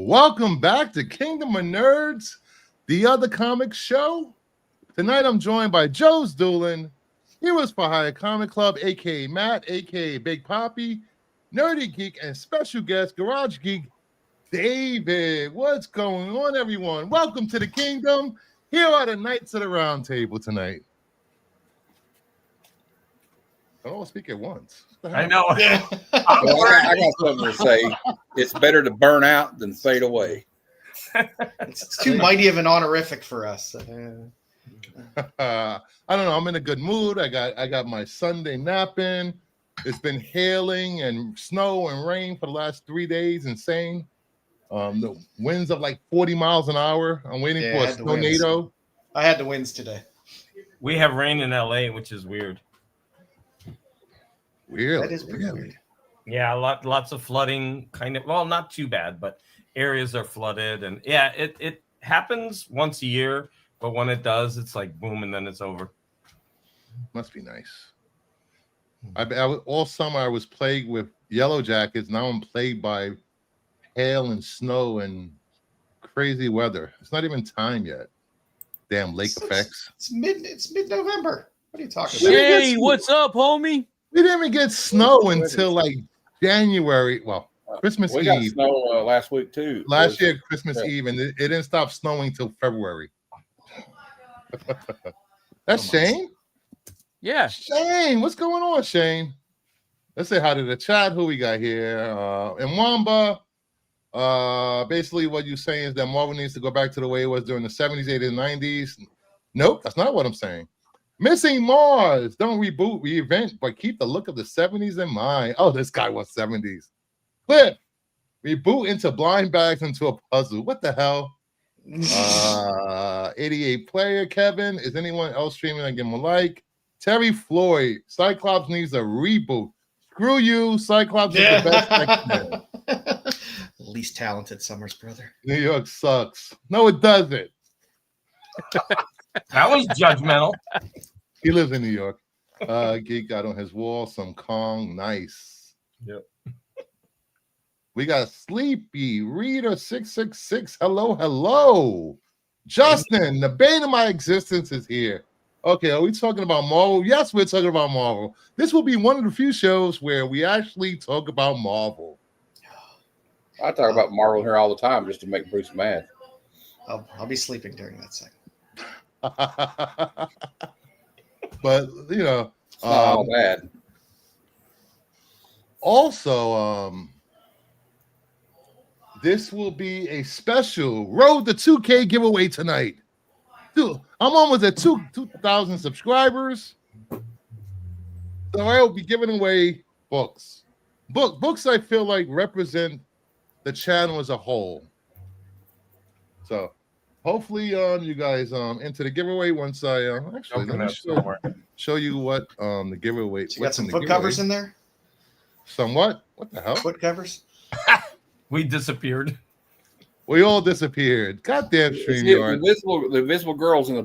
Welcome back to Kingdom of Nerds, the other comic show. Tonight I'm joined by Joe's Doolin, Heroes for Hire Comic Club, aka Matt, aka Big Poppy, Nerdy Geek, and special guest Garage Geek David. What's going on, everyone? Welcome to the Kingdom. Here are the Knights of the Round Table tonight. I don't speak at once. I know. Yeah. I got something to say. It's better to burn out than fade away. It's too mighty of an honorific for us. I don't know. I'm in a good mood. I got my Sunday nap in. It's been hailing and snow and rain for the last 3 days. Insane. The winds of like 40 miles an hour. I'm waiting for a tornado. I had the winds today. We have rain in LA, which is weird. Weird. That is weird. Yeah, lots of flooding. Kind of. Well, not too bad, but areas are flooded, and yeah, it happens once a year. But when it does, it's like boom, and then it's over. Must be nice. All summer I was plagued with yellow jackets. Now I'm plagued by hail and snow and crazy weather. It's not even time yet. Damn lake effects. It's mid-November. What are you talking about? Hey, what's up, homie? We didn't even get snow until like January. Well, Christmas we Eve. got snow last week too. Last year, Christmas Eve, and it didn't stop snowing till February. That's Shane. Yeah. Shane, what's going on, Shane? Let's say hi to the chat. Who we got here? And Wamba. Basically, what you're saying is that Marvel needs to go back to the way it was during the 70s, 80s, and 90s. Nope, that's not what I'm saying. Missing Mars. Don't reboot, reinvent, but keep the look of the 70s in mind. Oh, this guy was 70s. Cliff. Reboot into blind bags into a puzzle. What the hell? 88 player. Kevin. Is anyone else streaming? I give him a like. Terry Floyd. Cyclops needs a reboot. Screw you. Cyclops is the best X-Men. Least talented Summers brother. New York sucks. No, it doesn't. That was judgmental. He lives in New York. Geek got on his wall some Kong. Nice. Yep. We got Sleepy Reader 666. Hello. Justin, the bane of my existence is here. Okay, are we talking about Marvel? Yes, we're talking about Marvel. This will be one of the few shows where we actually talk about Marvel. I talk about Marvel here all the time just to make Bruce mad. I'll be sleeping during that segment. But you know, It's not all bad. Also, this will be a special Road to 2K giveaway tonight. Dude, I'm almost at 2,000 subscribers, so I will be giving away books. Books I feel like represent the channel as a whole. So hopefully you guys into the giveaway once I actually let me show you what the giveaway. So you got some foot covers in there? Somewhat. What the hell? Foot covers? We disappeared. We all disappeared. Goddamn StreamYard. The invisible girls in the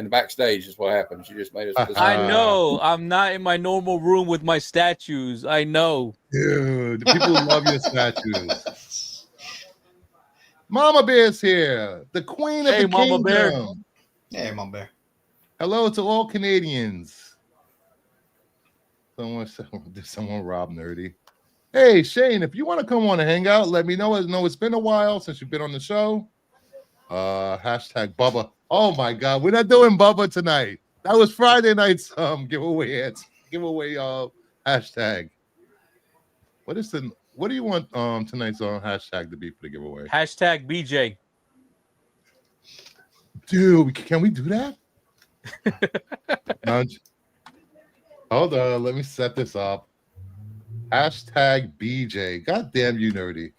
backstage is what happened. She just made us. I know. I'm not in my normal room with my statues. I know. Dude, people love your statues. Mama Bear's here. The queen of the Mama kingdom. Bear. Hey, Mom Bear. Hello to all Canadians. Someone rob Nerdy. Hey, Shane, if you want to come on and hang out, let me know. I know it's been a while since you've been on the show. Hashtag Bubba. Oh, my God. We're not doing Bubba tonight. That was Friday night's giveaway. Giveaway hashtag. What do you want tonight's hashtag to be for the giveaway? Hashtag BJ. Dude, can we do that? Nudge. Hold on, let me set this up. Hashtag BJ. God damn you, Nerdy.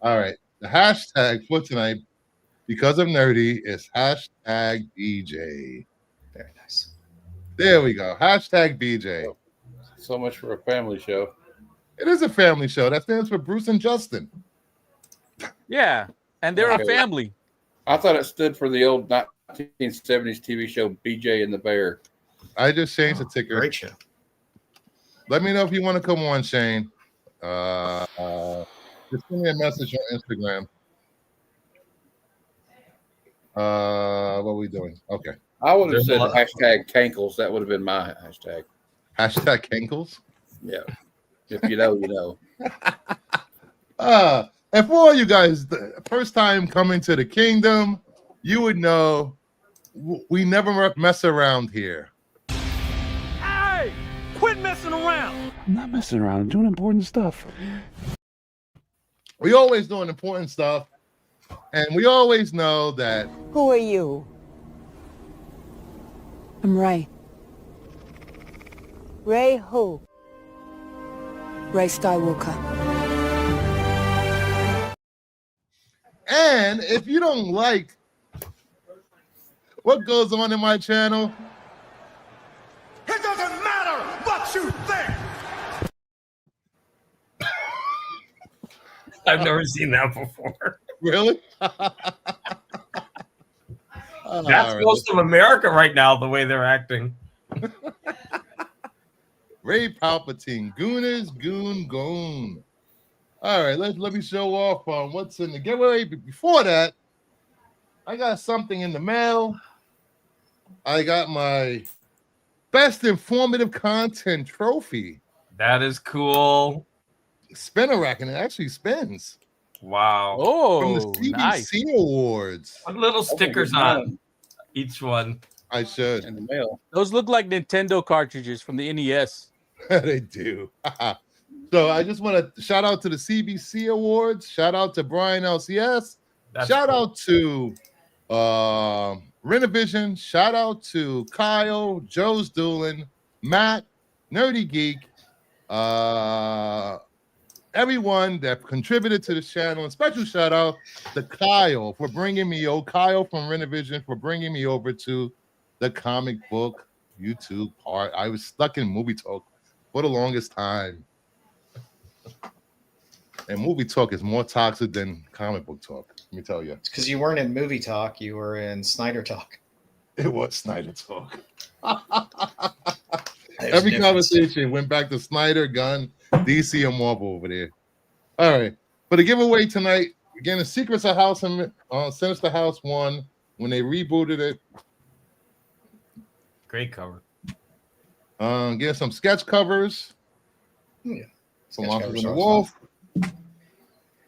All right. The hashtag for tonight, because of Nerdy, is hashtag BJ. Very nice. There we go. Hashtag BJ. So much for a family show. It is a family show. That stands for Bruce and Justin. Yeah. And they're a family. I thought it stood for the old 1970s TV show BJ and the Bear. I just changed the ticker. Great show. Let me know if you want to come on, Shane. Just send me a message on Instagram. What are we doing? Okay. I would have There's a said lot- hashtag Cankles. That would have been my hashtag. Hashtag Kinkles. Yeah. If you know, you know. And for all you guys, the first time coming to the kingdom, you would know we never mess around here. Hey, quit messing around. I'm not messing around. I'm doing important stuff. We always doing important stuff, and we always know that Who are you? I'm Ray. Ray who? Ray Skywalker. and if you don't like what goes on in my channel, It doesn't matter what you think. I've never seen that before. really? That's most of America right now, the way they're acting. Ray Palpatine, Goon is Goon Goon. All right, let me show off on what's in the giveaway. But before that, I got something in the mail. I got my best informative content trophy. That is cool. Spinner rack, and it actually spins Wow. from the Oh, CBC nice. Awards. Put little stickers on each one. I should. In the mail. Those look like Nintendo cartridges from the NES. They do. So I just want to shout out to the CBC Awards. Shout out to Brian LCS. That's Shout cool. out to Renovision. Shout out to Kyle, Joe's Doolin, Matt, Nerdy Geek, everyone that contributed to this channel. And special shout out to Kyle for bringing me, Kyle from Renovision for bringing me over to the comic book YouTube part. I was stuck in movie talk for the longest time. And movie talk is more toxic than comic book talk. Let me tell you. It's because you weren't in movie talk, you were in Snyder talk. It was Snyder talk. There's Every a difference. conversation went back to Snyder, Gunn, DC, and Marvel over there. All right. For the giveaway tonight, again, the Secrets of House and Sinister House 1, when they rebooted it, Great cover. get some sketch covers Yeah. from Sketch Monsters covers and the are Wolf.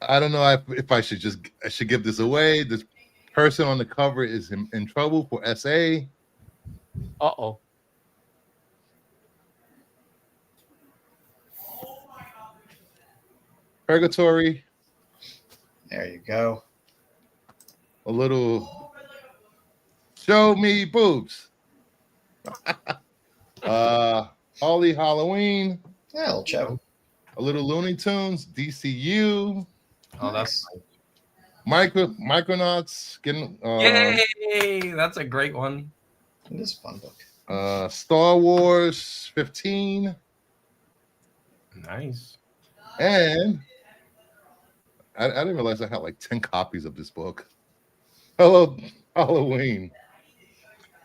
I don't know if I should give this away. This person on the cover is in trouble for SA. Uh-oh. Purgatory, There you go. a little show me boobs. Holly Halloween, Yeah, little Joe. a little Looney Tunes, DCU, Oh, that's Micronauts, getting yay! That's a great one. It is a fun book. Star Wars 15, Nice. and I didn't realize I had like 10 copies of this book. Hello, Halloween.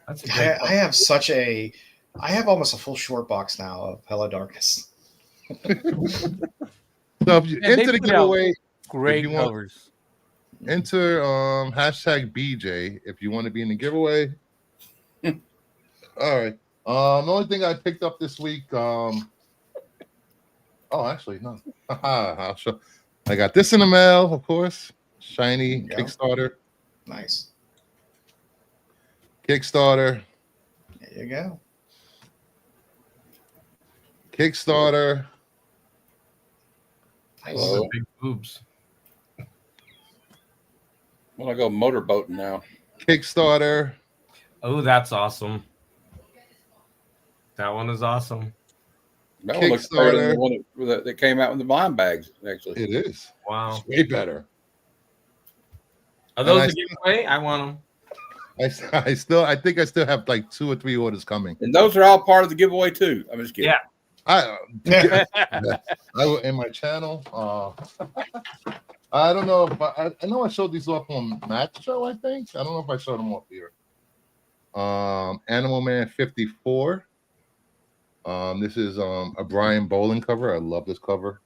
That's a great I have such a. I have almost a full short box now of Hello Darkness. So if you Yeah, they enter the put out giveaway, Great you want- covers. enter hashtag BJ if you want to be in the giveaway. All right. The only thing I picked up this week, actually no. I'll show. I got this in the mail, of course. Shiny Yeah. Kickstarter. Nice. Kickstarter. There you go. Kickstarter. Nice. Those are big boobs. Well, I go motorboating now. Kickstarter. Oh, that's awesome. That one is awesome. That one looks better than Kickstarter. the one that came out in the blind bags, actually. It is. Wow. It's way better. Are those And a giveaway? I want them. I think I still have like 2 or 3 orders coming. And those are all part of the giveaway, too. I'm just kidding. Yeah. I will in my channel. I don't know if I know I showed these off on Matt's show. I think I don't know if I showed them off here. Animal Man 54. This is a Brian Boland cover. I love this cover.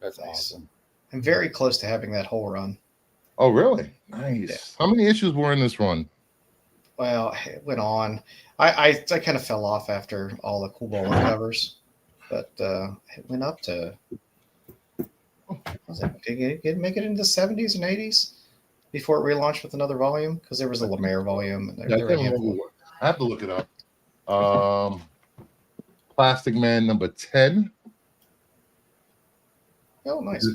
That's Nice. awesome. I'm very close to having that whole run. Oh, really? Nice. How many issues were in this run? Well, it went on. I kind of fell off after all the Cool Bowling covers, but it went up to. Did it make it into the 70s and 80s before it relaunched with another volume? Because there was a Lemaire volume, and Yeah, I there were a can't remember handful. what. I have to look it up. Plastic Man number 10. Oh, nice.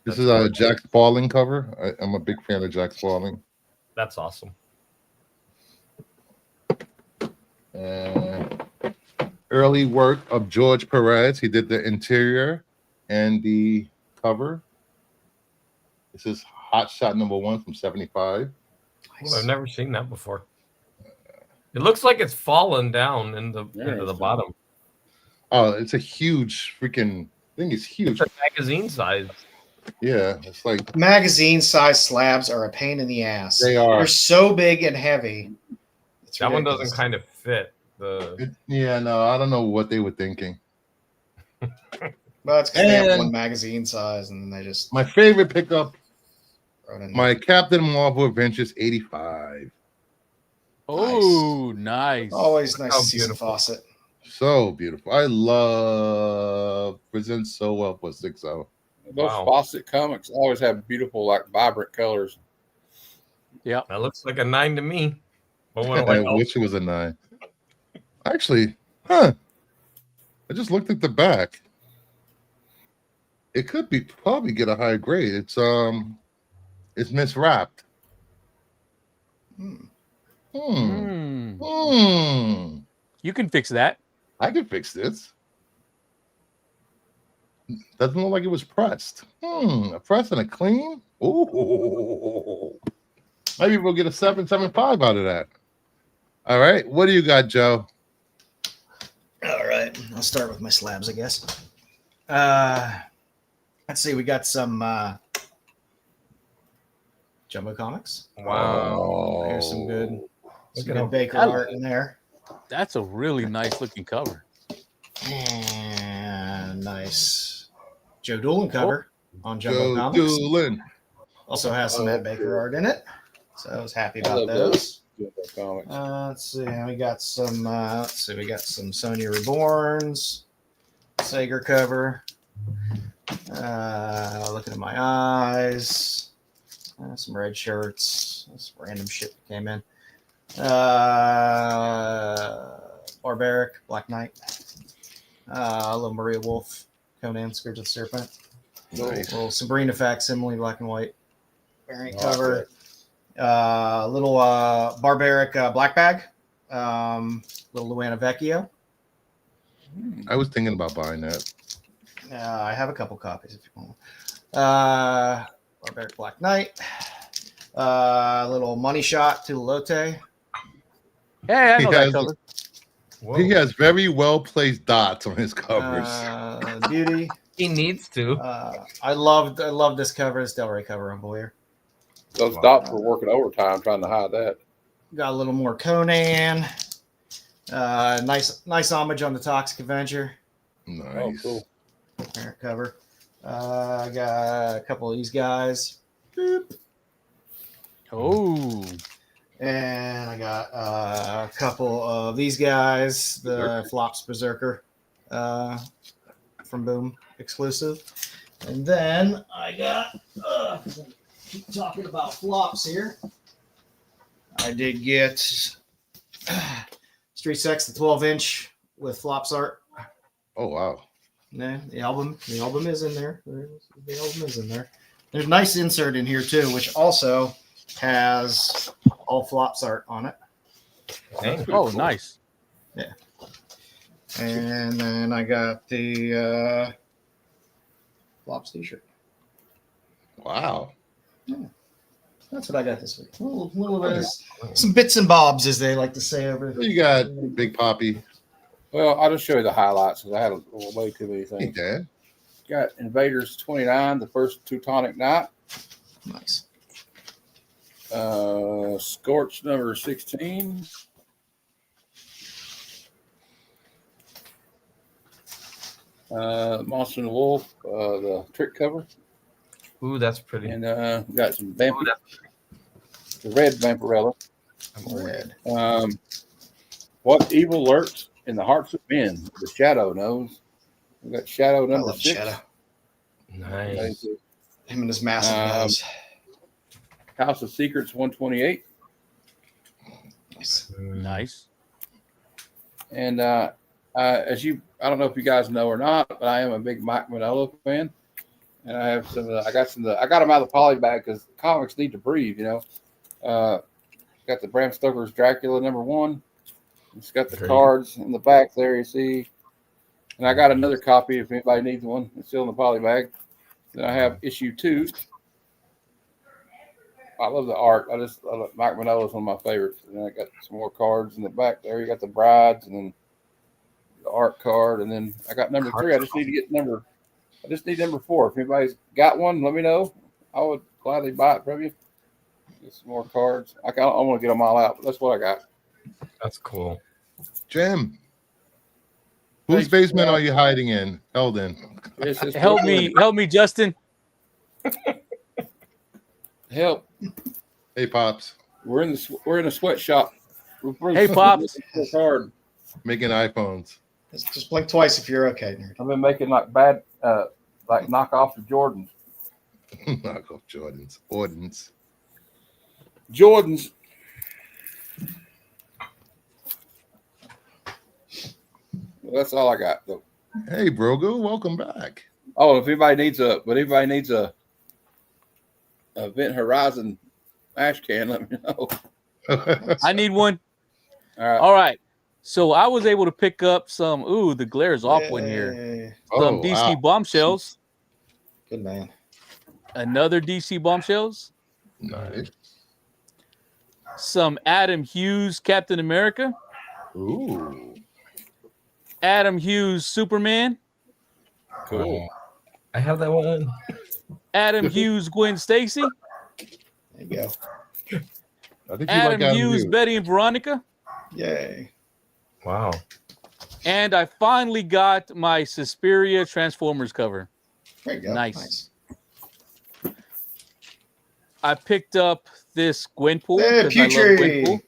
This is a Jack Spaulding cover. I'm a big fan of Jack Spaulding. That's awesome. Early work of George Perez. He did the interior and the cover. This is Hot Shot number 1 from 75. Ooh, I've never seen that before. It looks like it's fallen down into the bottom. Oh, it's a huge freaking thing. It's huge. It's a magazine size. Yeah, it's like Magazine size slabs are a pain in the ass. They are. They're so big and heavy. It's That one ridiculous. doesn't kind of fit the. yeah, no, I don't know what they were thinking. Well, it's because they have And- one magazine size, and then they just My favorite pickup, throw it in my Captain Marvel Adventures 85. Oh, nice. there. Always nice Oh, to see some beautiful. Fawcett. So beautiful. I love presents so well for 6-0. Those Wow. Fawcett comics always have beautiful, like vibrant colors. Yep. That looks like a 9 to me. But when I wish it was a 9. Actually, I just looked at the back. It could be probably get a higher grade. It's miswrapped. You can fix that. I can fix this. Doesn't look like it was pressed. A press and a clean. Ooh. Maybe we'll get a 7.75 out of that. All right. What do you got, Joe? All right, I'll start with my slabs, I guess. Let's see, we got some Jumbo Comics. Wow. There's some good, Look at him. Baker I- art in there. That's a really nice looking cover. And nice Joe Doolin cover on Jumbo Joe Comics. Doolin. Also has some Matt Baker art in it. So I was happy I about love those. Comics. Let's see. We got some. We got some Sonya Reborns, Sager cover. Looking at my eyes. Some red shirts. Some random shit that came in. Barbaric, Black Knight. A little Maria Wolf, Conan, Scourge of the Serpent. Nice. Little Sabrina facsimile, black and white variant Oh, cover. Little Barbaric Black Bag. Little Luana Vecchio. I was thinking about buying that. I have a couple copies if you want. Barbaric Black Knight. Little Money Shot to Lotte. Hey, I know He that has- cover. Whoa. He has very well placed dots on his covers. Beauty. He needs to. I love this cover. This Del Rey cover on Boyer. Those dots were working overtime trying to hide that. Got a little more Conan. Nice homage on the Toxic Avenger. Nice. Oh, cool. Parent cover. I got a couple of these guys. Boop. Oh, And I got a couple of these guys. The Flops Berserker from Boom exclusive. And then I got, keep talking about flops here. I did get Street Sex, the 12-inch with flops art. Oh wow. Yeah, the album is in there. The album is in there. There's a nice insert in here too, which also has all flops art on it. Dang. oh, nice. And then I got the flops t-shirt. Wow. That's what I got this week. Little bit of some bits and bobs, as they like to say over. What you got, Big Poppy? Well, I'll just show you the highlights because I had way too many Hey, things. Dad. Got Invaders 29, the first Teutonic Night. Nice. Scorch number 16. Monster and the Wolf, the trick cover, Ooh, that's pretty. and we got some the red Vampirella. Red. What evil lurks in the hearts of men? The Shadow knows. We got Shadow I number love 6. Shadow. Nice. Him and his massive nose. House of Secrets 128. Nice. Nice. And as you, I don't know if you guys know or not, but I am a big Mike Mignola fan. And I have some. I got them out of the poly bag because comics need to breathe. Got the Bram Stoker's Dracula #1. It's got the cards in the back there. You see. And I got another copy if anybody needs one. It's still in the poly bag. Then I have issue 2. I love the art. I love Mike Mignola is one of my favorites. And then I got some more cards in the back there. You got the brides and then the art card. And then I got number 3. I just need number 4. If anybody's got one, let me know. I would gladly buy it from you. Get some more cards. I want to get them all out, but that's what I got. That's cool. Jim, whose basement are you hiding in? Held in? Help me, Justin. Help! Hey, pops, We're in a sweatshop. Hey, Pops. Hard. making iPhones. Just blink twice if you're okay, nerd. I've been making like bad, like knockoff of Jordans. Knock off Jordans. Ordnance. Jordans. Well, that's all I got though. Hey, Brogo, welcome back. Oh, if anybody needs a Event Horizon ash can, let me know. I need one. All right. All right. So I was able to pick up some. Ooh, the glare is off one here. Yay. Some DC bombshells. Good man. Another DC bombshells. Nice. Some Adam Hughes Captain America. Ooh. Adam Hughes Superman. Cool. I have that one. Adam Hughes Gwen Stacy. There you go. I think you Adam like Hughes Betty and Veronica. Yay. Wow. And I finally got my Suspiria Transformers cover. There you go. Nice. I picked up this Gwenpool. Hey, 'cause I love Putri. Gwenpool.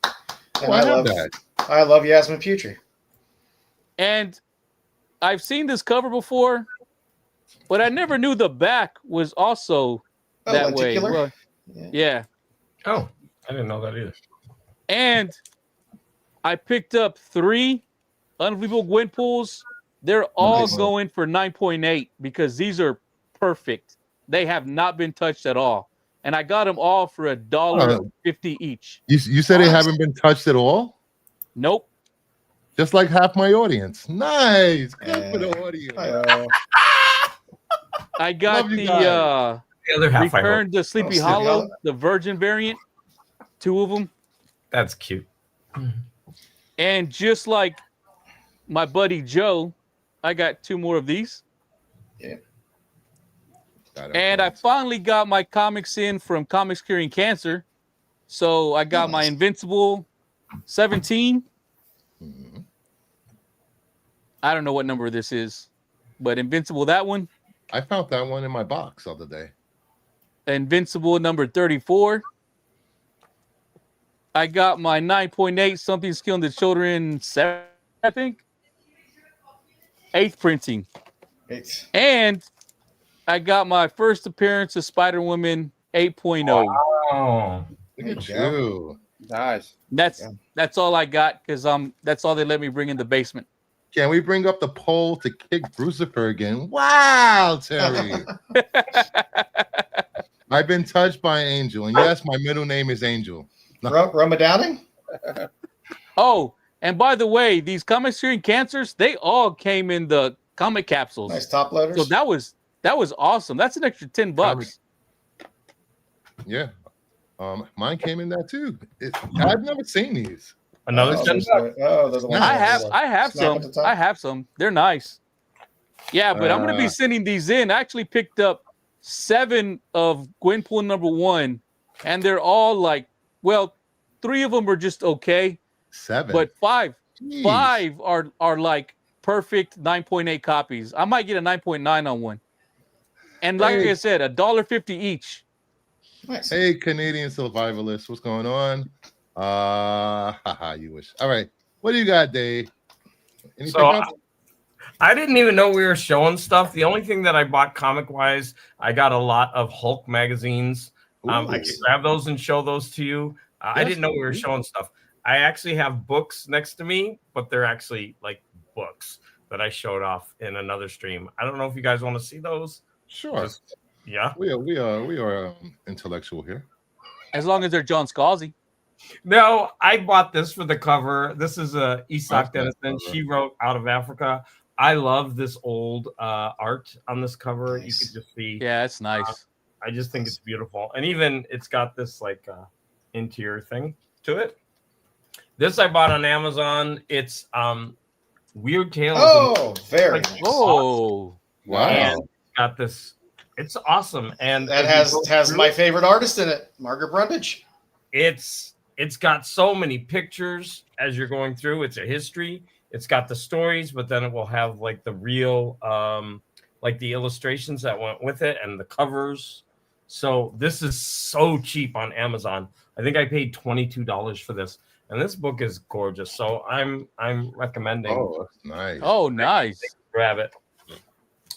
And I have that. I love Yasmin Putri. And I've seen this cover before, but I never knew the back was also that way. lenticular? Well, yeah. Oh, I didn't know that either. And I picked up 3 Unbelievable Gwenpools. They're all Nice. going for 9.8 because these are perfect. They have not been touched at all. And I got them all for $1.50 each. You said they haven't been touched at all? Nope. Just like half my audience. Nice. Good for the audience. I got Love you the guys. The other half I Return hope. to Sleepy Sleepy Hollow, Hollow. the Virgin variant, 2 of them. That's cute. And just like my buddy Joe, I got 2 more of these. And I finally got my comics in from Comics Curing Cancer. So I got my Invincible 17. Mhm. I don't know what number this is, but Invincible, that one. I found that one in my box the other day. Invincible number 34. I got my 9.8 Something Killing the Children 7, I think. 8th printing. And I got my first appearance of Spider-Woman 8.0. Oh, Look at you. Nice. That's all I got because that's all they let me bring in the basement. Can we bring up the poll to kick Brucifer again? Wow, Terry. I've been touched by Angel. And yes, my middle name is Angel. Roma Downing? Oh, and by the way, these Comics Curing Cancers, they all came in the comic capsules. Nice top loaders. So that was awesome. That's an extra $10. Yeah. Mine came in that too. I've never seen these. another Oh, 10 there's bucks. the ones I that have snap some. at the top. I have some. They're nice. Yeah, but I'm gonna be sending these in. I actually picked up 7 of Gwenpool #1, and they're all like, well, 3 of them are just okay, 7. but 5 Jeez. are like perfect 9.8 copies. I might get a 9.9 on one. And like Hey. I said, $1.50 each. Nice. Hey, Canadian survivalist, what's going on? Haha, you wish. All right, what do you got, Dave? Anything So else? I didn't even know we were showing stuff. The only thing that I bought comic wise, I got a lot of Hulk magazines. I Ooh. could grab those and show those to you. I Yes, didn't know we were please. showing stuff. I actually have books next to me, but they're actually like books that I showed off in another stream. I don't know if you guys want to see those. Sure. Yeah. We are intellectual here. As long as they're John Scalzi. No, I bought this for the cover. This is Isak Nice Denison. cover. She wrote Out of Africa. I love this old art on this cover. Nice. You could just see. Yeah, it's nice. I just think it's beautiful. And even it's got this like interior thing to it. This I bought on Amazon. It's Weird Tales. Oh, very like, nice. Oh, Wow. And it's got this. It's awesome. And That as you go has through my it, favorite artist in it, Margaret Brundage. It's got so many pictures as you're going through. It's a history. It's got the stories, but then it will have like the real like the illustrations that went with it and the covers. So this is so cheap on Amazon. I think I paid $22 for this. And this book is gorgeous. So I'm recommending Oh, that's nice. oh, nice. grab it.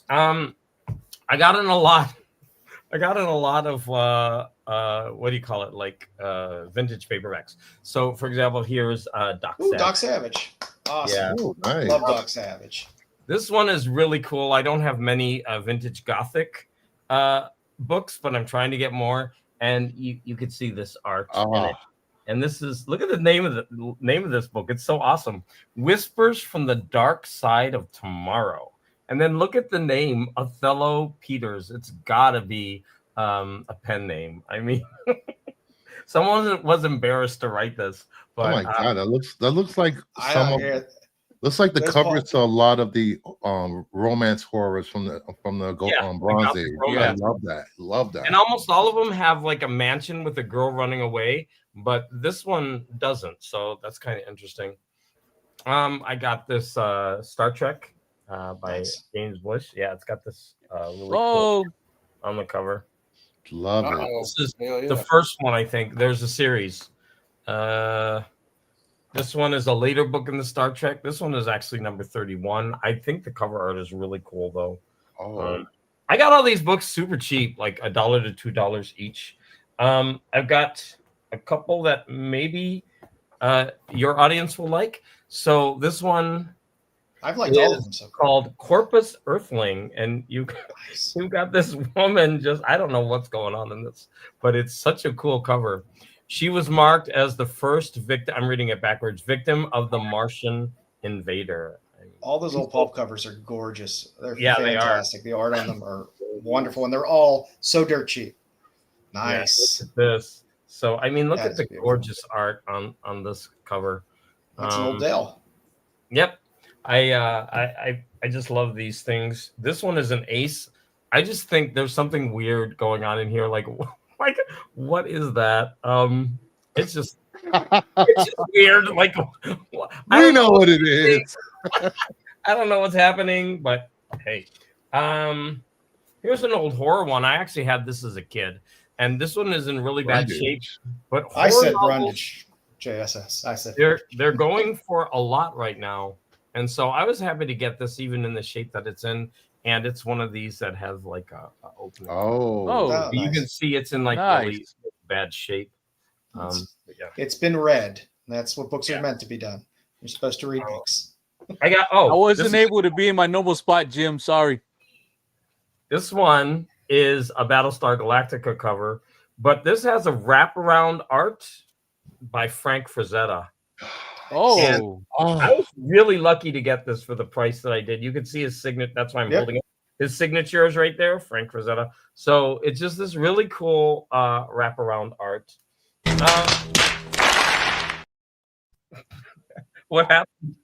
I got in a lot. I got in a lot of what do you call it? Like vintage paperbacks. So for example, here's Doc Ooh, Savage. Doc Savage. Awesome. Yeah. Oh, nice. Love Doc Savage. This one is really cool. I don't have many vintage Gothic books, but I'm trying to get more. And you could see this art in it. And this is, look at the name of this book. It's so awesome. Whispers from the Dark Side of Tomorrow. And then look at the name, Othello Peters. It's gotta be a pen name. I mean, someone was embarrassed to write this. But, Oh my god, that looks like I some don't of hear looks like the There's covers to a lot of the romance horrors from the Yeah, Bronze Gothic Age. romance. I love that. Love that. And almost all of them have like a mansion with a girl running away, but this one doesn't. So that's kind of interesting. I got this Star Trek by Nice. James Bush. Yeah, it's got this really cool Oh, on the cover. Love it. Uh-oh. This is Hell yeah. the first one, I think. There's a series. This one is a later book in the Star Trek. This one is actually number 31. I think the cover art is really cool, though. Oh, I got all these books super cheap, like $1 to $2 each. I've got a couple that maybe your audience will like. So this one I've liked all of them so far. called Corpus Earthling, and you Nice. got this woman just, I don't know what's going on in this, but it's such a cool cover. She was marked as the first victim, I'm reading it backwards, victim of the Martian invader. All those old pulp covers are gorgeous. They're Yeah, they are. fantastic. The art on them are wonderful, and they're all so dirt cheap. Yeah, Nice. look at this. So I mean, look That's at the beautiful. gorgeous art on this cover. That's an old Dell. Yep. I just love these things. This one is an ace. I just think there's something weird going on in here. Like what is that? It's just weird. Like we know what it is. I don't know what's happening, but hey. Here's an old horror one. I actually had this as a kid, and this one is in really bad Brundage. shape. But I horror said novels, Brundage. JSS. I said they're going for a lot right now, and so I was happy to get this even in the shape that it's in, and it's one of these that has like a opening. Oh, Oh, You nice. can see it's in like Nice. really bad shape. But yeah, It's been read. That's what books Yeah. are meant to be done. You're supposed to read books. I got. I Oh, wasn't this is- able to be in my normal spot, Jim. Sorry. This one is a Battlestar Galactica cover, but this has a wraparound art by Frank Frazetta. Oh, I was really lucky to get this for the price that I did. You can see his signature. That's why I'm Yep. holding it. His signature is right there, Frank Frazetta. So it's just this really cool wraparound art. What happened?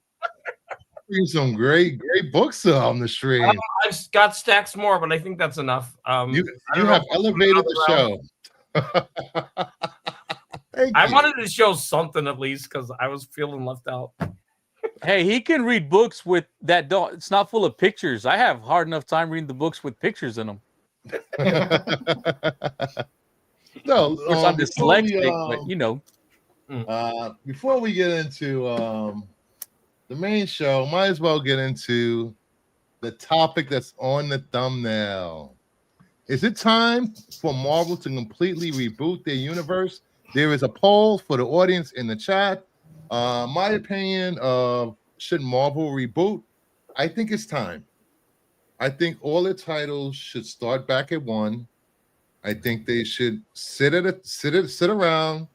some great books on the stream. I've got stacks more, but I think that's enough. You I don't know have if we'll elevated put the it around. show. Thank I you. wanted to show something at least because I was feeling left out. Hey, he can read books with that. Don't. It's not full of pictures. I have hard enough time reading the books with pictures in them. No, Of course, I'm before dyslexic, but you know. before we get into the main show, might as well get into the topic that's on the thumbnail. Is it time for Marvel to completely reboot their universe? There is a poll for the audience in the chat. My opinion of should Marvel reboot? I think it's time. I think all the titles should start back at one. I think they should sit around,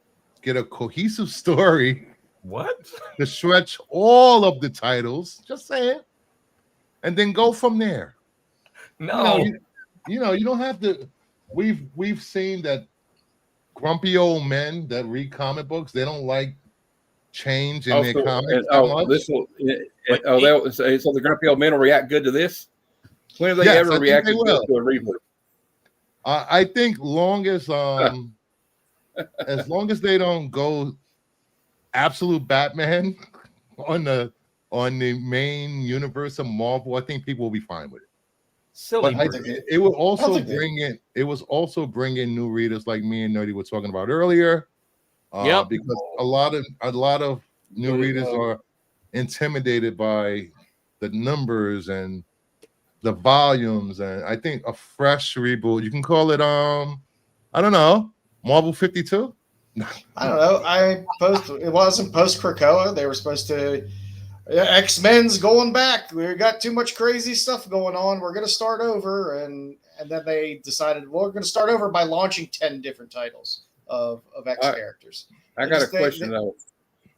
get a cohesive story. What? To stretch all of the titles. Just saying, and then go from there. No. You don't have to. We've seen that grumpy old men that read comic books, they don't like change in their comics that much. So the grumpy old men will react good to this. When have they ever reacted good to a reboot? I think as long as they don't go absolute Batman on the main universe of Marvel, I think people will be fine with it. Silly. But it would also bring in. It was also bring in new readers like me and Nerdy were talking about earlier. Because a lot of new readers are intimidated by the numbers and the volumes, and I think a fresh reboot. You can call it I don't know, Marvel 52. I don't know. It wasn't post Krakoa. They were supposed to. X-Men's going back. We got too much crazy stuff going on. We're going to start over, and then they decided, well, we're going to start over by launching 10 different titles of X characters. I got a question though.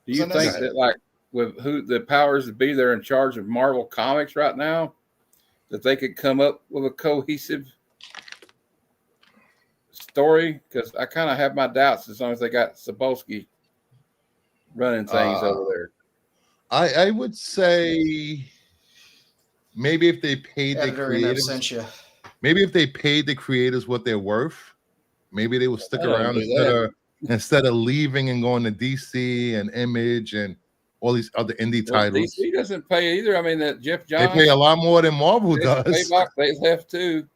Do you think that, like, with who the powers that be there in charge of Marvel Comics right now, that they could come up with a cohesive story? Because I kind of have my doubts as long as they got Sapolsky running things over there. I would say maybe if they paid the creators, maybe if they paid the creators what they're worth, maybe they would stick around instead of leaving and going to DC and Image and all these other indie titles. DC doesn't pay either. I mean, that Jeff Johns, they pay a lot more than Marvel does. They left too.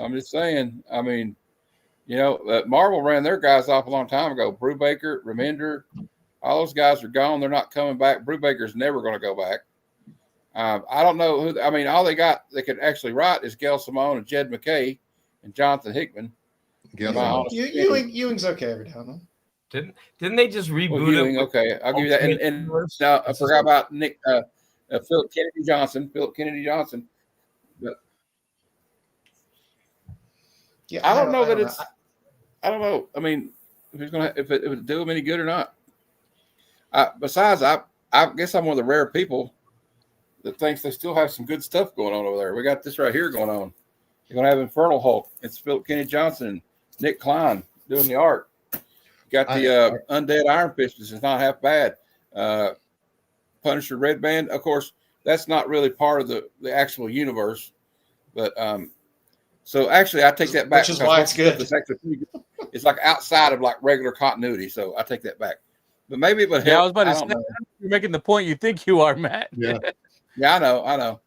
I'm just saying. I mean, Marvel ran their guys off a long time ago. Brubaker, Remender. All those guys are gone. They're not coming back. Brubaker's never going to go back. I don't know who. I mean, all they could actually write is Gail Simone and Jed McKay and Jonathan Hickman. Ewing's okay every now and then. Didn't they just reboot Ewing? Okay, I'll give you that. And now I forgot about Philip Kennedy Johnson. But I don't know that it's. I don't know. I mean, if it would do them any good or not. Besides, I guess I'm one of the rare people that thinks they still have some good stuff going on over there. We got this right here going on. You're going to have Infernal Hulk. It's Philip Kennedy Johnson and Nick Klein doing the art. You got the Undead Iron Fist. It's not half bad. Punisher Red Band. Of course, that's not really part of the actual universe. But so actually, I take that back. Which is why it's good. It's actually pretty good. It's like outside of like regular continuity. So I take that back. But maybe it would help. Yeah, I was about to say, you're making the point you think you are, Matt. Yeah, I know.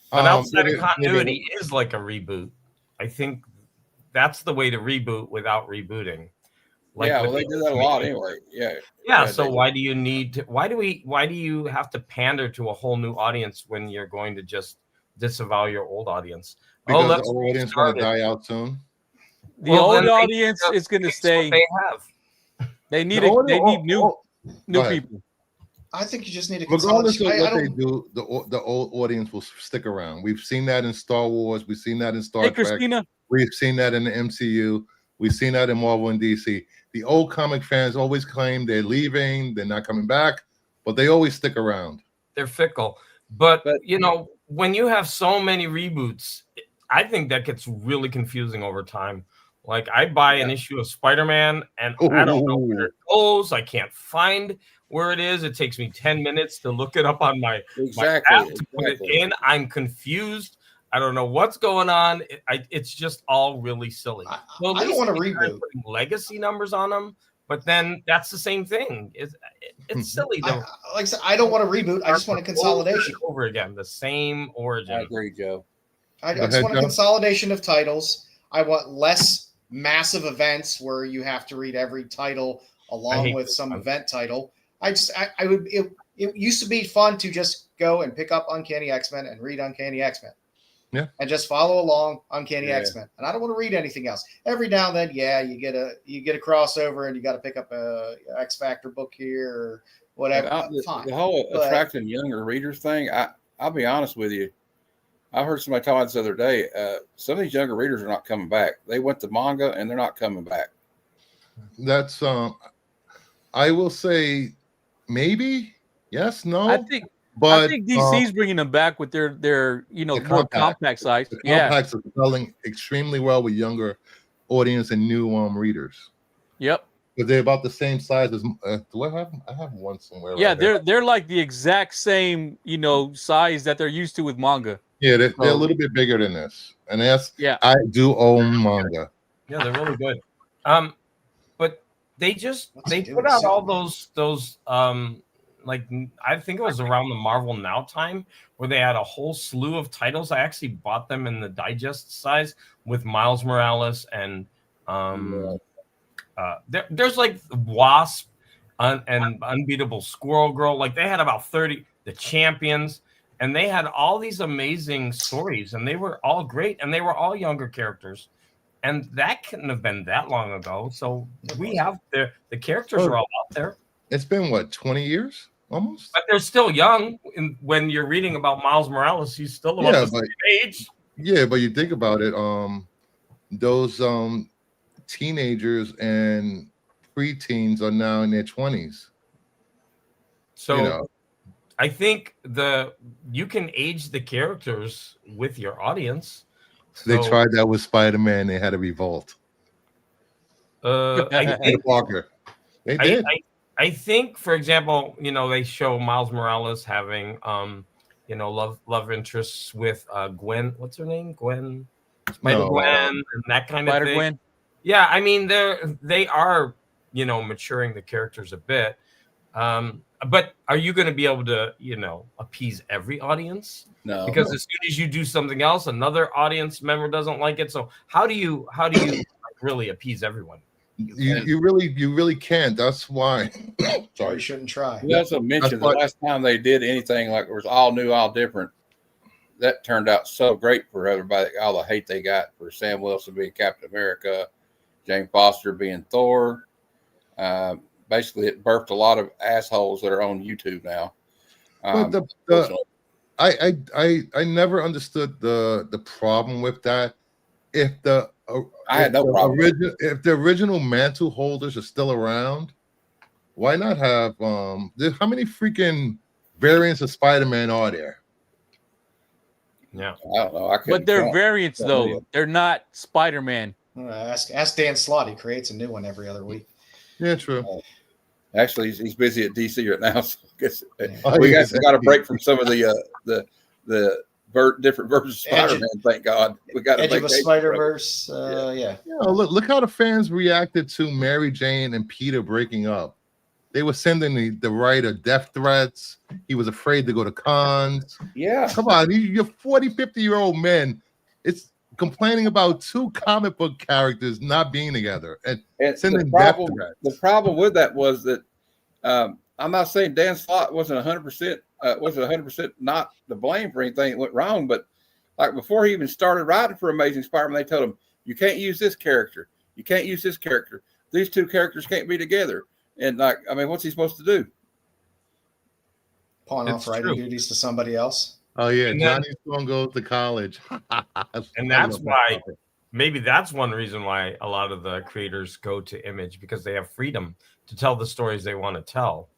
But outside of continuity is like a reboot. I think that's the way to reboot without rebooting. Like they do that a lot anyway. Yeah. So why do you need to? Why do you have to pander to a whole new audience when you're going to just disavow your old audience? Because the old audience going to die out soon. The old audience is going to stay. They have. They need new people. I think you just need to. Regardless of what they do, the old audience will stick around. We've seen that in Star Wars. We've seen that in Star Trek. Christina. We've seen that in the MCU. We've seen that in Marvel and DC. The old comic fans always claim they're leaving, they're not coming back, but they always stick around. They're fickle. But when you have so many reboots, I think that gets really confusing over time. Like I buy an issue of Spider-Man and I don't know where it goes. I can't find where it is. It takes me 10 minutes to look it up on my app to put it in. I'm confused. I don't know what's going on. It's just all really silly. I don't want to reboot. Putting legacy numbers on them but then that's the same thing. It's silly. Like I said, I don't want a reboot. I just want a consolidation. Over again, the same origin. I agree, Joe. I just want a consolidation of titles. I want less massive events where you have to read every title along with some event title. It used to be fun to just go and pick up Uncanny X-Men and read Uncanny X-Men. Yeah. And just follow along Uncanny X-Men. And I don't want to read anything else. Every now and then, you get a crossover and you got to pick up a X Factor book here or whatever. The whole attracting younger readers thing, I'll be honest with you. I heard somebody talking this the other day. Some of these younger readers are not coming back. They went to manga and they're not coming back. That's I will say maybe yes, no. I think DC's bringing them back with their more compact size. The compacts are selling extremely well with younger audience and new readers. Yep. Because they're about the same size as. Do I have one somewhere? Yeah, they're like the exact same size that they're used to with manga. Yeah, they're a little bit bigger than this, and I do own manga. Yeah, they're really good. But they put out all those like I think it was around the Marvel Now time where they had a whole slew of titles. I actually bought them in the digest size with Miles Morales and there's like Wasp and Unbeatable Squirrel Girl. Like they had about 30, the Champions, and they had all these amazing stories, and they were all great, and they were all younger characters. And that couldn't have been that long ago. So we have the characters are all out there. It's been what, 20 years almost? But they're still young. When you're reading about Miles Morales, he's still about the same age. Yeah, but you think about it, those teenagers and preteens are now in their 20s. So I think you can age the characters with your audience. They tried that with Spider-Man. They had a revolt. I think Walker. They did. I think, for example, they show Miles Morales having, love interests with Gwen. What's her name? Gwen, Spider-Gwen, and that kind of thing. Spider-Gwen. Yeah, I mean, they are, maturing the characters a bit. But are you going to be able to, appease every audience? No, because as soon as you do something else, another audience member doesn't like it. So how do you really appease everyone? You really can't. That's why. Sorry, you shouldn't try. You also mentioned the last time they did anything like it was all new, all different. That turned out so great for everybody. All the hate they got for Sam Wilson being Captain America, Jane Foster being Thor. Basically, it birthed a lot of assholes that are on YouTube now. I never understood the problem with that. If the original mantle holders are still around, why not have how many freaking variants of Spider-Man are there? Yeah, I don't know. But they're variants though. They're not Spider-Man. Ask Dan Slott. He creates a new one every other week. Yeah, true. Actually, he's busy at DC right now, so I guess we got a break from some of the different versions of Spider-Man. Thank God, we got Edge of a Spider-Verse. Yeah. Look how the fans reacted to Mary Jane and Peter breaking up. They were sending the writer death threats. He was afraid to go to cons. Yeah, come on, you're 40, 50-year-old men. It's complaining about two comic book characters not being together and sending death threats. The problem with that was that I'm not saying Dan Slott wasn't 100% not to blame for anything that went wrong, but like before he even started writing for Amazing Spider-Man, they told him you can't use this character, you can't use this character. These two characters can't be together. And what's he supposed to do? Pawn off writing duties to somebody else. Oh yeah, Johnny's gonna go to college, and that's why. Maybe that's one reason why a lot of the creators go to Image, because they have freedom to tell the stories they want to tell.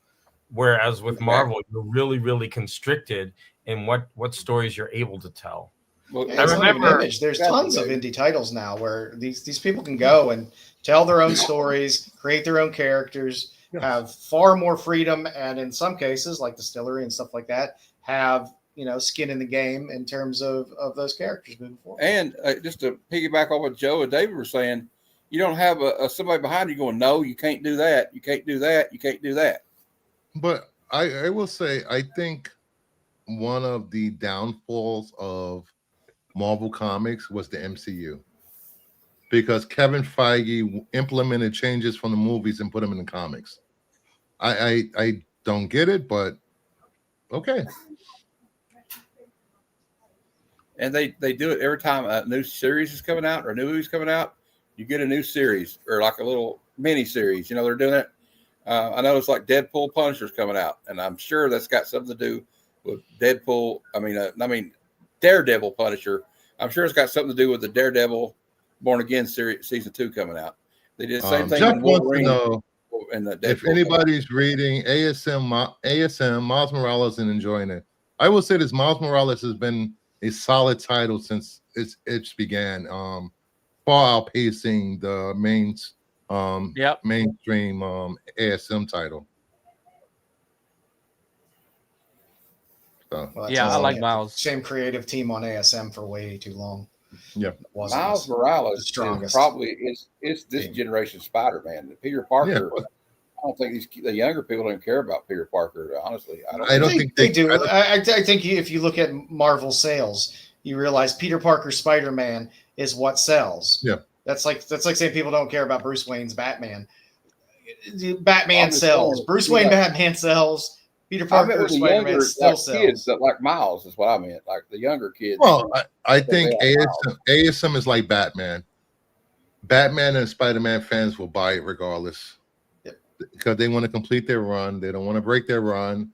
Whereas with Marvel, you're really, really constricted in what stories you're able to tell. Well, I remember Image. There's tons of indie titles now where these people can go and tell their own stories, create their own characters, have far more freedom, and in some cases, like Distillery and stuff like that, have skin in the game in terms of those characters moving forward. And just to piggyback on what Joe and David were saying, you don't have a somebody behind you going, no, you can't do that. You can't do that. You can't do that. But I will say, I think one of the downfalls of Marvel Comics was the MCU, because Kevin Feige implemented changes from the movies and put them in the comics. I don't get it, but okay. And they do it every time a new series is coming out or a new movie's coming out. You get a new series or like a little mini series. You know, they're doing it. I know it's like Deadpool Punisher's coming out, and I'm sure that's got something to do with Deadpool. I mean, Daredevil Punisher. I'm sure it's got something to do with the Daredevil Born Again series, season 2 coming out. They did the same thing. Jeff wants to know if Deadpool anybody's reading ASM Miles Morales and enjoying it. I will say this: Miles Morales has been a solid title since it began, far outpacing the mainstream ASM title. So. Well, Yeah, I like Miles. Same creative team on ASM for way too long. Yeah, Miles Morales is probably it's this generation Spider-Man. Peter Parker. Yeah, I don't think the younger people don't care about Peter Parker. Honestly, I don't think they do. I think if you look at Marvel sales, you realize Peter Parker Spider-Man is what sells. Yeah, that's like saying people don't care about Bruce Wayne's Batman. Batman sells. Bruce Wayne Batman sells. Peter Parker Spider-Man still sells. Kids that like Miles is what I meant. Like the younger kids. Well, I think ASM is like Batman. Batman and Spider-Man fans will buy it regardless. Because they want to complete their run. They don't want to break their run.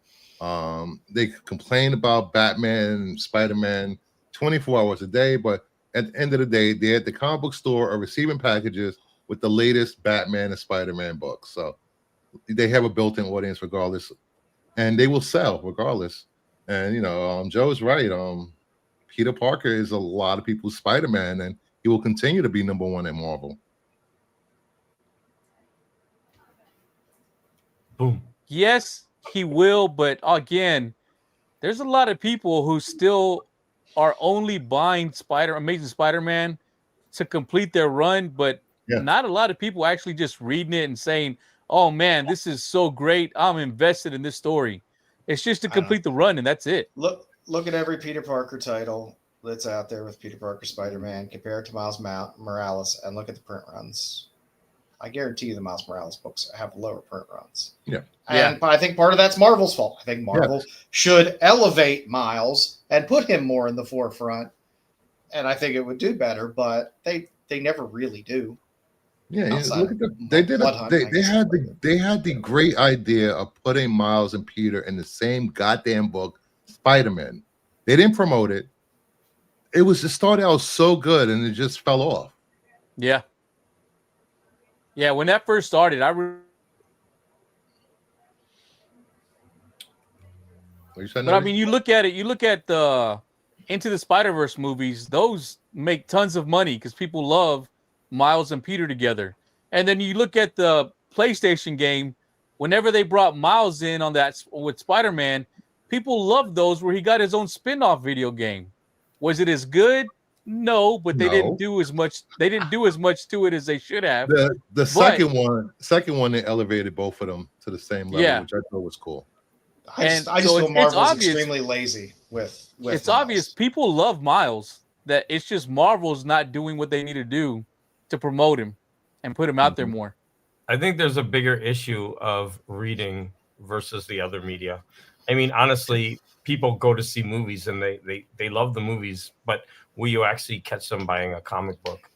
They complain about Batman and Spider-Man 24 hours a day, but at the end of the day, they're at the comic book store or receiving packages with the latest Batman and Spider-Man books. So they have a built-in audience regardless, and they will sell regardless. And Joe's right. Peter Parker is a lot of people's Spider-Man, and he will continue to be number one at Marvel. Boom. Yes, he will, but again, there's a lot of people who still are only buying Amazing Spider-Man to complete their run, but not a lot of people actually just reading it and saying, "Oh man, this is so great. I'm invested in this story." It's just to complete the run, and that's it. Look at every Peter Parker title that's out there with Peter Parker Spider-Man, compare it to Miles Morales, and look at the print runs. I guarantee you the Miles Morales books have lower print runs. Yeah. And I think part of that's Marvel's fault. I think Marvel should elevate Miles and put him more in the forefront. And I think it would do better, but they never really do. Yeah, look at they had the great idea of putting Miles and Peter in the same goddamn book, Spider-Man. They didn't promote it. It started out so good and it just fell off. Yeah. Yeah, when that first started, but I mean, you look at the Into the Spider-Verse movies; those make tons of money because people love Miles and Peter together. And then you look at the PlayStation game; whenever they brought Miles in on that with Spider-Man, people loved those where he got his own spin-off video game. Was it as good? No, but they didn't do as much. They didn't do as much to it as they should have. The second one, they elevated both of them to the same level, which I thought was cool. I just feel Marvel's extremely lazy with it's Miles. obvious people love Miles. That it's just Marvel's not doing what they need to do to promote him and put him out there more. I think there's a bigger issue of reading versus the other media. I mean, honestly, people go to see movies and they love the movies, but will you actually catch them buying a comic book?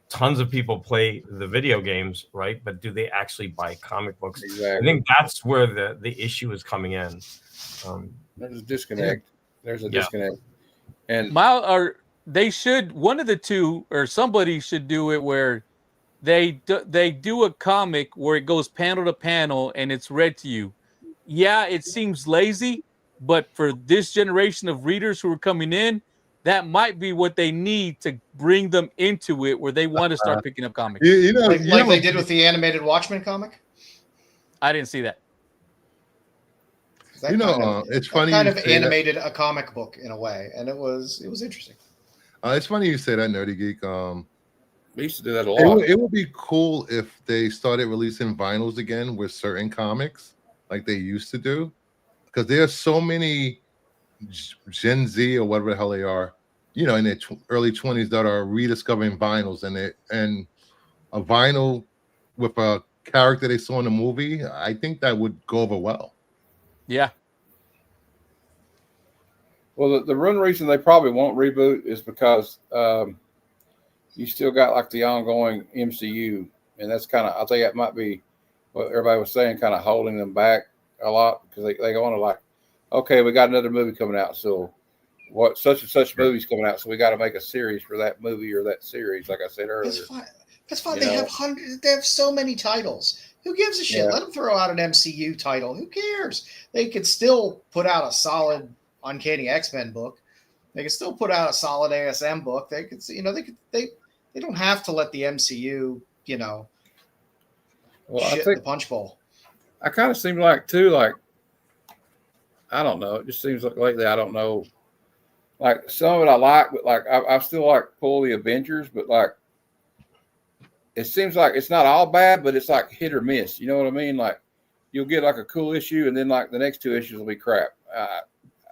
Tons of people play the video games, right? But do they actually buy comic books? Exactly. I think that's where the issue is coming in. There's a disconnect. There's a disconnect. And they should, one of the two, or somebody should do it where they do a comic where it goes panel to panel and it's read to you. Yeah, it seems lazy, but for this generation of readers who are coming in, that might be what they need to bring them into it, where they want to start picking up comics. Like they did with the animated Watchmen comic. I didn't see that. It's funny. Kind of animated a comic book in a way, and it was interesting. It's funny you say that, Nerdy Geek. We used to do that a lot. It would be cool if they started releasing vinyls again with certain comics, like they used to do, because there's so many Gen Z or whatever the hell they are, in their early 20s that are rediscovering vinyls, and a vinyl with a character they saw in a movie, I think that would go over well. Yeah. Well, the one reason they probably won't reboot is because you still got like the ongoing MCU, and that's kind of, I'll tell you, that might be what everybody was saying, kind of holding them back a lot, because they want to, like, okay, we got another movie coming out, so what such and such movie's coming out, so we got to make a series for that movie or that series, like I said earlier. That's fine. They have hundreds. They have so many titles. Who gives a shit? Yeah. Let them throw out an MCU title. Who cares? They could still put out a solid Uncanny X-Men book. They could still put out a solid ASM book. They could, they don't have to let the MCU, shit in the punch bowl. I kind of seem like too, like, I don't know. It just seems like lately, I don't know. Like some of it I like, but like I still like pull the Avengers, but like it seems like it's not all bad, but it's like hit or miss. You know what I mean? Like you'll get like a cool issue, and then like the next two issues will be crap.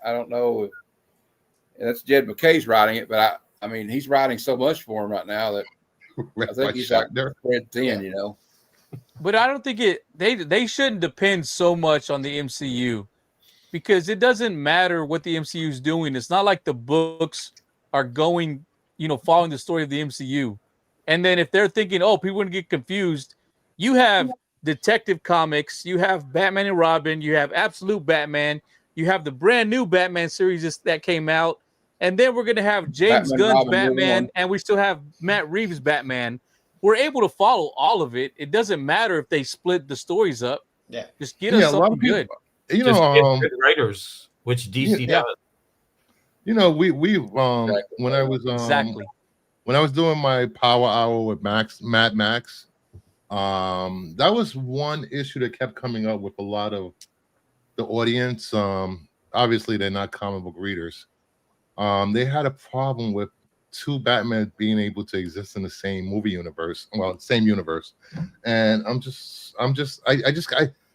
I don't know if that's Jed McKay's writing it, but I mean he's writing so much for him right now that I think he's like spread thin, But I don't think they shouldn't depend so much on the MCU, because it doesn't matter what the MCU is doing. It's not like the books are going, following the story of the MCU. And then if they're thinking, oh, people wouldn't get confused, you have Detective Comics, you have Batman and Robin, you have Absolute Batman, you have the brand new Batman series that came out, and then we're going to have James Gunn's Batman, and we still have Matt Reeves' Batman. We're able to follow all of it. It doesn't matter if they split the stories up. Yeah. Just get us something good. Just get good writers, which DC does. We when I was when I was doing my Power Hour with Mad Max, that was one issue that kept coming up with a lot of the audience. Obviously, they're not comic book readers. They had a problem with two Batman being able to exist in the same movie universe, same universe, and I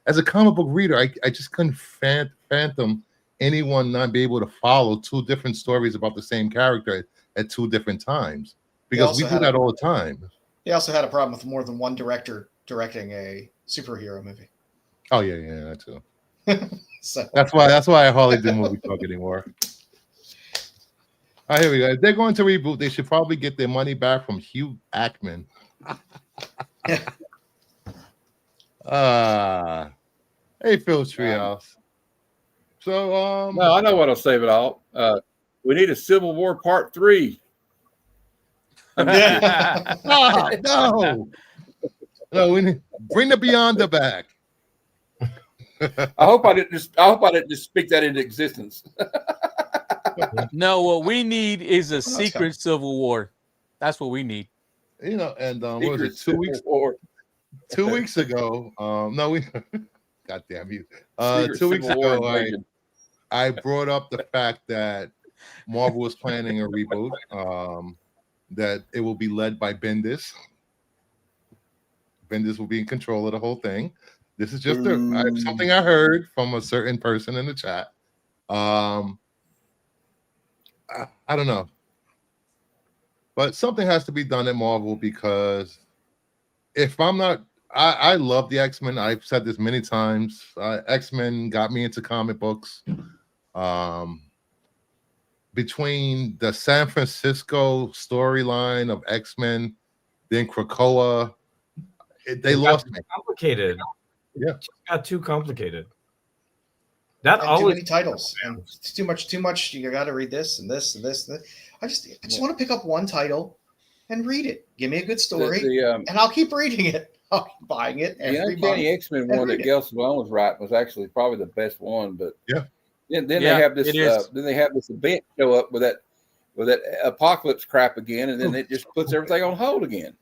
as a comic book reader, I just couldn't fathom anyone not be able to follow two different stories about the same character at two different times, because we do that all the time. They also had a problem with more than one director directing a superhero movie. Oh yeah, that too. So that's why I hardly do movie talk anymore. All right, here we go. If they're going to reboot, they should probably get their money back from Hugh Jackman. Hey, Phil Treehouse. So, no, I know what'll save it all. We need a Civil War Part 3. No, we need bring the Beyonder back. I hope I didn't just speak that into existence. No, what we need is a secret Civil War. That's what we need. And what was it, 2 weeks? 2 weeks ago, God damn you. 2 weeks ago, I brought up the fact that Marvel was planning a reboot, that it will be led by Bendis. Bendis will be in control of the whole thing. This is just something I heard from a certain person in the chat. I don't know. But something has to be done at Marvel, because if I'm not, I love the X-Men. I've said this many times. X-Men got me into comic books. Between the San Francisco storyline of X-Men, then Krakoa, they lost me. Complicated. Yeah, it got too complicated. Too many titles. It's too much. You got to read this and this and this. And this. I just want to pick up one title and read it. Give me a good story, and I'll keep reading it. I'll keep buying it. The Uncanny X-Men one that Gail Simone was writing was actually probably the best one. But then they have this. Then they have this event show up with that apocalypse crap again, and then it just puts everything on hold again.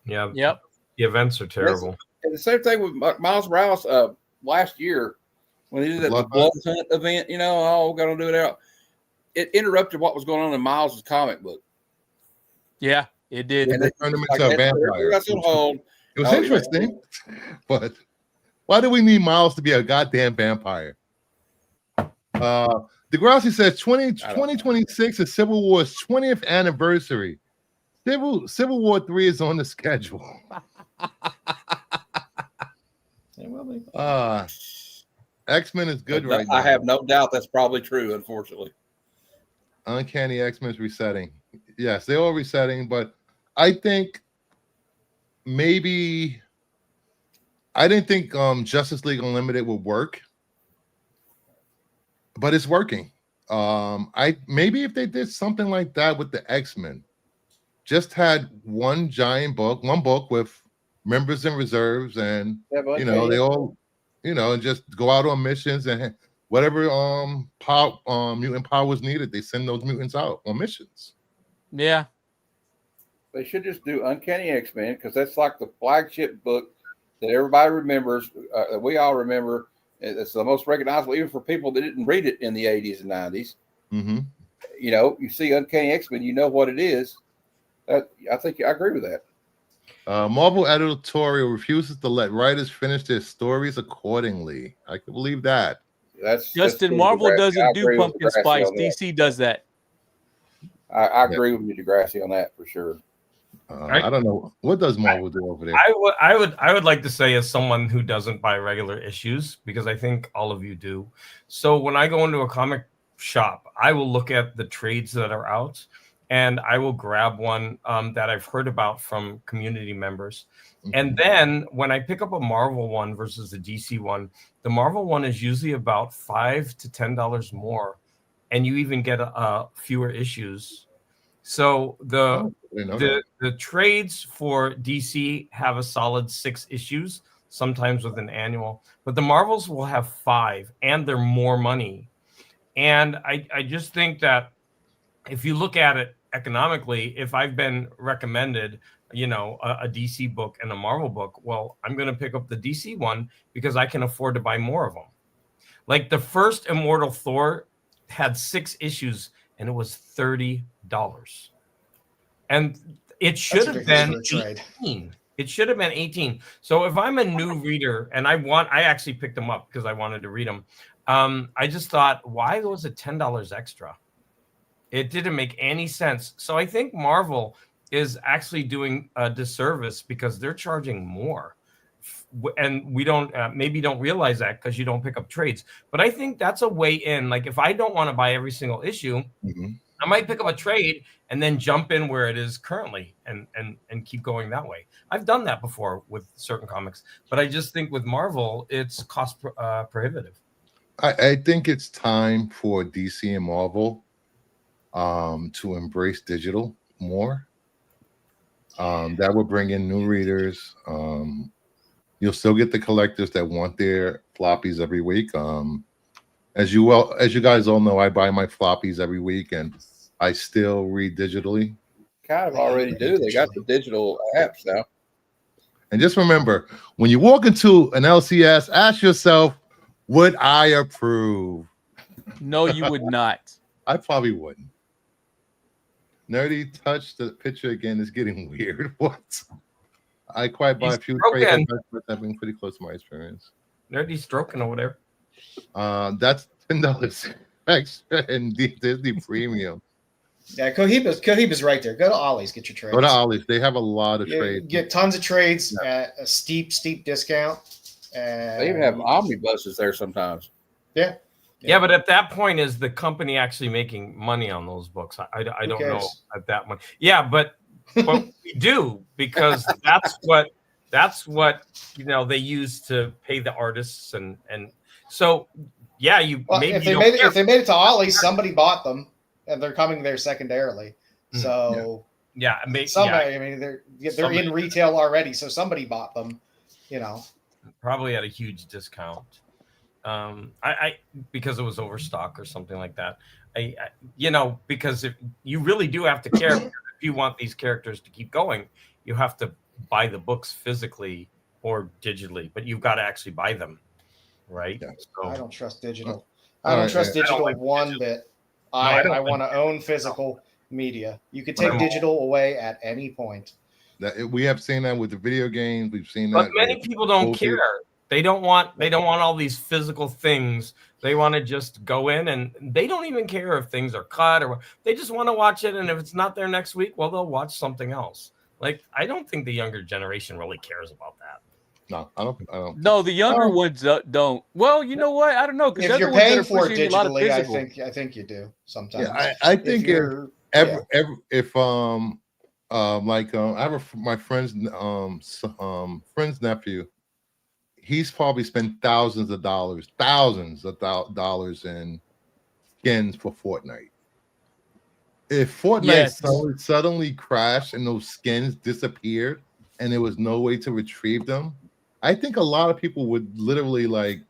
Yeah. Yep. The events are terrible. And the same thing with Miles Morales last year when he did that Blood Hunt event. We're gonna do it out. It interrupted what was going on in Miles' comic book. Yeah. It did. And they turned him Like into a that, vampire. that's on hold. It was No, interesting, but why do we need Miles to be a goddamn vampire? Degrassi says 2026 is Civil War's 20th anniversary. Civil War 3 is on the schedule. It will be. X-Men is good right now. I have no doubt that's probably true, unfortunately. Uncanny X-Men is resetting. Yes, they're all resetting, but I think maybe I didn't think Justice League Unlimited would work, but it's working. I maybe if they did something like that with the X-Men, just had one book with members and reserves, and they all, and just go out on missions and whatever mutant powers needed, they send those mutants out on missions. Yeah. They should just do Uncanny X-Men because that's like the flagship book that everybody remembers, that we all remember. It's the most recognizable, even for people that didn't read it in the 80s and 90s. Mm-hmm. You see Uncanny X-Men, you know what it is. I think I agree with that. Marvel editorial refuses to let writers finish their stories accordingly. I can believe that. Justin, Marvel doesn't do pumpkin spice. DC does that. I agree with you, Degrassi, on that for sure. I don't know what does Marvel do over there. I would like to say, as someone who doesn't buy regular issues, because I think all of you do. So when I go into a comic shop, I will look at the trades that are out, and I will grab one that I've heard about from community members. Mm-hmm. And then when I pick up a Marvel one versus the DC one, the Marvel one is usually about $5 to $10 more, and you even get fewer issues. So the trades for DC have a solid 6 issues, sometimes with an annual, but the Marvels will have 5, and they're more money. And I just think that if you look at it economically, if I've been recommended, a DC book and a Marvel book, well, I'm going to pick up the DC one because I can afford to buy more of them. Like the first Immortal Thor had 6 issues and it was $30. And it should have been 18. It should have been 18. So if I'm a new reader and I actually picked them up because I wanted to read them. I just thought, why was it $10 extra? It didn't make any sense. So I think Marvel is actually doing a disservice because they're charging more. And we don't realize that because you don't pick up trades. But I think that's a way in. Like if I don't want to buy every single issue, I might pick up a trade and then jump in where it is currently and keep going that way. I've done that before with certain comics, but I just think with Marvel, it's cost prohibitive. I think it's time for DC and Marvel to embrace digital more. That will bring in new readers. You'll still get the collectors that want their floppies every week. As you guys all know, I buy my floppies every week, and I still read digitally. Kind of already do. They got the digital apps now. And just remember, when you walk into an LCS, ask yourself, would I approve? No, you would not. I probably wouldn't. Nerdy touch the picture again is getting weird. What? I quite buy a few trades. I've been pretty close to my experience. Nerdy stroking over there. That's $10 extra in Disney Premium. Yeah, Cohiba's right there. Go to Ollie's, get your trades. Go to Ollie's. They have a lot of trades. Get tons of trades at a steep discount. They even have omnibuses there sometimes. Yeah. Yeah, but at that point, is the company actually making money on those books? I don't know at that point. Yeah, but we do, because that's what they use to pay the artists and so if they made it to Ollie's, somebody bought them and they're coming there secondarily. So somebody, I mean, they're in retail already, so somebody bought them, probably at a huge discount. I because it was overstock or something like that. Because if you really do have to care, if you want these characters to keep going, you have to buy the books physically or digitally, but you've got to actually buy them, right? Yeah. So, I don't trust digital. I don't trust digital one bit. I want to own physical, media. You could take digital away at any point. We have seen that with the video games. We've seen But that. many people don't care. They don't want all these physical things. They want to just go in, and they don't even care if things are cut, or they just want to watch it. And if it's not there next week, well, they'll watch something else. Like, I don't think the younger generation really cares about that. No, I don't. No, the younger ones don't. Well, you know what? I don't know, because if you're paying for it digitally, I think you do sometimes. Yeah, I think if I have my friend's nephew. He's probably spent thousands of dollars in skins for Fortnite. If Fortnite suddenly crashed and those skins disappeared and there was no way to retrieve them, I think a lot of people would literally like.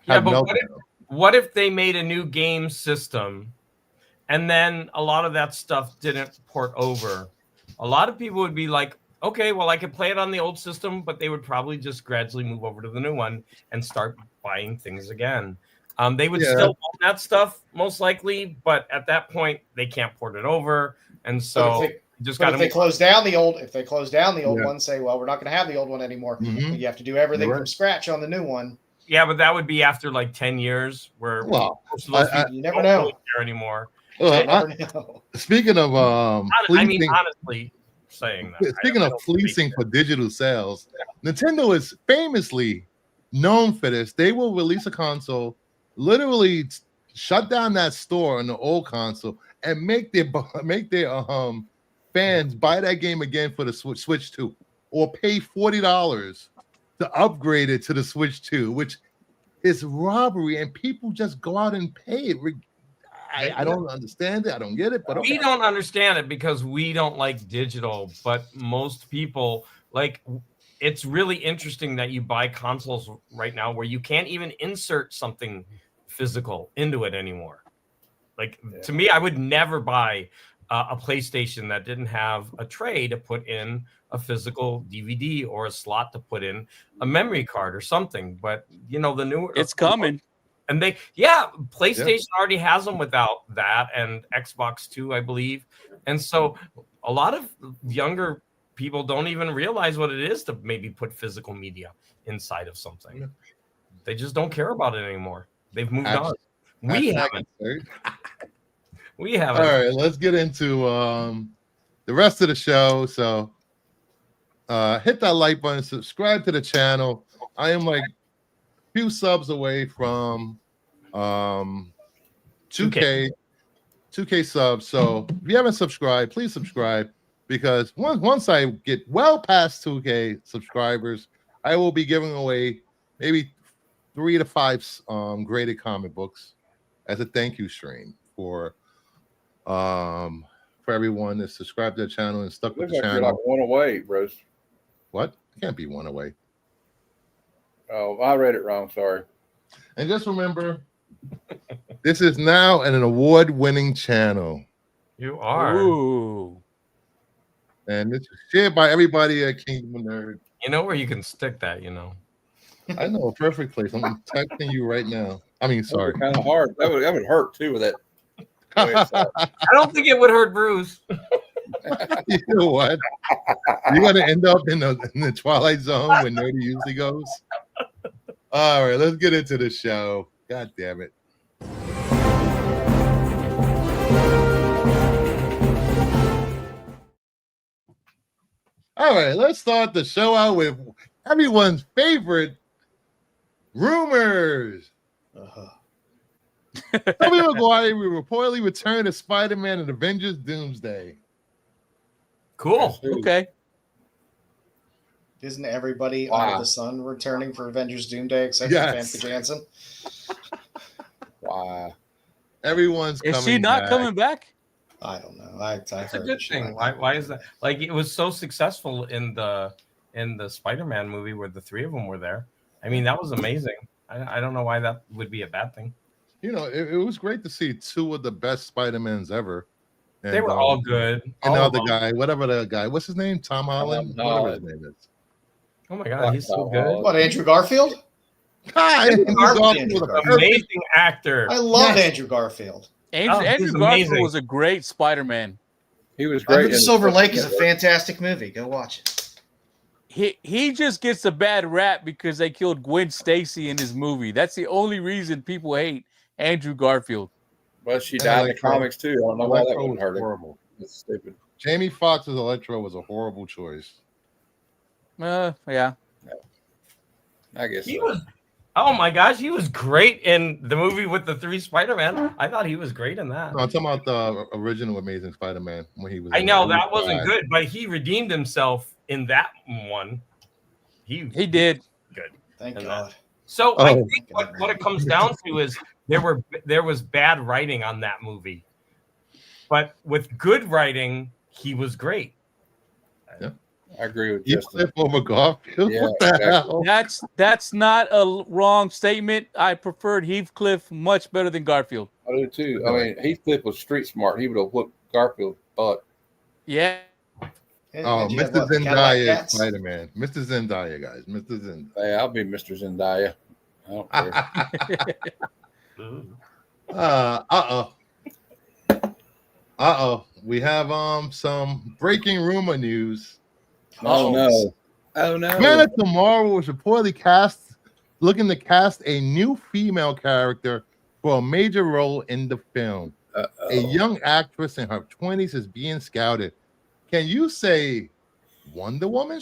But what if they made a new game system and then a lot of that stuff didn't port over? A lot of people would be like, okay, well, I could play it on the old system, but they would probably just gradually move over to the new one and start buying things again. They would still own that stuff most likely, but at that point they can't port it over, and so if they close down the old one, say, well, we're not going to have the old one anymore. Mm-hmm. You have to do everything from scratch on the new one. Yeah, but that would be after like 10 years, where most of those people you never know really care anymore. Speaking of, honestly. Saying that. Speaking of fleecing for digital sales, Nintendo is famously known for this. They will release a console, literally shut down that store on the old console, and make their fans buy that game again for the Switch 2, or pay $40 to upgrade it to the Switch 2, which is robbery, and people just go out and pay it. I don't understand it. I don't get it. But we don't understand it because we don't like digital. But most people, like, it's really interesting that you buy consoles right now where you can't even insert something physical into it anymore. Like, to me, I would never buy a PlayStation that didn't have a tray to put in a physical DVD or a slot to put in a memory card or something. But, you know, the newer... It's coming. And PlayStation already has them without that, and Xbox too, I believe. And so a lot of younger people don't even realize what it is to maybe put physical media inside of something. Yeah. They just don't care about it anymore. They've moved on. We haven't. We haven't. All right, let's get into the rest of the show. So hit that like button, subscribe to the channel. I am like few subs away from 2K subs. So if you haven't subscribed, please subscribe, because once I get well past 2K subscribers, I will be giving away maybe 3 to 5 graded comic books as a thank you stream for everyone that subscribed to the channel and stuck with the channel. You're like one away, Bruce. What? It can't be one away. Oh, I read it wrong. Sorry. And just remember, this is now an award-winning channel. You are. Ooh. And it's shared by everybody at Kingdom Nerd. You know where you can stick that, you know. I know a perfect place. I'm texting you right now. I mean, sorry. Kind of hard. That would hurt too with that. I don't think it would hurt Bruce. You know what? You're gonna end up in the Twilight Zone where Nerdy usually goes. All right, let's get into the show. God damn it. All right, let's start the show out with everyone's favorite rumors. Tobey Maguire will reportedly return as Spider-Man in Avengers Doomsday. Cool. Okay. Isn't everybody under the sun returning for Avengers Doomsday except for Famke Janssen? Wow. Everyone's coming back. Is she not coming back? I don't know. That's a good thing. Why is that? Like, it was so successful in the Spider-Man movie where the 3 of them were there. I mean, that was amazing. I don't know why that would be a bad thing. You know, it was great to see 2 of the best Spider-Mans ever. And, they were all good. And the other guy, whatever the guy, what's his name? Tom Holland? Whatever his name is. Oh my God, he's so good. What, Andrew Garfield? Amazing actor. I love Andrew Garfield. Andrew Garfield was a great Spider-Man. He was great. Under the Silver Lake is a fantastic movie. Go watch it. He just gets a bad rap because they killed Gwen Stacy in his movie. That's the only reason people hate Andrew Garfield. Well, she died in the comics too. I don't know why that wouldn't hurt her. Horrible. It's stupid. Jamie Foxx's Electro was a horrible choice. Yeah. I guess He so. was. Oh my gosh, he was great in the movie with the 3 Spider-Man. I thought he was great in that. No, I'm talking about the original Amazing Spider-Man when he was. I know that wasn't good, but he redeemed himself in that one. He did. Good. Thank And God. So I think what it comes down to is there was bad writing on that movie, but with good writing, he was great. Yeah. I agree with Heathcliff Justin. over Garfield. Yeah, What the hell? That's not a wrong statement. I preferred Heathcliff much better than Garfield. I do too. I mean, Heathcliff was street smart. He would have whooped Garfield's butt. Yeah. Oh, Mr. Zendaya is Spider-Man. Mr. Zendaya, guys. Mr. Zendaya. Hey, I'll be Mr. Zendaya. I don't care. We have some breaking rumor news. Oh no. Man of Tomorrow was reportedly looking to cast a new female character for a major role in the film. A young actress in her 20s is being scouted. Can you say Wonder Woman?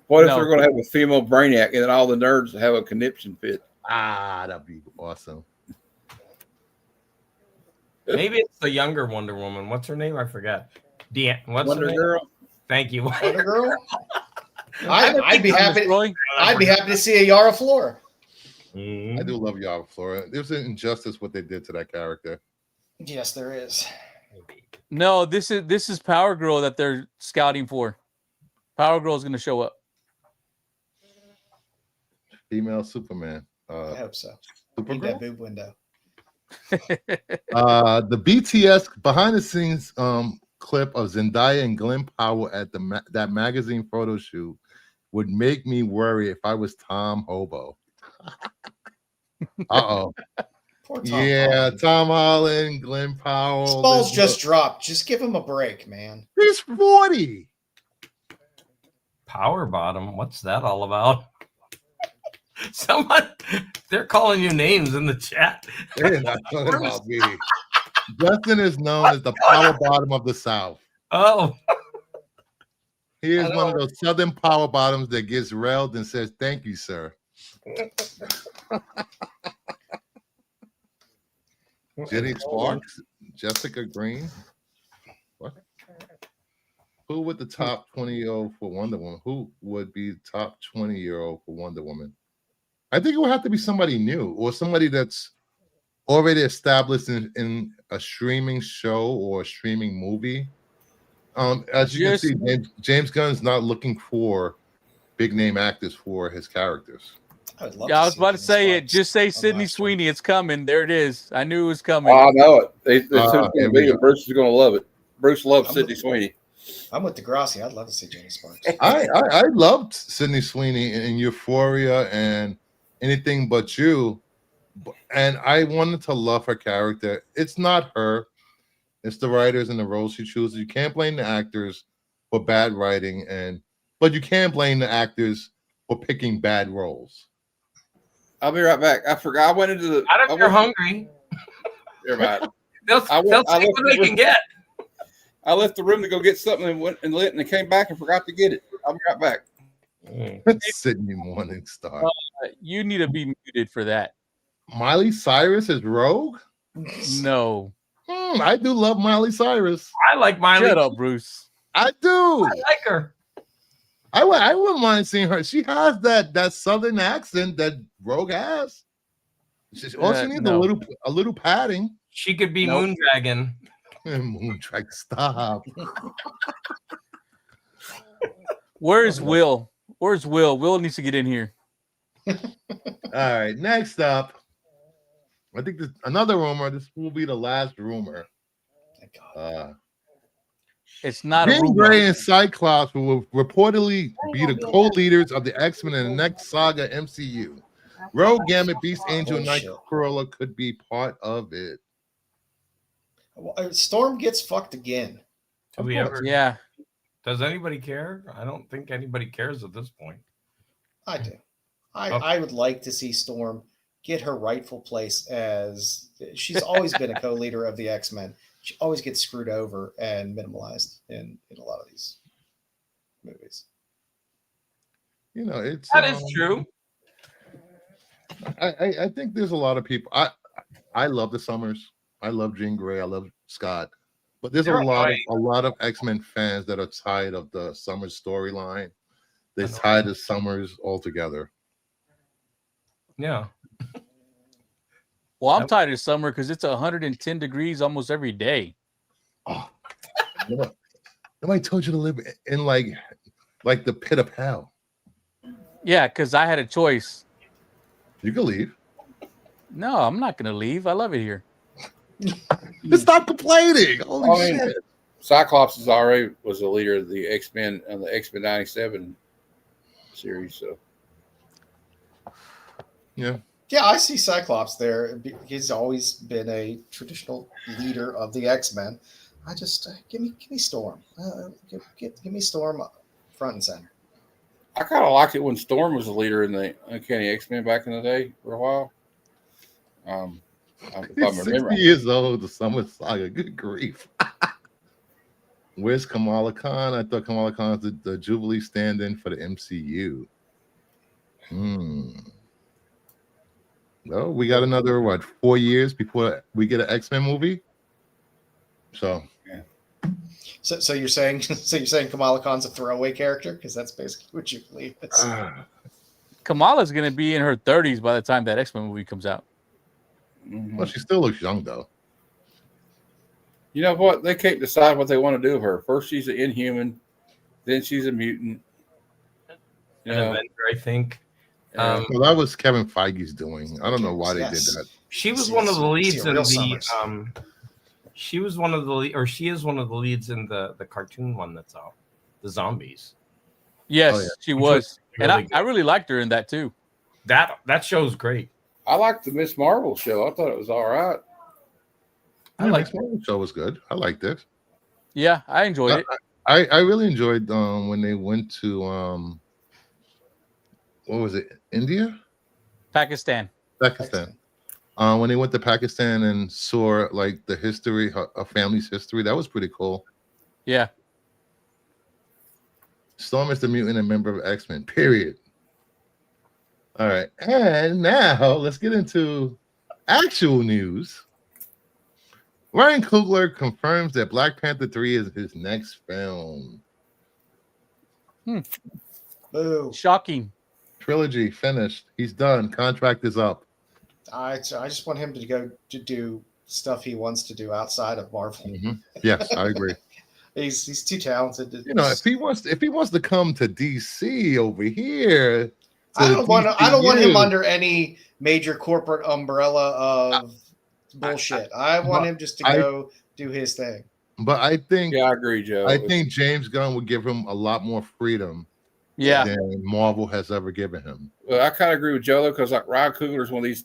What if they're going to have a female Brainiac and then all the nerds have a conniption fit? That'd be awesome. Maybe it's the younger Wonder Woman. What's her name? I forget. What's Wonder her name? Girl. Thank you. Wonder Girl. I'd be happy. I'd be happy to see a Yara Flora. I do love Yara Flora. There's an injustice what they did to that character. Yes, there is. No, this is Power Girl that they're scouting for. Power Girl is going to show up. Female Superman. I hope so. Supergirl? Need that boob window. The BTS behind the scenes clip of Zendaya and Glenn Powell at that magazine photo shoot would make me worry if I was Tom Hobo. Tom Holland, Glenn Powell. This ball's just dropped. Just give him a break, man. He's 40. Power bottom. What's that all about? Someone, they're calling you names in the chat. They're not talking about me. Justin is known as the power bottom of the South. Oh. He is one of those Southern power bottoms that gets railed and says, "Thank you, sir." Jenny Sparks, Jessica Green. What? Who would the top 20-year-old for Wonder Woman? Who would be top 20-year-old for Wonder Woman? I think it would have to be somebody new or somebody that's already established in a streaming show or a streaming movie. As you can see, James Gunn's not looking for big name actors for his characters. I was about to say it. Just say Sydney Sweeney. It's coming. There it is. I knew it was coming. Oh, I know it. It's going to be. Bruce is going to love it. Bruce loves Sydney Sweeney. I'm with Degrassi. I'd love to see Jenny Sparks. I loved Sydney Sweeney in Euphoria and Anything But You, and I wanted to love her character. It's not her. It's the writers and the roles she chooses. You can't blame the actors for bad writing, but you can blame the actors for picking bad roles. I'll be right back. I forgot. I went into the. I don't. You're hungry. You're right. They'll see what they can get. I left the room to go get something and went and lit, and came back and forgot to get it. I'll be right back. Sydney Morningstar. You need to be muted for that. Miley Cyrus is Rogue? No. I do love Miley Cyrus. I like Miley. Shut up, Bruce. I do. I like her. I wouldn't mind seeing her. She has that southern accent that Rogue has. All she needs a little padding. She could be Moondragon. Moondragon, stop. Where's Will? Where's Will? Will needs to get in here. All right, next up. I think there's another rumor. This will be the last rumor. It's not Jean a rumor. Grey and Cyclops will reportedly be the co-leaders of the X-Men in the next saga MCU. Rogue, Gambit, Beast, Angel, Bullshit. Nightcrawler could be part of it. Storm gets fucked again. Do we ever? Yeah. Does anybody care? I don't think anybody cares at this point. I do. I Okay. I would like to see Storm get her rightful place as she's always been a co-leader of the X-Men. She always gets screwed over and minimalized in a lot of these movies. You know, it's That is true. I think there's a lot of people. I love the Summers. I love Jean Grey. I love Scott. But there's They're a lot of X-Men fans that are tired of the Summers storyline. They're tired of Summers altogether. Yeah. Well, I'm tired of summer because it's 110 degrees almost every day. Oh, nobody told you to live in like the pit of hell. Yeah, because I had a choice. You can leave. No, I'm not going to leave. I love it here. Just stop complaining. Holy shit. Cyclops is already was the leader of the X-Men on the X-Men 97 series. So yeah. Yeah, I see Cyclops there. He's always been a traditional leader of the X-Men. I just give me Storm. Give me Storm front and center. I kind of liked it when Storm was the leader in the Uncanny X-Men back in the day for a while. If I He's remember, 60 years old, the Summer Saga. Good grief. Where's Kamala Khan? I thought Kamala Khan's the Jubilee stand-in for the MCU. Well, we got another 4 years before we get an X-Men movie. So So you're saying Kamala Khan's a throwaway character? Because that's basically what you believe. Kamala's going to be in her 30s by the time that X-Men movie comes out. Well, she still looks young though. You know what? They can't decide what they want to do with her. First, she's an Inhuman, then she's a mutant. You know, Avenger, I think. Well, that was Kevin Feige's doing. I don't know why they did that. She was one of the leads in the. Summers. She was one of the, or she is one of the leads in the cartoon one that's out, the zombies. Yes, Oh, yeah. she was, Really and I really liked her in that too. That show's great. I liked the Miss Marvel show. I thought it was all right. I like the show was good. I liked it. Yeah, I enjoyed it. I really enjoyed when they went to what was it? India? Pakistan. When they went to Pakistan and saw like the history, a family's history, that was pretty cool. Yeah. Storm is the mutant and member of X-Men, period. All right. And now let's get into actual news. Ryan Coogler confirms that Black Panther 3 is his next film. Boo. Shocking. Trilogy finished. He's done. Contract is up. I just want him to go to do stuff he wants to do outside of Marvel. Yes, I agree. He's too talented. You know, if he wants to come to DC over here, I don't want him under any major corporate umbrella of bullshit. I want him just to go do his thing. But I think, I agree, Joe. I think James Gunn would give him a lot more freedom than Marvel has ever given him. Well, I kind of agree with Joe though, because like Ryan Coogler is one of these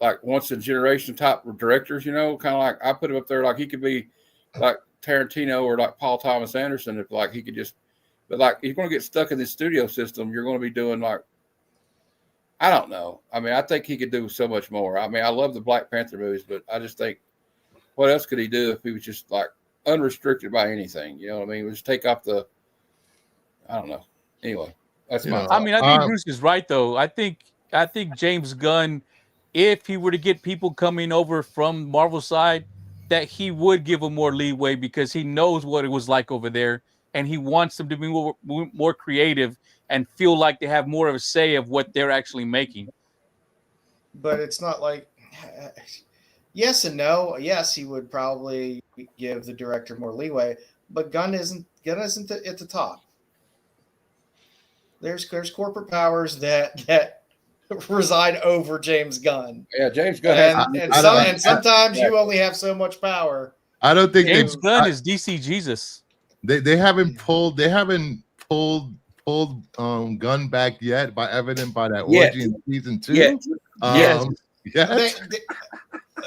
like once in a generation type directors. You know, kind of like I put him up there like he could be like Tarantino or like Paul Thomas Anderson if like he could just. But like he's going to get stuck in this studio system. You're going to be doing like, I don't know. I mean, I think he could do so much more. I mean, I love the Black Panther movies, but I just think, what else could he do if he was just like unrestricted by anything? You know what I mean? Just take off the, I don't know. Anyway, that's my thought. I mean, I think Bruce is right though. I think James Gunn, if he were to get people coming over from Marvel side, that he would give them more leeway because he knows what it was like over there. And he wants them to be more creative and feel like they have more of a say of what they're actually making. But it's not like yes and no. Yes, he would probably give the director more leeway, but Gunn isn't at the top. There's corporate powers that reside over James Gunn. Yeah, James Gunn. And sometimes you only have so much power. I don't think James Gunn is DC Jesus. They haven't pulled pulled gun back yet, by evident by that Yes. orgy in season 2? Yes. Yes. Yes.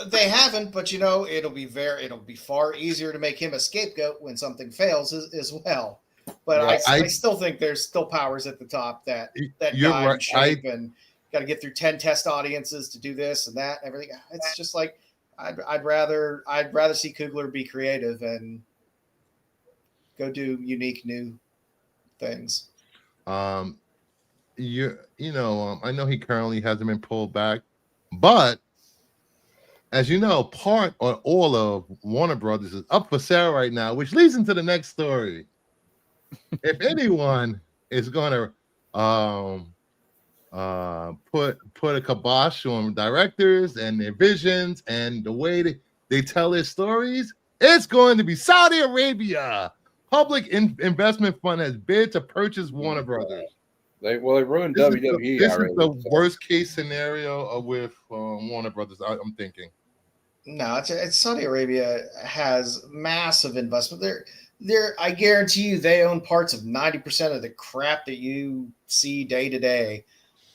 They haven't, but it'll be far easier to make him a scapegoat when something fails as well. But Yeah, I still think there's still powers at the top that You're guide right. and shape and got to get through 10 test audiences to do this and that and everything. It's just like I'd rather see Coogler be creative and go do unique new things. I know he currently hasn't been pulled back, but as you know, part or all of Warner Brothers is up for sale right now, which leads into the next story. If anyone is going to put a kibosh on directors and their visions and the way they tell their stories, it's going to be Saudi Arabia. Public investment fund has bid to purchase Warner Brothers. They ruined This WWE this already. is the worst case scenario with Warner Brothers. I'm thinking. No, it's Saudi Arabia has massive investment. I guarantee you they own parts of 90% of the crap that you see day to day.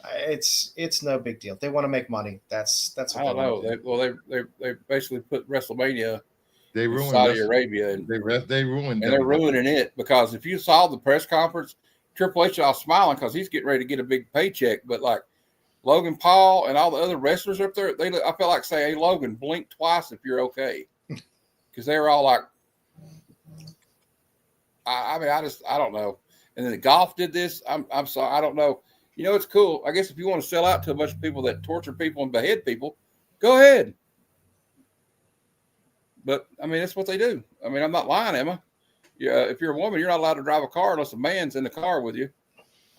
It's no big deal. They want to make money. That's what I don't know. They basically put WrestleMania. They ruined Saudi Arabia, and they ruined, and they're ruining it because if you saw the press conference, Triple H was smiling because he's getting ready to get a big paycheck. But like Logan Paul and all the other wrestlers up there, I feel like saying, "Hey, Logan, blink twice if you're okay," because they were all like, I don't know. And then the golf did this. I'm sorry, I don't know. It's cool. I guess if you want to sell out to a bunch of people that torture people and behead people, go ahead. But I mean, that's what they do. I mean, I'm not lying, Emma. Yeah, if you're a woman, you're not allowed to drive a car unless a man's in the car with you.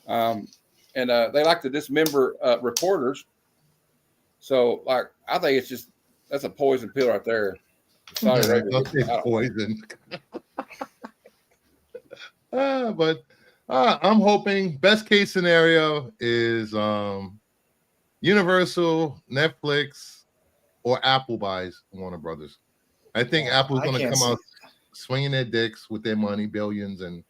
And they like to dismember reporters. So, like, I think that's a poison pill right there. Saudi Arabia. Poison. But I'm hoping best case scenario is Universal, Netflix, or Apple buys Warner Brothers. I think Apple's going to come out swinging their dicks with their money, billions, and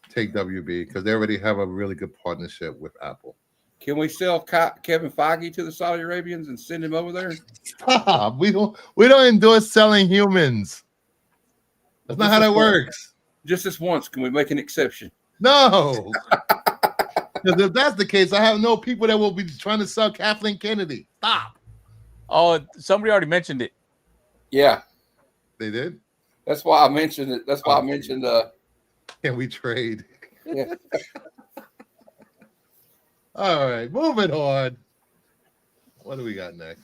take WB because they already have a really good partnership with Apple. Can we sell Kevin Feige to the Saudi Arabians and send him over there? Stop. We don't endorse selling humans. That's not how that works. Just this once, can we make an exception? No. Because if that's the case, I have no people that will be trying to sell Kathleen Kennedy. Stop. Oh, somebody already mentioned it. Yeah. They did? That's why I mentioned it. That's why I mentioned can we trade? Yeah. All right, moving on. What do we got next?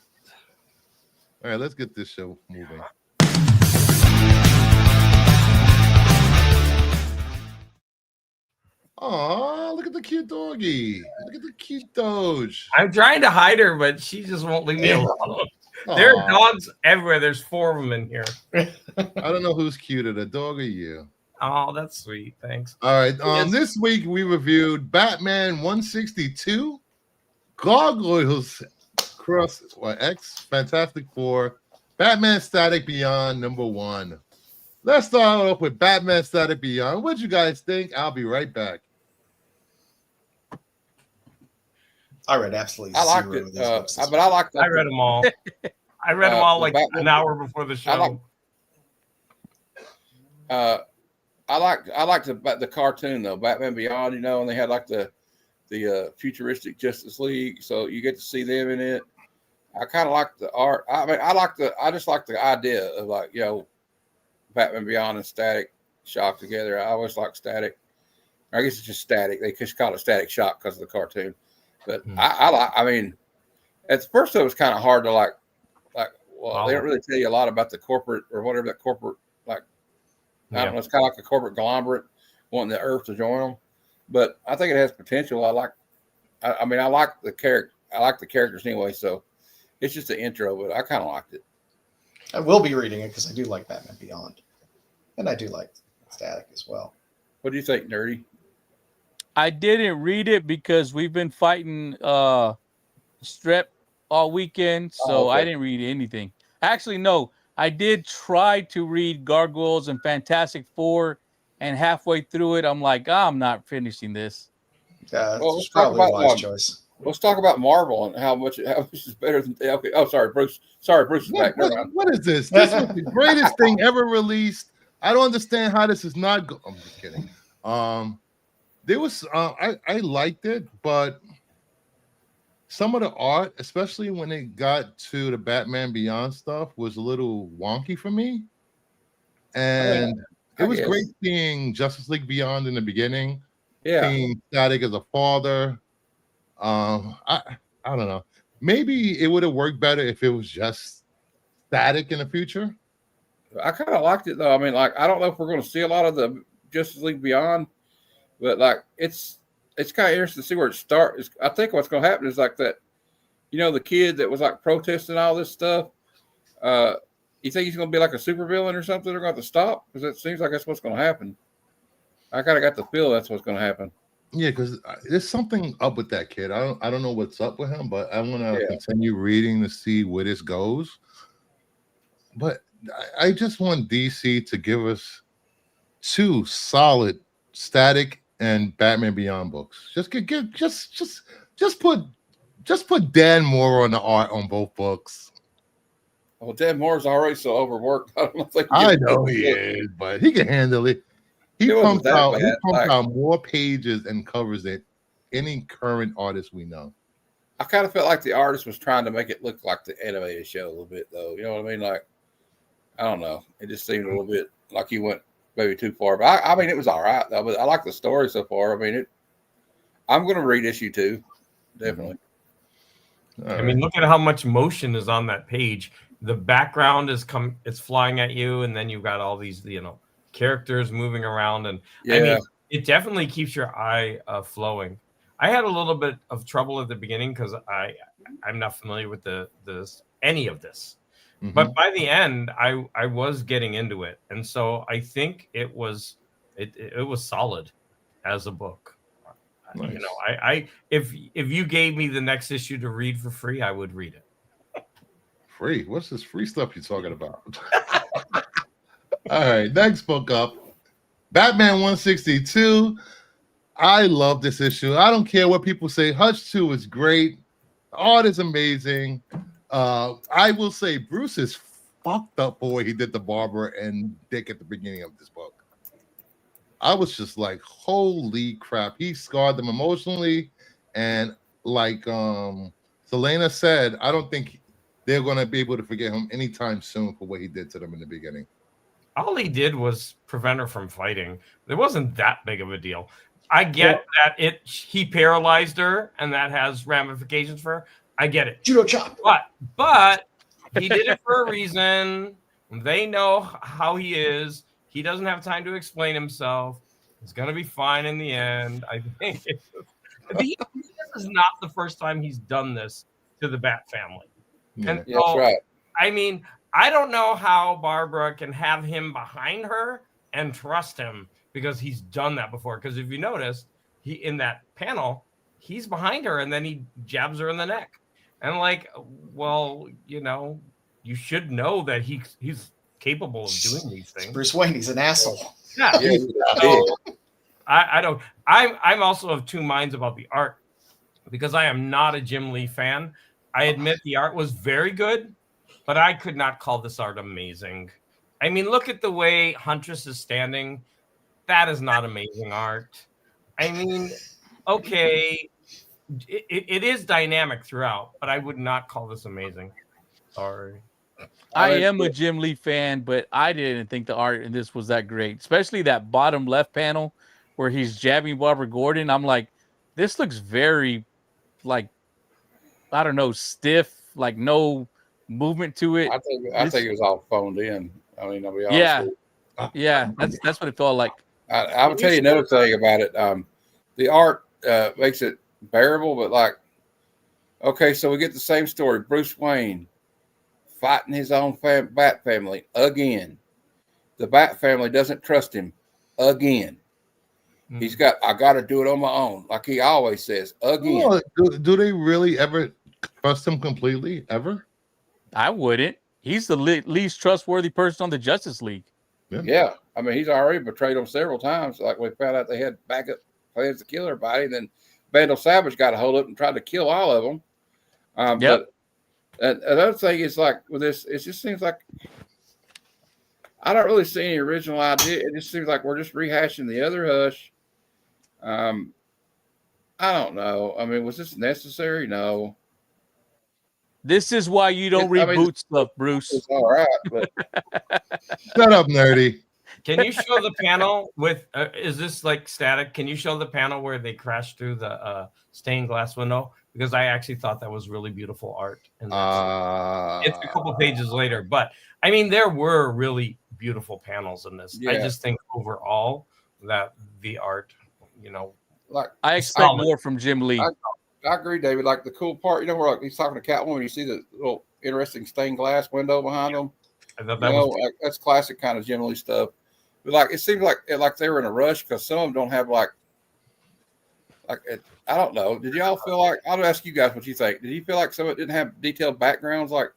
All right, let's get this show moving. Oh, look at the cute doggy. Look at the cute Doge. I'm trying to hide her, but she just won't leave me alone. There are dogs everywhere. There's 4 of them in here. I don't know who's cuter, the dog or you. Oh, that's sweet. Thanks. All right. This week we reviewed Batman 162, Gargoyles Cross X, Fantastic Four, Batman Static Beyond #1. Let's start off with Batman Static Beyond. What'd you guys think? I'll be right back. I read absolutely I liked zero it, of these books this but I liked. I read them all. I read them all like Batman, an hour before the show. I liked the cartoon though, Batman Beyond, and they had like the futuristic Justice League, so you get to see them in it. I kind of like the art. I mean, I just like the idea of like Batman Beyond and Static Shock together. I always like Static. I guess it's just Static. They just call it Static Shock because of the cartoon. But I mean, at first it was kind of hard to like. Well, they don't really tell you a lot about the corporate or whatever that corporate like. I don't know. It's kind of like a corporate conglomerate wanting the Earth to join them, but I think it has potential. I like the character. I like the characters anyway, so it's just an intro, but I kind of liked it. I will be reading it because I do like Batman Beyond, and I do like Static as well. What do you think, Nerdy? I didn't read it because we've been fighting strep all weekend, so I didn't read anything. Actually, no, I did try to read Gargoyles and Fantastic Four and halfway through it, I'm like, I'm not finishing this. Well, It's probably a wise choice. Let's talk about Marvel and how much is better than. Okay. Oh, sorry, Bruce. Sorry, Bruce is back. What is this? This was the greatest thing ever released. I don't understand how this is not. I'm just kidding. There was I liked it, but some of the art, especially when it got to the Batman Beyond stuff, was a little wonky for me. And it was great seeing Justice League Beyond in the beginning. Yeah. Seeing Static as a father. I don't know. Maybe it would have worked better if it was just Static in the future. I kind of liked it though. I mean, like, I don't know if we're going to see a lot of the Justice League Beyond, but like, it's kind of interesting to see where it starts. I think what's going to happen is like that, the kid that was like protesting all this stuff. You think he's going to be like a supervillain or something? They're going to have to stop because it seems like that's what's going to happen. I kind of got the feel that's what's going to happen. Yeah, because there's something up with that kid. I don't know what's up with him, but I want to continue reading to see where this goes. But I just want DC to give us 2 solid Static and Batman Beyond books. Just put Dan Moore on the art on both books. Well, Dan Moore's already so overworked. I know he is, but he can handle it. He pumps out more pages and covers than any current artist we know. I kind of felt like the artist was trying to make it look like the animated show a little bit, though. You know what I mean? Like, I don't know. It just seemed a little bit like he went maybe too far. But I mean, it was all right, though. But I like the story so far. I mean, I'm going to read issue 2, definitely. I mean, look at how much motion is on that page. The background it's flying at you, and then you've got all these, characters moving around, and I mean, it definitely keeps your eye flowing. I had a little bit of trouble at the beginning because I'm not familiar with any of this, but by the end, I was getting into it, and so I think it was solid as a book. Nice. If you gave me the next issue to read for free, I would read it. Free? What's this free stuff you're talking about? All right, next book up, Batman 162. I love this issue. I don't care what people say. Hutch 2 is great. The art is amazing. I will say Bruce is fucked up for what he did to Barbara and Dick at the beginning of this book. I was just like, holy crap. He scarred them emotionally. And like Selena said, I don't think they're going to be able to forget him anytime soon for what he did to them in the beginning. All he did was prevent her from fighting. It wasn't that big of a deal. I get that he paralyzed her and that has ramifications for her. I get it. Judo chop. But he did it for a reason. They know how he is. He doesn't have time to explain himself. It's going to be fine in the end. I think this is not the first time he's done this to the Bat family. Yeah. And so, that's right. I mean, I don't know how Barbara can have him behind her and trust him because he's done that before. Because if you notice, in that panel, he's behind her and then he jabs her in the neck. And like, well, you should know that he's capable of doing these things. Bruce Wayne, he's an asshole. Yeah. So, I don't. I'm also of 2 minds about the art because I am not a Jim Lee fan. I admit the art was very good, but I could not call this art amazing. I mean, look at the way Huntress is standing. That is not amazing art. I mean, okay, it is dynamic throughout, but I would not call this amazing. Sorry. I am a Jim Lee fan, but I didn't think the art in this was that great, especially that bottom left panel where he's jabbing Barbara Gordon. I'm like, this looks very, like, I don't know, stiff, like no movement to it. I think it was all phoned in. I mean, I'll be honest. Yeah, that's what it felt like. I will tell you another thing about it. The art makes it bearable, but like, okay, so we get the same story. Bruce Wayne fighting his own Bat family again. The Bat family doesn't trust him again. Mm-hmm. I got to do it on my own, like he always says, again. Oh, do they really ever trust him completely, ever? I wouldn't. He's the least trustworthy person on the Justice League. Yeah. I mean, he's already betrayed them several times. Like we found out they had backup plans to kill everybody. And then Vandal Savage got a hold of it and tried to kill all of them. But another thing is like with this, it just seems like I don't really see any original idea. It just seems like we're just rehashing the other Hush. I don't know. I mean, was this necessary? No. This is why you don't reboot stuff, Bruce. It's all right, but Shut up, nerdy. Can you show the panel with? Is this like static? Can you show the panel where they crash through the stained glass window? Because I actually thought that was really beautiful art. And it's a couple pages later, but I mean, there were really beautiful panels in this. Yeah. I just think overall that the art, like I expect more from Jim Lee. I agree, David. Like the cool part, where like he's talking to Catwoman, you see the little interesting stained glass window behind him. I thought that was like, that's classic kind of Jim Lee stuff. But like it seems like they were in a rush because some of them don't have like I don't know. Did y'all feel like I'll ask you guys what you think? Did you feel like some of it didn't have detailed backgrounds like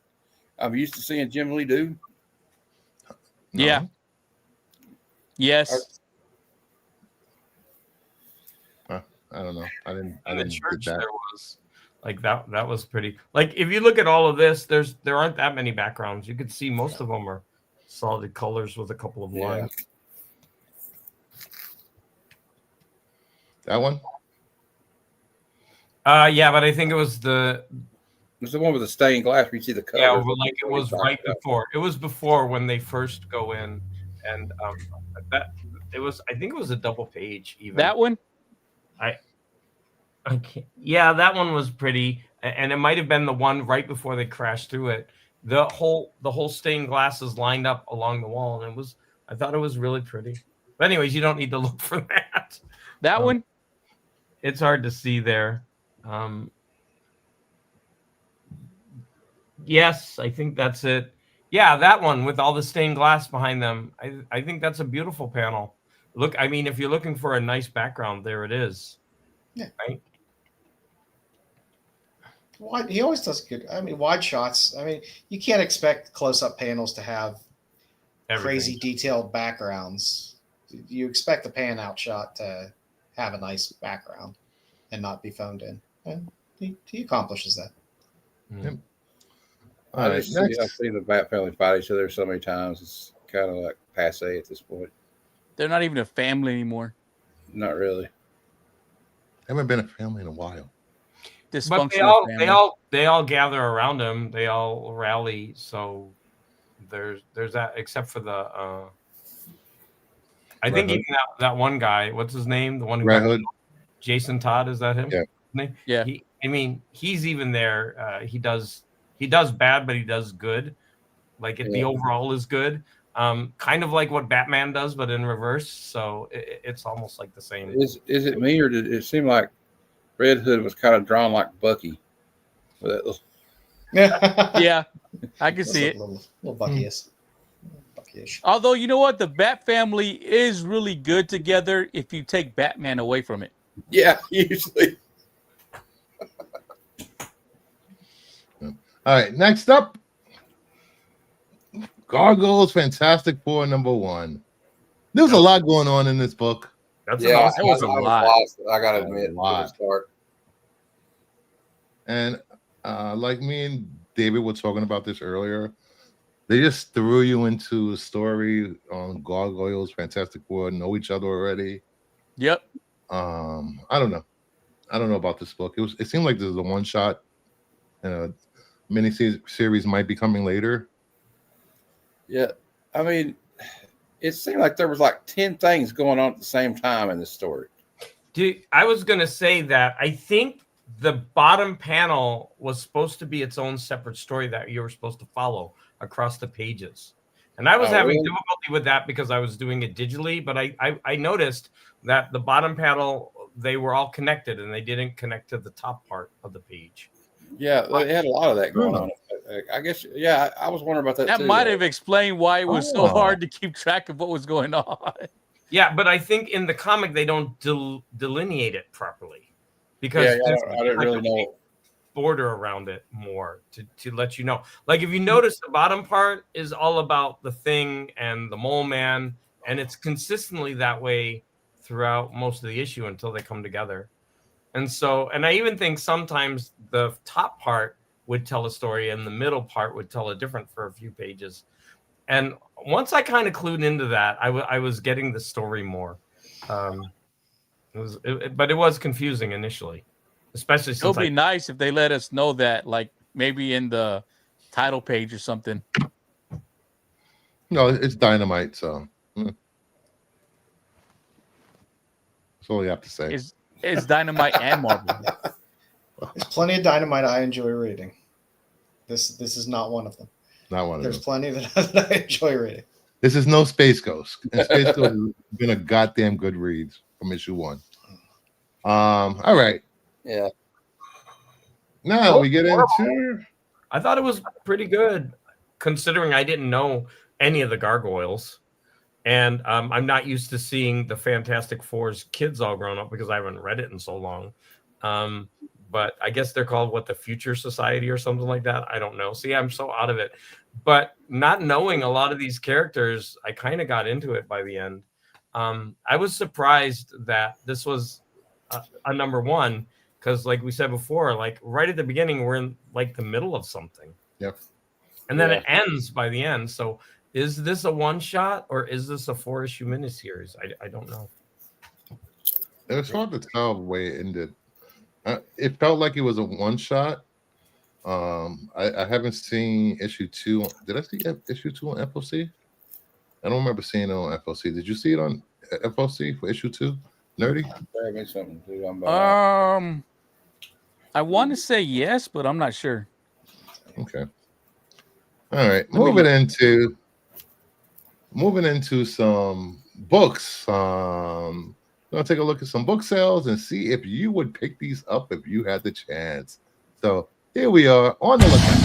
I'm used to seeing Jim Lee do? No. Yeah. Yes. I don't know. I didn't the get church that. there was like that was pretty. Like if you look at all of this, there aren't that many backgrounds. You could see most of them are solid colors with a couple of lines. That one? Yeah, but I think it was the one with the stained glass. We see the color. Yeah, well, like it was right before. It was before when they first go in, and that it was. I think it was a double page. Even that one. I can't. Yeah, that one was pretty, and it might have been the one right before they crashed through it. The whole stained glass is lined up along the wall, and it was. I thought it was really pretty. But anyways, you don't need to look for that. That one. It's hard to see there. Yes, I think that's it. Yeah, that one with all the stained glass behind them. I think that's a beautiful panel. Look, I mean, if you're looking for a nice background, there it is. Yeah. Right? He always does good. I mean, wide shots. I mean, you can't expect close-up panels to have crazy detailed backgrounds. You expect the pan-out shot to have a nice background and not be phoned in. And he accomplishes that. Mm-hmm. All right, I've seen the Bat family fight each other so many times. It's kind of like passe at this point. They're not even a family anymore. Not really. Haven't been a family in a while. But they all gather around him. They all rally. So there's that, except for the I think even that one guy. What's his name? The one who Red Hood. Jason Todd. Is that him? Yeah. Yeah. I mean, he's even there. He does bad, but he does good. Like the overall is good. Kind of like what Batman does, but in reverse. So it's almost like the same. Is it me, or did it seem like Red Hood was kind of drawn like Bucky? Yeah, I can see it. Little Bucky-ish. Although, you know what? The Bat family is really good together if you take Batman away from it. Yeah, usually. All right, next up, Gargoyles Fantastic Four #1. There was a lot going on in this book. That's it was a lot. I gotta admit, A lot. Start. And like me and David were talking about this earlier, they just threw you into a story on Gargoyles Fantastic Four, know each other already. Yep. I don't know. I don't know about this book. It seemed like this is a one shot, and a mini series might be coming later. Yeah, I mean, it seemed like there was like 10 things going on at the same time in this story. Dude, I was gonna say that I think the bottom panel was supposed to be its own separate story that you were supposed to follow across the pages. And I was having difficulty with that because I was doing it digitally, but I noticed that the bottom panel, they were all connected and they didn't connect to the top part of the page. Yeah, they had a lot of that going on. I guess, yeah, I was wondering about that too. That might have explained why it was so hard to keep track of what was going on. Yeah, but I think in the comic they don't delineate it properly. Because I didn't really know. border around it more to let you know. Like if you notice, the bottom part is all about the Thing and the Mole Man, and it's consistently that way throughout most of the issue until they come together. And I even think sometimes the top part would tell a story and the middle part would tell a different for a few pages. And once I kind of clued into that, I was getting the story more. But it was confusing initially, especially since It'll be nice if they let us know that, like maybe in the title page or something. No, it's Dynamite, so that's all you have to say. It's Dynamite and Marvel. There's plenty of Dynamite I enjoy reading. This is not one of them. Not one of There's them. plenty that I enjoy reading. This is no Space Ghost. And Space Ghost has been a goddamn good read from issue 1. All right. Yeah. Now we get into. I thought it was pretty good, considering I didn't know any of the gargoyles, and I'm not used to seeing the Fantastic Four's kids all grown up because I haven't read it in so long. But I guess they're called the Future Society or something like that. I don't know. See, I'm so out of it. But not knowing a lot of these characters, I kind of got into it by the end. I was surprised that this was a number 1 because, like we said before, like right at the beginning, we're in like the middle of something. Yep. And then it ends by the end. So is this a one-shot or is this a 4-issue miniseries? I don't know. It's hard to tell the way it ended. It felt like it was a one-shot. I haven't seen issue 2. Did I see issue 2 on FOC? I don't remember seeing it on FOC. Did you see it on FOC for issue 2? Nerdy? I want to say yes, but I'm not sure. Okay. All right. Moving into some books. Gonna take a look at some book sales and see if you would pick these up if you had the chance. So here we are on the lookout.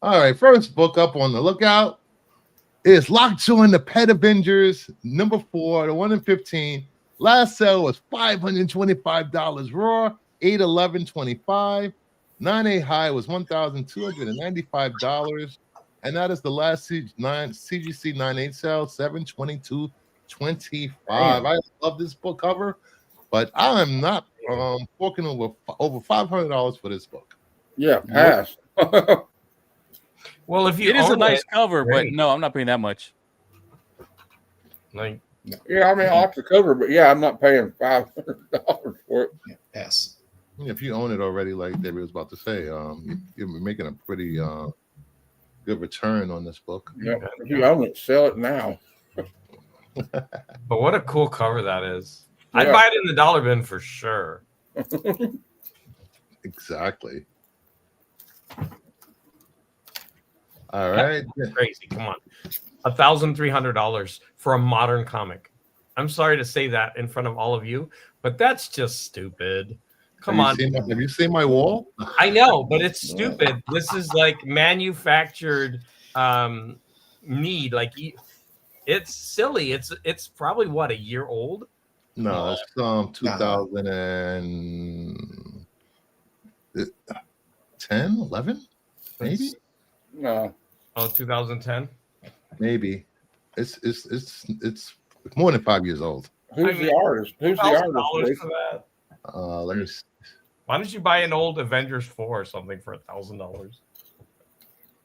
All right, first book up on the lookout is Lockjaw and the Pet Avengers, number 4, the 1 in 15. Last sale was $525 raw, 811.25. 9A high was $1,295. And that is the last CGC 9/8 sale, $722.25. I love this book cover, but I'm not forking over $500 for this book. Yeah, pass. Well, if you it is a own nice it, cover, great. but no, I'm not paying that much. Like, yeah, I mean, I like the cover, but yeah, I'm not paying $500 for it. Yeah, pass. If you own it already, like David was about to say, you're making a pretty good return on this book. Yeah, if you own it, sell it now. but what a cool cover that is. Yeah. I'd buy it in the dollar bin for sure. Exactly. All right. That's crazy. Come on. $1,300 for a modern comic. I'm sorry to say that in front of all of you, but that's just stupid. Come on. Have you seen my wall? I know, but it's stupid. This is like manufactured need. Like it's silly. It's probably what, a year old? No, it's 2010, 11, maybe. No. Oh, 2010. Maybe. It's more than 5 years old. Who's the artist? Who's the artist? For that? Let me see. Why don't you buy an old Avengers 4 or something for $1,000?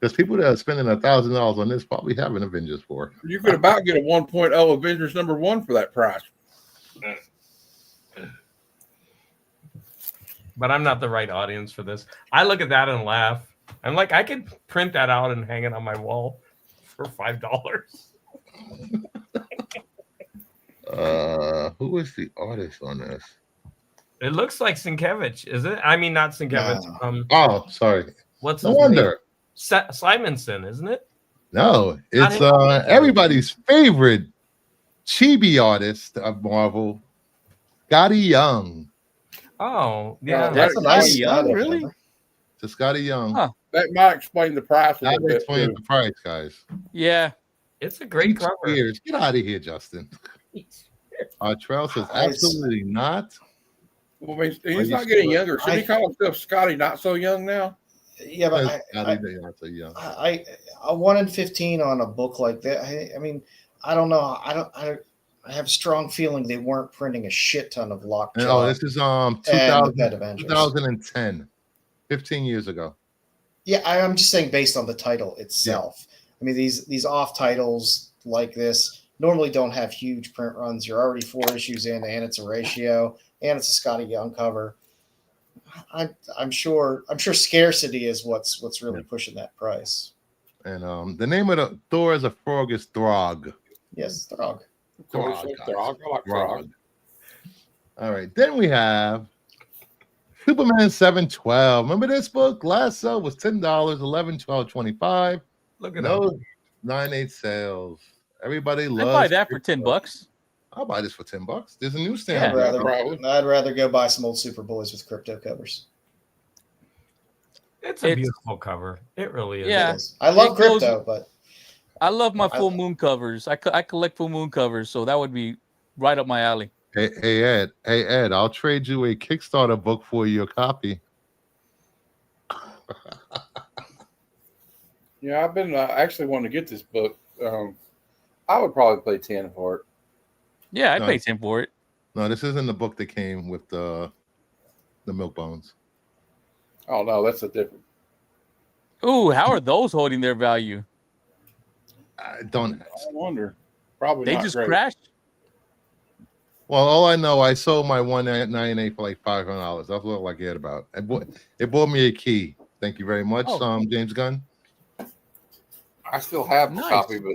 Because people that are spending $1,000 on this probably have an Avengers 4. You could about get a 1.0 Avengers number 1 for that price. But I'm not the right audience for this. I look at that and laugh. I'm like, I could print that out and hang it on my wall for $5. Who is the artist on this? It looks like Sienkiewicz, is it? I mean, not Sienkiewicz. Oh, sorry. What's no his wonder. name? Simonson, isn't it? No, it's everybody's favorite chibi artist of Marvel, Scotty Young. Oh, yeah. That's a nice Young, really? To Scotty Young. Huh. That might explain the price. That explains the price, guys. Yeah. It's a great cover. Years. Get out of here, Justin. Trail says absolutely not. Well, I mean, he's not getting younger. Should he call himself Scotty not so young now? Yeah, but I 1 in 15 on a book like that. I mean, I don't know. I have a strong feeling they weren't printing a shit ton of Lockjaw. Oh, this is 2010, 15 years ago. Yeah, I'm just saying based on the title itself. Yeah. I mean, these off titles like this normally don't have huge print runs. You're already 4 issues in, and it's a ratio, and it's a Scotty Young cover. I'm sure scarcity is what's really pushing that price. And the name of the Thor as a frog is Throg. Yes, Throg. Of course, Throg. I like Throg. All right, then we have Superman 712. Remember this book? Last sale was $10, 11, 12, 25. Look at no 9/8 sales. Everybody loves. I'd buy that for $10. I'll buy this for $10. There's a newsstand. Yeah, I'd rather go buy some old Superboys with crypto covers. It's a beautiful cover. It really is. Yeah, I love crypto, but I love my full moon covers. I collect full moon covers, so that would be right up my alley. Hey Ed, I'll trade you a Kickstarter book for your copy. Yeah, I've been actually wanting to get this book. I would probably pay 10 for it. Yeah, I'd pay 10 for it. No, this isn't the book that came with the milk bones. Oh no, that's a different. Ooh, how are those holding their value? I wonder. Probably they not just great. crashed. Well, all I know, I sold my 198 for like $500. That's what I cared about. It bought me a key. Thank you very much, James Gunn. I still have the copy, but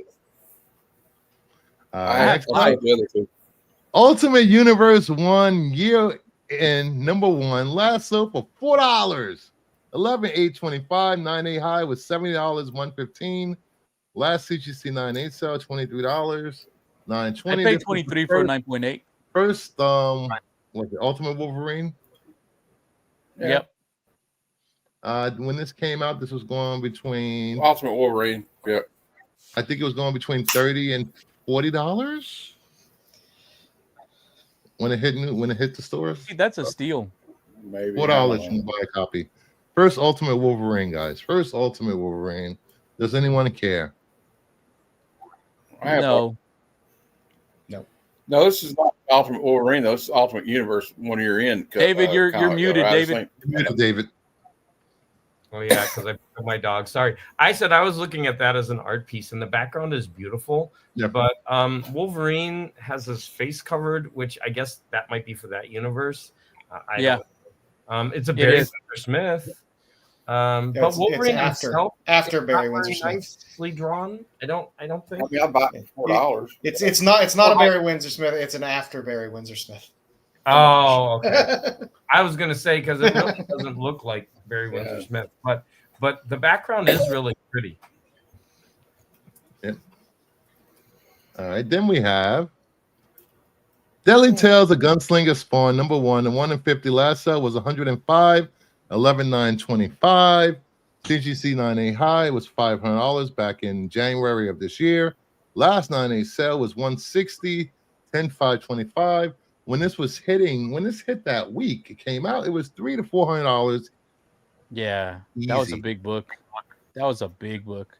Ultimate Universe 1 year in #1 last sold for $4. 11/8/25, 9/8 high was $70, 115. Last CGC 9/8 sale $23, 9/20. I paid 23 for 9.8. First, was it Ultimate Wolverine? Yep. When this came out, this was going between Ultimate Wolverine. Yep. I think it was going between $30 and $40 when it hit the stores. That's a steal. Maybe $4 you can buy a copy. First Ultimate Wolverine, guys. First Ultimate Wolverine. Does anyone care? No. No, this is not Ultimate Wolverine. Though. This is Ultimate Universe 1 year in. David, you're muted, David. Muted, David. Oh yeah, because I put my dog. Sorry, I said I was looking at that as an art piece, and the background is beautiful. Yeah. But Wolverine has his face covered, which I guess that might be for that universe. It's a Barry Windsor Smith. But Wolverine after Barry Windsor Smith. Nicely drawn. I don't think. I mean, I bought it for $4. It's not a Barry Windsor Smith. It's an after Barry Windsor Smith. Oh, okay. I was gonna say because it really doesn't look like Barry Windsor Smith, but the background is really pretty. Yeah. All right, then we have Deadly Tales of Gunslinger Spawn #1. The 1 in 50 last sale was $105, 11/9/25. CGC 9/8 high was $500 back in January of this year. Last 9/8 sale was $160, 10/5/25. When this hit that week, it came out, it was $300 to $400. Yeah, that was a big book. That was a big book.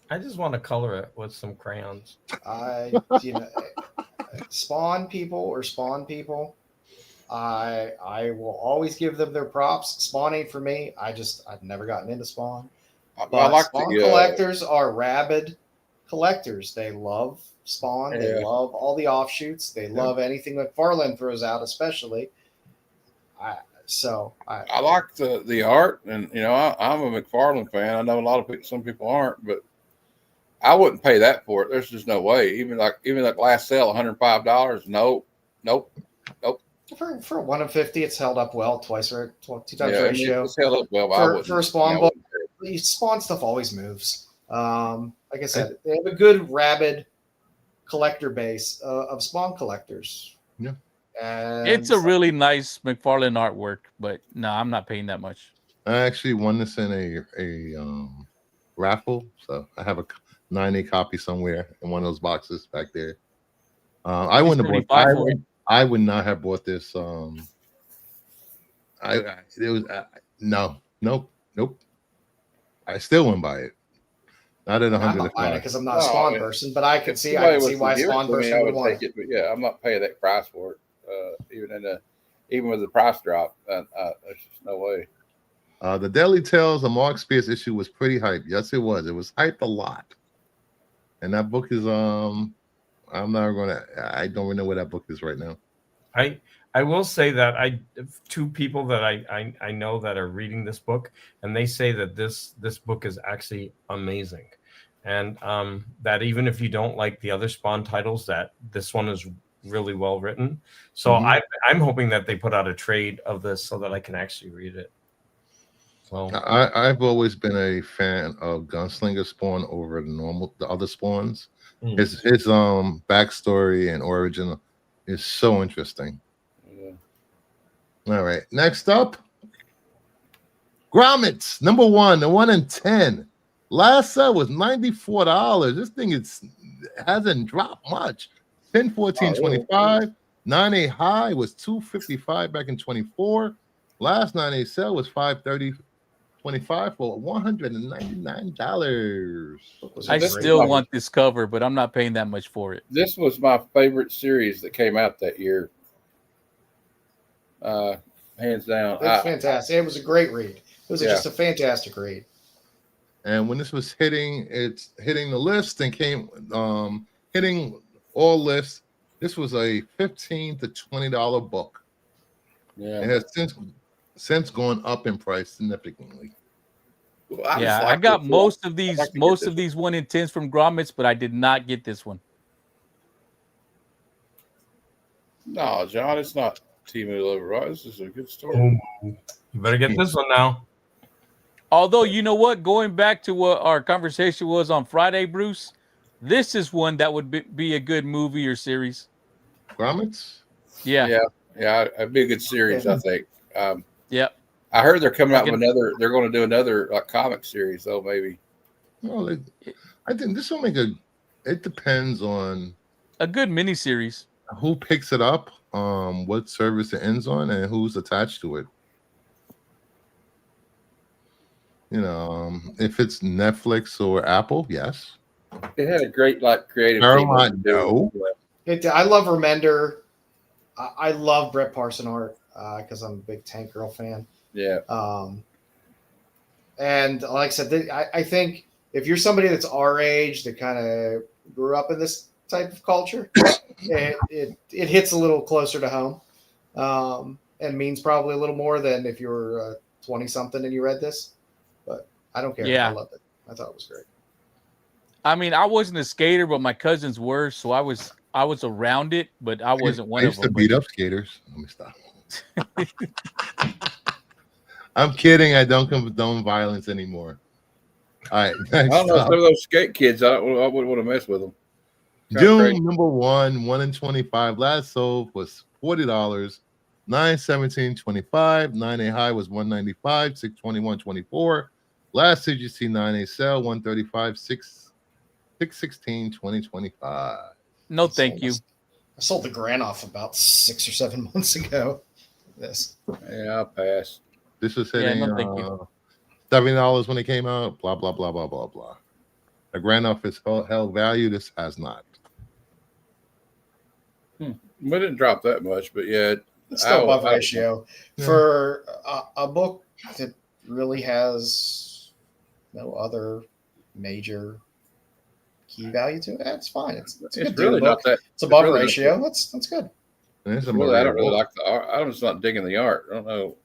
I just want to color it with some crayons. Spawn people, I will always give them their props. Spawn ain't for me. I've never gotten into Spawn. But like Spawn collectors are rabid collectors. They love Spawn. Yeah. They love all the offshoots. They love anything McFarlane throws out, especially. I like the art, and I'm a McFarlane fan. I know a lot of people, some people aren't, but I wouldn't pay that for it. There's just no way. Even like last sale, $105. Nope. For 1 in 50, it's held up well. 2 times ratio. It's held up well. For a Spawn book, Spawn stuff always moves. Like I said, they have a good rabid collector base of Spawn collectors. Yeah, and it's a really nice McFarlane artwork, but no, I'm not paying that much. I actually won this in a raffle, so I have a 9/8 copy somewhere in one of those boxes back there. I wouldn't have bought. 75 for it. I would not have bought this. It was no, nope. I still wouldn't buy it. Not at I'm 100. not buying it because I'm not a No, Spawn I mean, person, but I can If see somebody was why a to give it Spawn to me, person I would would want take it. it. But yeah, I'm not paying that price for it. Even with the price drop, there's just no way. The Deadly Tales of Mark Spears issue was pretty hyped. Yes, it was. It was hyped a lot. And that book is I don't really know where that book is right now. I will say that two people that I know that are reading this book, and they say that this book is actually amazing, and that even if you don't like the other Spawn titles, that this one is really well written. So I'm hoping that they put out a trade of this so that I can actually read it. So I've always been a fan of Gunslinger Spawn over the other Spawns. His backstory and origin is so interesting. Yeah. All right, next up, Grommets #1, the 1 in 10. Last sale was $94. This thing hasn't dropped much. 10, 14, 25. 9A high was $255 back in 24. Last 9A sale was $530.25 for $199. I still want this cover, but I'm not paying that much for it. This was my favorite series that came out that year. Hands down. It's fantastic. It was a great read. It was just a fantastic read. And when this was hitting the list and came hitting all lists, this was a $15 to $20 book. Yeah. It has since gone up in price significantly. Well, I got most of these 1 in 10s from Grommets, but I did not get this one. No, John, it's not Timu Lover, right? This is a good story. you better get this one now. Although, you know what? Going back to what our conversation was on Friday, Bruce, this is one that would be a good movie or series. Grommets? Yeah. It'd be a good series, I think. Yep. I heard they're coming out with another. They're going to do another comic series, though. Maybe. Well, I think this will make it depends on a good miniseries. Who picks it up, what service it ends on, and who's attached to it. You know, if it's Netflix or Apple, yes. It had a great creative team. No. I love Remender. I love Brett Parson art because I'm a big Tank Girl fan. Yeah. And like I said, I think if you're somebody that's our age that kind of grew up in this type of culture, it hits a little closer to home, and means probably a little more than if you were 20-something and you read this. But I don't care. Yeah. I loved it. I thought it was great. I mean, I wasn't a skater, but my cousins were, so I was around it, but I wasn't one of them. I used to beat up skaters. Let me stop. I'm kidding. I don't condone violence anymore. All right. I don't know. Some of those skate kids, I wouldn't want to mess with them. Doom #1, 1 in 25. Last sold was $40. 9/17/25. 9A high was $195. 6/21/24. Last CGC 9A sale 135. 6/16/2025. No, thank you. I sold the Granoff about 6 or 7 months ago. Yeah, I'll pass. This was hitting $70 when it came out. Blah blah blah blah blah blah. The Granoff is held value. This has not. We didn't drop that much, but yeah, it's still above ratio for a book that really has no other major key value to it. That's fine. It's a good really book. It's above ratio. That's good. I don't really like the art. I'm just not digging the art. I don't know.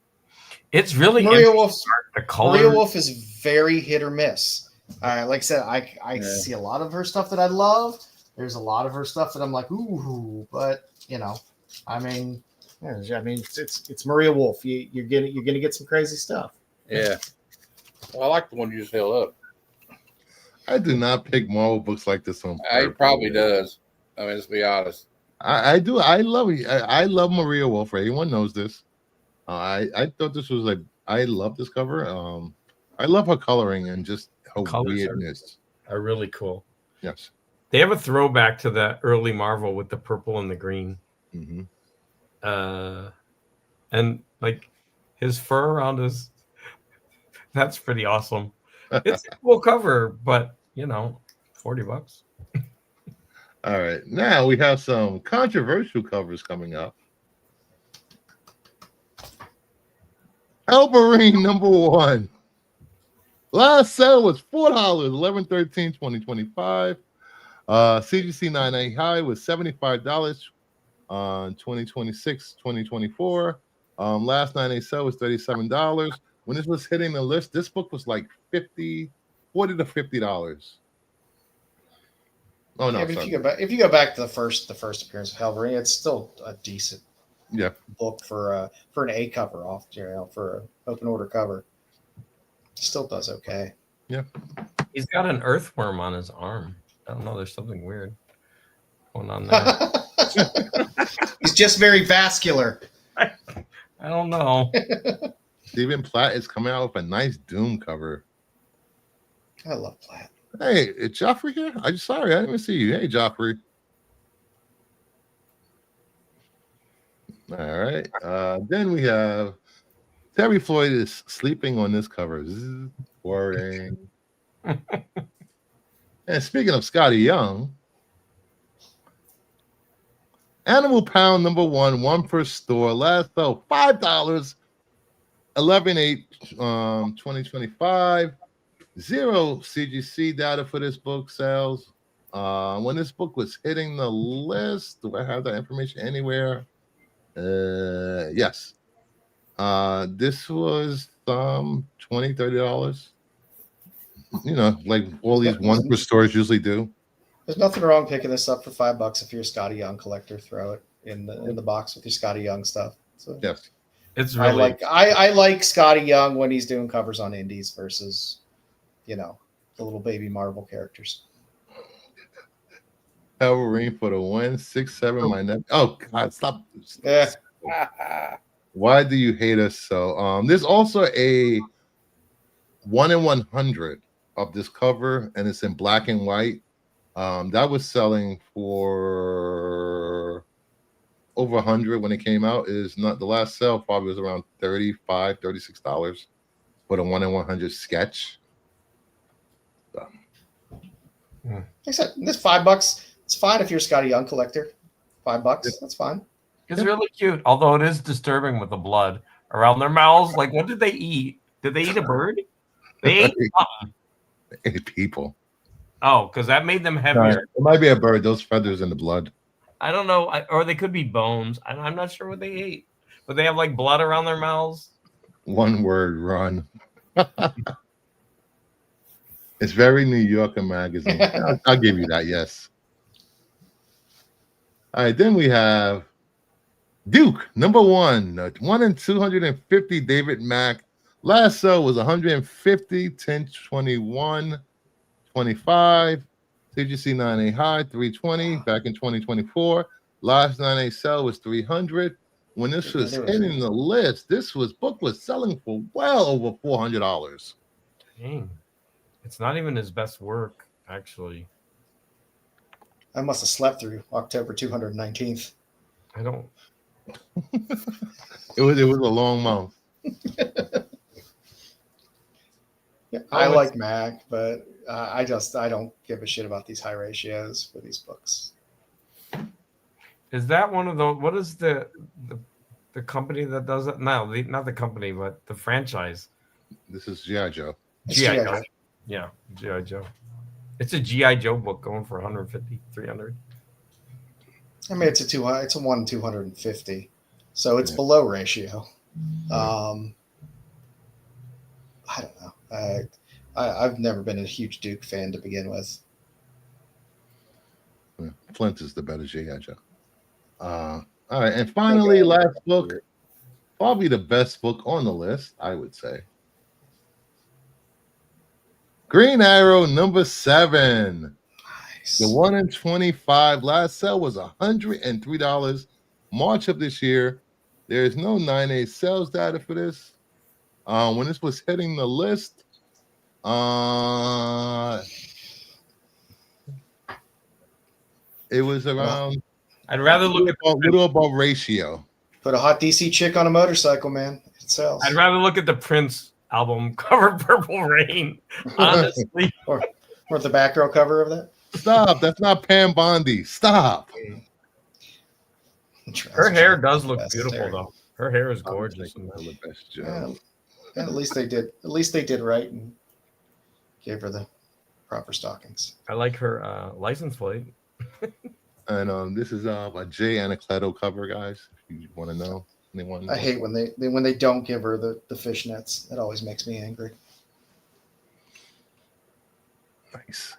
It's really Maria Wolf. The color. Maria Wolf is very hit or miss. Like I said, I see a lot of her stuff that I love. There's a lot of her stuff that I'm like, ooh, but I mean, it's Maria Wolf. You're gonna get some crazy stuff. Yeah. Well, I like the one you just held up. I do not pick Marvel books like this on purpose. He probably does. I mean, let's be honest. I do. I love Maria Wolf. Everyone knows this. I thought this was I love this cover. I love her coloring and just her weirdness. Are really cool. Yes. They have a throwback to the early Marvel with the purple and the green. Mm-hmm. And like his fur around his, that's pretty awesome. It's a cool cover, but you know, $40. All right, now we have some controversial covers coming up. Elberine #1. Last sale was $4, 11/13/2025. CGC 9A high was $75 on 2024. Last 9A sale was $37. When this was hitting the list, this book was like $40 to $50. Oh no! Yeah, but if you go back to the first appearance of Halberine, it's still a decent book for an A cover off, for an open order cover. Still does okay. Yeah. He's got an earthworm on his arm. I don't know. There's something weird going on there. He's just very vascular. I don't know. Stephen Platt is coming out with a nice Doom cover. I love Platt. Hey, is Joffrey here? I'm sorry, I didn't even see you. Hey, Joffrey. All right. Then we have Terry Floyd is sleeping on this cover. Boring. And speaking of Scotty Young, Animal Pound #1, one per store. Last sale $5, 11/8/2025. Zero CGC data for this book sales. When this book was hitting the list, do I have that information anywhere? Yes. This was $20-$30. You know, like all these one per stores usually do. There's nothing wrong picking this up for $5 if you're a Scotty Young collector. Throw it in the box with your Scotty Young stuff. So yes, it's really. I like Scotty Young when he's doing covers on indies versus, the little baby Marvel characters. Wolverine for the 167. My neck. Oh God, stop. Yeah. Why do you hate us so? There's also a 1 in 100 of this cover, and it's in black and white. That was selling for over 100 when it came out. Is not the last sale, probably was around $35-$36 for the 1 in 100 sketch. Except this $5, it's fine if you're a Scotty Young collector. $5, that's fine. It's really cute, although it is disturbing with the blood around their mouths. Like, what did they eat? Did they eat a bird? They ate something. They ate people. Oh, because that made them heavier. Right. It might be a bird. Those feathers in the blood. I don't know, or they could be bones. I'm not sure what they ate, but they have like blood around their mouths. One word: run. It's very New Yorker magazine. I'll give you that. Yes. All right. Then we have Duke #1, 1 in 250. David Mack. Last sale was 150. 10/21/25. CGC 9A high 320 back in 2024. Last 9A sale was 300. When this was hitting the list, book was selling for well over $400. Dang. It's not even his best work, actually. I must have slept through October 219th. I don't. It was a long month. Yeah, I like Mac, but I don't give a shit about these high ratios for these books. Is that one of the? What is the company that does it? No, not the company, but the franchise. This is G.I. Joe. G.I. Joe. Yeah, G.I. Joe. It's a G.I. Joe book going for 150, 300. I mean, it's a 1 in 250, so it's below ratio. I don't know. I've never been a huge Duke fan to begin with. Flint is the better G.I. Joe. All right, and finally, last book, probably the best book on the list, I would say. Green Arrow #7. Nice. The 1 in 25. Last sale was $103. March of this year. There is no 9A sales data for this. When this was hitting the list, It was around. I'd rather look at a little above ratio. Put a hot DC chick on a motorcycle, man. It sells. I'd rather look at the Prince album cover, Purple Rain. Honestly, or the back row cover of that. Stop. That's not Pam Bondi. Stop. Her hair does look beautiful, though. Her hair is gorgeous. Yeah, at least they did. At least they did right and gave her the proper stockings. I like her license plate. And this is a Jay Anacleto cover, guys. If you want to know, anyone? I hate when they don't give her the fishnets. That always makes me angry. Nice.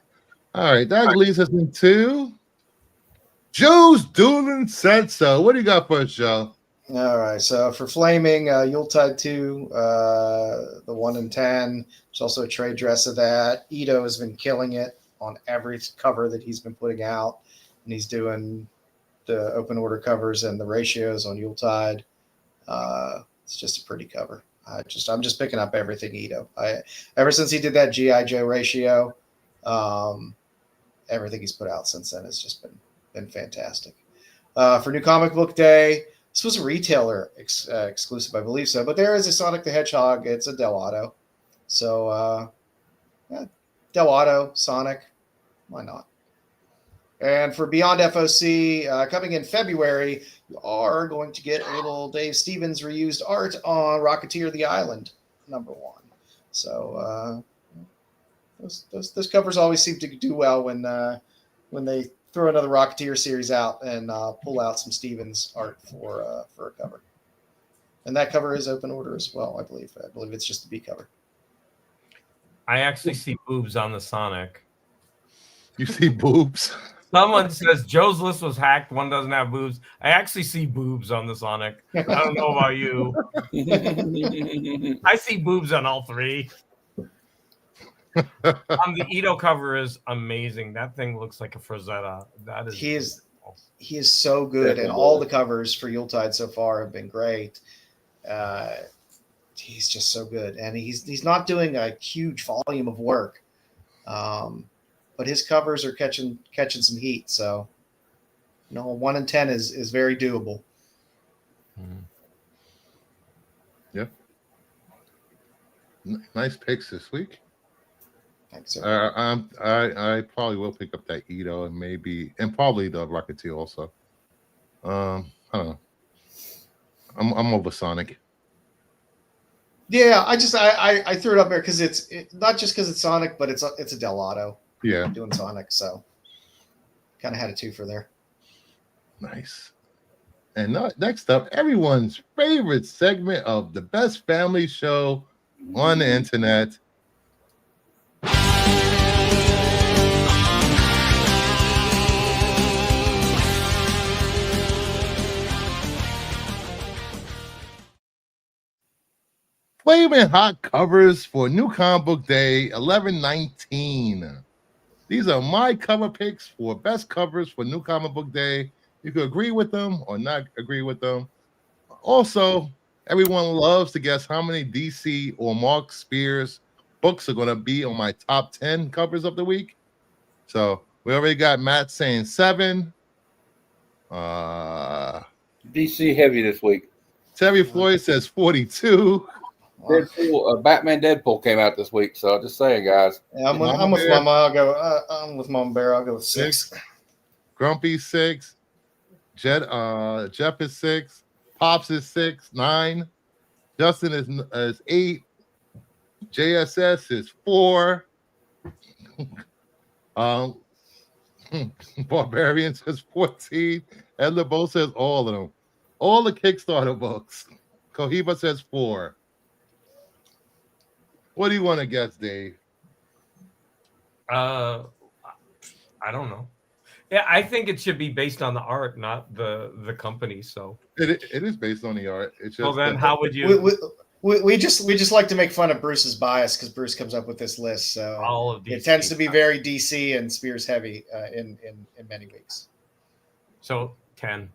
All right, that leads us into Joe's Dueling Said So. What do you got for us, Joe? All right, so for Flaming, Yuletide 2, the 1 in 10. There's also a trade dress of that. Ito has been killing it on every cover that he's been putting out, and he's doing the open order covers and the ratios on Yuletide. It's just a pretty cover. I'm just picking up everything Ito. Ever since he did that G.I. Joe ratio, everything he's put out since then has just been fantastic. For New Comic Book Day, this was a retailer exclusive, I believe so, but there is a Sonic the Hedgehog. It's a Del Auto. So, Del Auto, Sonic, why not? And for Beyond FOC, coming in February, you are going to get a little Dave Stevens reused art on Rocketeer the Island, #1. So, those covers always seem to do well when they throw another Rocketeer series out and pull out some Stevens art for a cover. And that cover is open order as well, I believe. I believe it's just a B cover. I actually see boobs on the Sonic. You see boobs? Someone says Joe's list was hacked. One doesn't have boobs. I actually see boobs on the Sonic. I don't know about you. I see boobs on all three. The Ito cover is amazing. That thing looks like a Frazetta. That is. He is so good, and all the covers for Yuletide so far have been great. He's just so good, and he's not doing a huge volume of work, but his covers are catching some heat. So, 1 in 10 is very doable. Yeah. Nice picks this week. Thanks, sir. I probably will pick up that Ito and probably the Rocketeer also. I don't know. I'm over Sonic. Yeah, I threw it up there because it's not just because it's Sonic, but it's a Del Auto. Yeah, doing Sonic, so kind of had a twofer there. Nice. And next up, everyone's favorite segment of the best family show on the internet. Flaming hot covers for New Comic Book Day 11/19. These are my cover picks for best covers for New Comic Book Day. You can agree with them or not agree with them. Also, everyone loves to guess how many DC or Mark Spears books are going to be on my top 10 covers of the week. So we already got Matt saying 7. DC heavy this week. Terry Floyd says 42. Deadpool, Batman Deadpool came out this week, so just saying, guys. Yeah, I'm with Mama. I'm with Mama Bear. I'll go with 6. Grumpy 6. Jeff is 6. Pops is 6. 9. Justin is 8. JSS is 4. Barbarian says 14. Ed LeBeau says all of them. All the Kickstarter books. Cohiba says 4. What do you want to guess, Dave? I don't know. Yeah, I think it should be based on the art, not the company. So it is based on the art. It's just well, then how would you? We just like to make fun of Bruce's bias because Bruce comes up with this list. So all of DC. It tends to be very DC and Spears heavy in many weeks. So 10.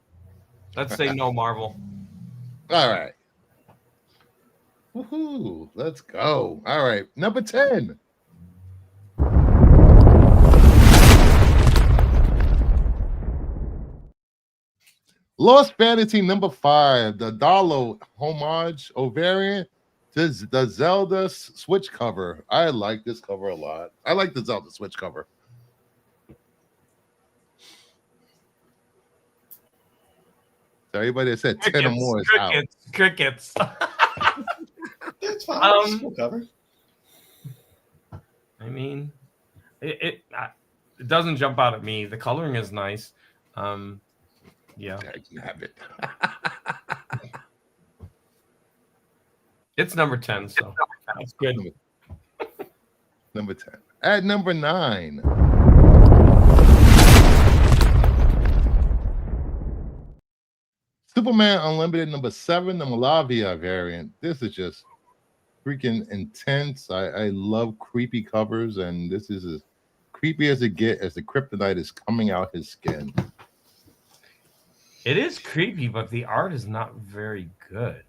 Let's say no Marvel. All right. Woohoo! Let's go. All right, number 10. Lost Fantasy number 5, the Darlow homage or variant. This the Zelda Switch cover. I like this cover a lot. I like the Zelda Switch cover. So everybody that said 10 or more is out. Crickets. That's fine. Cool cover. I mean, it doesn't jump out at me. The coloring is nice. Yeah, I can have it. It's number 10, so that's good. Number 10. At number 9. Superman Unlimited number 7, the Malavia variant. This is just freaking intense. I love creepy covers, and this is as creepy as it gets as the kryptonite is coming out his skin. It is creepy, but the art is not very good.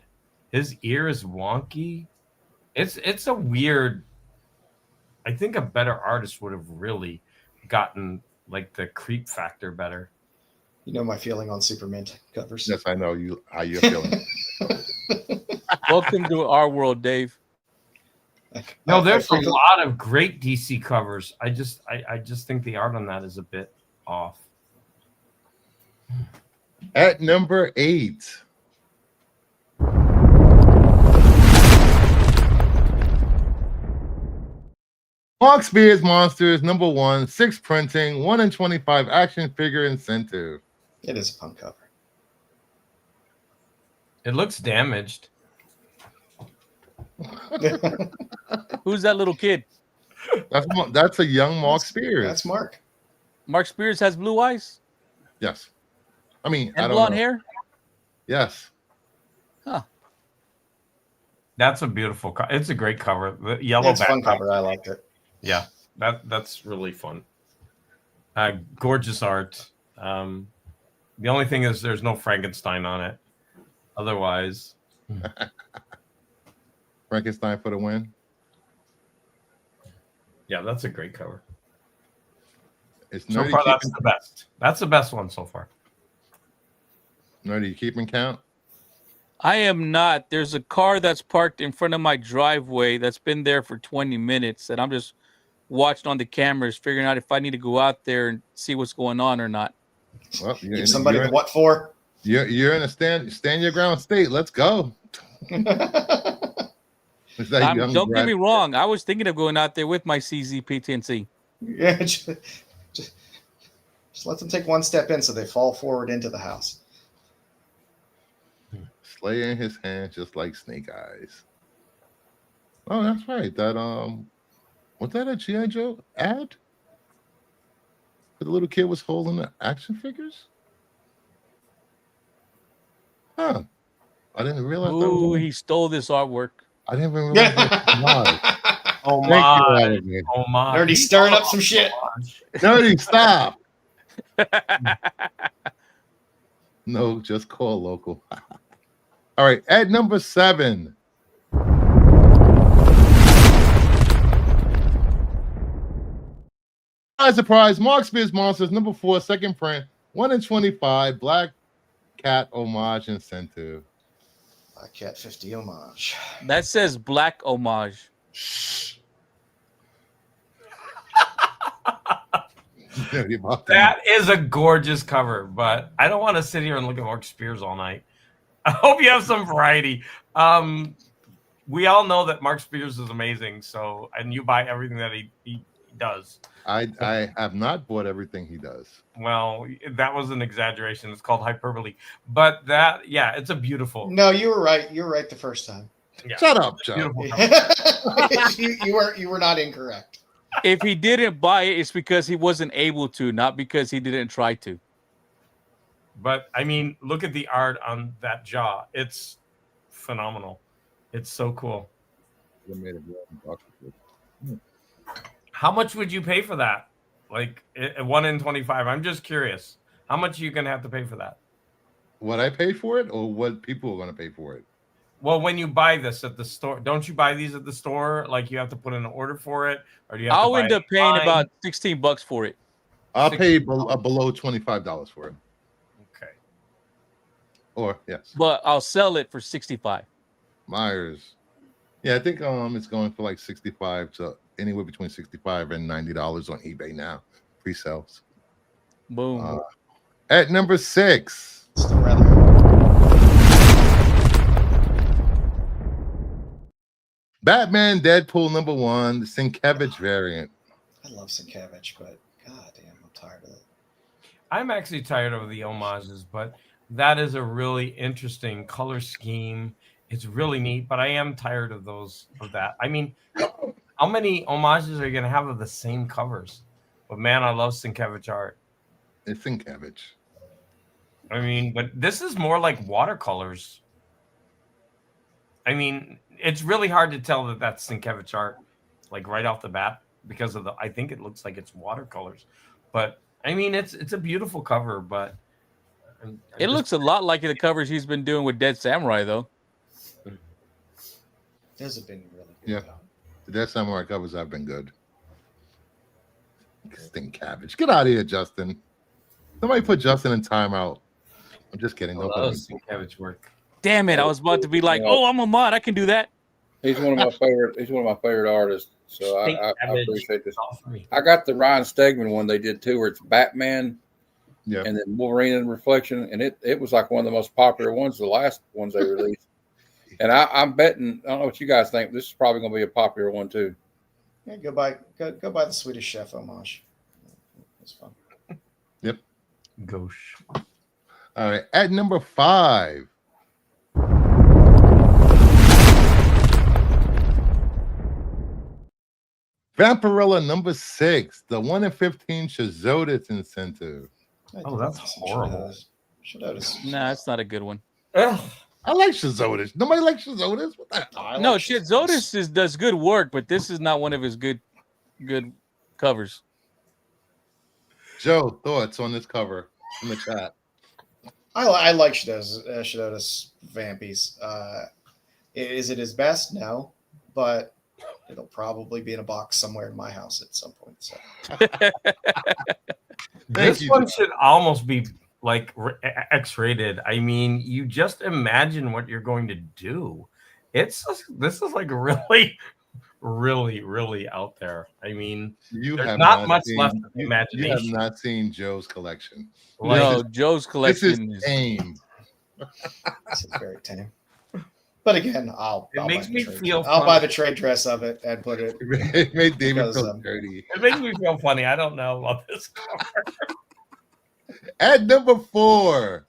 His ear is wonky. It's a weird. I think a better artist would have really gotten like the creep factor better. You know my feeling on Superman covers. Yes, I know how you're feeling. Welcome to our world, Dave. No, there's a lot of great DC covers. I just think the art on that is a bit off. At number 8. Mark Spears Monsters number 1, 6 printing, 1 in 25 action figure incentive. It is a fun cover. It looks damaged. Who's that little kid? That's a young Mark Spears. That's Mark. Mark Spears has blue eyes Yes. I mean, and I don't blonde know. hair. Yes. Huh. That's a beautiful cover. It's a great cover. The yellow That's a fun background. cover. I liked it. Yeah, that's really fun. Gorgeous art. The only thing is there's no Frankenstein on it. Otherwise, Frankenstein for the win. yeah, that's a great cover. It's So nerdy far, that's keeping, the best. That's the best one so far. nerdy keeping count. I am not. There's a car that's parked in front of my driveway that's been there for 20 minutes, and I'm just watching on the cameras, figuring out if I need to go out there and see what's going on or not. Well, Give somebody the what for? You're in a stand your ground state. Let's go. Is that young Don't get Brad- me wrong. I was thinking of going out there with my CZP10C. Yeah, just let them take one step in so they fall forward into the house. Slayer in his hand, just like Snake Eyes. Oh, that's right. That was that a G.I. Joe ad? The little kid was holding the action figures. Huh? I didn't realize. Ooh, he stole this artwork. I didn't even realize. That was Oh Thank my! you, Adam. Oh my! Nerdy stirring up some shit. Nerdy, stop. No, just call local. All right, at number 7. Surprise, Mark Spears Monsters, number 4, second print, 1 in 25, Black Cat homage incentive. Black Cat 50 homage. That says black homage. That is a gorgeous cover, but I don't want to sit here and look at Mark Spears all night. I hope you have some variety. We all know that Mark Spears is amazing, so and you buy everything that he does. I have not bought everything he does. Well, that was an exaggeration. It's called hyperbole. But that, yeah, it's a beautiful. No, you were right. You were right the first time. Yeah, Shut up, Joe. beautiful cover. you were not incorrect. If he didn't buy it, it's because he wasn't able to, not because he didn't try to. But I mean, look at the art on that jaw. It's phenomenal. It's so cool. How much would you pay for that? Like 1 in 25. I'm just curious. How much are you gonna have to pay for that? What I pay for it, or what people are going to pay for it? Well, when you buy this at the store, don't you buy these at the store? Like you have to put in an order for it, or do you? Have I'll to buy end up it paying online? about $16 for it. I'll pay below $25 for it. Okay. Or yes, but I'll sell it for 65. Myers. Yeah, I think it's going for like 65 to anywhere between 65 and $90 on eBay now. Pre-sales. Boom. At number 6. Still rather. Batman Deadpool number 1, the Sienkiewicz variant. I love Sienkiewicz, but god damn, I'm tired of it. I'm actually tired of the homages, but that is a really interesting color scheme. It's really neat, but I am tired of that. I mean, how many homages are you gonna have of the same covers? But man, I love Sienkiewicz art. It's Sienkiewicz. I mean, but this is more like watercolors. I mean, it's really hard to tell that that's Sienkiewicz art, like right off the bat, because of I think it looks like it's watercolors. But I mean, it's a beautiful cover, but It looks a lot like the covers he's been doing with Dead Samurai, though. Those have been really good. Yeah. The Dead Samurai covers have been good. Sienkiewicz. Get out of here, Justin. Somebody put Justin in timeout. I'm just kidding. Don't put him in. Sienkiewicz work. Damn it! I was about to be like, "Oh, I'm a mod. I can do that." He's one of my favorite. He's one of my favorite artists. So I appreciate this. All for me. I got the Ryan Stegman one they did too, where it's Batman, Yeah. and then Wolverine in Reflection, and it was like one of the most popular ones, the last ones they released. And I'm betting, I don't know what you guys think, this is probably going to be a popular one too. Yeah, go buy the Swedish Chef homage. It's fun. Yep. Gauche. All right. At number 5. Vampirella number 6, the 1 in 15 Shazodis incentive. Oh, that's horrible. Nah, it's not a good one. Ugh. I like Shazodis. Nobody likes Shazodis. What the hell? No, shit. Zodis does good work, but this is not one of his good covers. Joe, thoughts on this cover in the chat? I like Shadow's Vampies. Is it his best? No, but it'll probably be in a box somewhere in my house at some point. So. This one should almost be like X-rated. I mean, you just imagine what you're going to do. This is like really, really, really out there. I mean, there's not much left of the imagination. You have not seen Joe's collection. No, Joe's collection is tame. This is very tame. But again, I'll buy the trade dress of it and put it. It made David feel dirty. It makes me feel funny. I don't know about this cover. At number 4,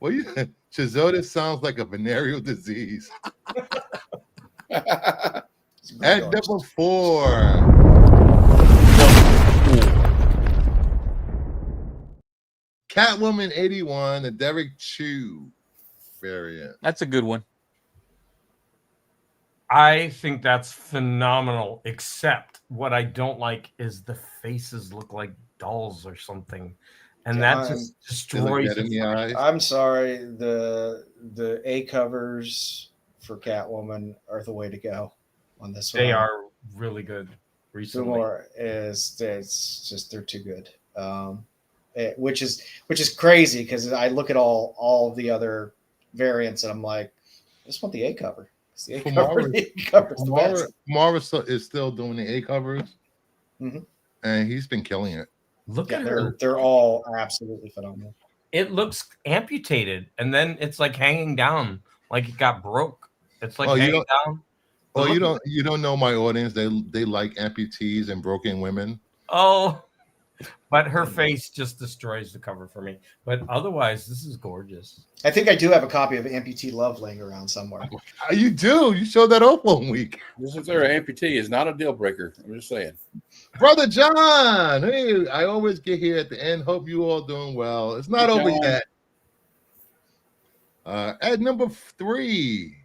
Shazodis sounds like a venereal disease. At number 4, Catwoman 81, the Derek Chew variant. That's a good one. I think that's phenomenal, except what I don't like is the faces look like dolls or something. And that just destroys it. I'm sorry, the A covers for Catwoman are the way to go on this one. They are really good recently. It's just they're too good. Which is crazy because I look at all of the other variants and I'm like, I just want the A cover. The A cover's the best. Morris is still doing the A covers, and he's been killing it. Look at her. They're all absolutely phenomenal. It looks amputated, and then it's like hanging down, like it got broke. It's like hanging down. Oh, you don't know my audience. They like amputees and broken women. Oh, but her face just destroys the cover for me. But otherwise, this is gorgeous. I think I do have a copy of Amputee Love laying around somewhere. You do. You showed that off one week. Just if they're an amputee is not a deal breaker. I'm just saying. Brother John, hey, I always get here at the end. Hope you all doing well. It's not over yet. At number 3.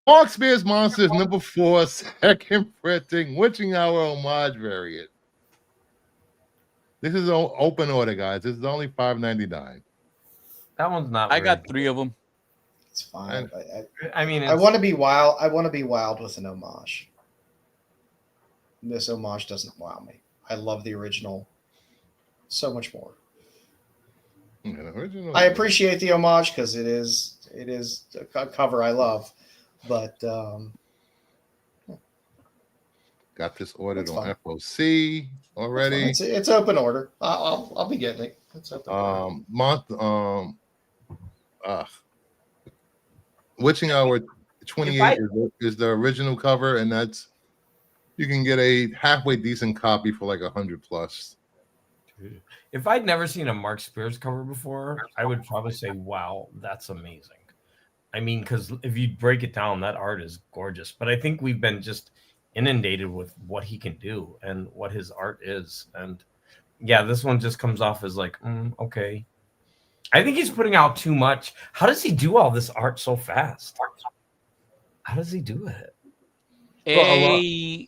Mark Spears Monsters number 4, second printing, Witching Hour homage variant. This is an open order, guys. This is only $5.99. That one's not. I got 3 of them. It's fine. I mean, I want to be wild. I want to be wild with an homage. This homage doesn't wow me. I love the original so much more. Yeah, the original. I appreciate the homage because it is a cover I love, but got this ordered That's on fine. FOC already. it's open order. I'll be getting it. It's open order. Witching Hour 28 is the original cover, and that's you can get a halfway decent copy for like 100 plus. If I'd never seen a Mark Spears cover before, I would probably say, wow, that's amazing. I mean, because if you break it down, that art is gorgeous. But I think we've been just inundated with what he can do and what his art is. And yeah, this one just comes off as like, okay. I think he's putting out too much. How does he do all this art so fast? How does he do it? A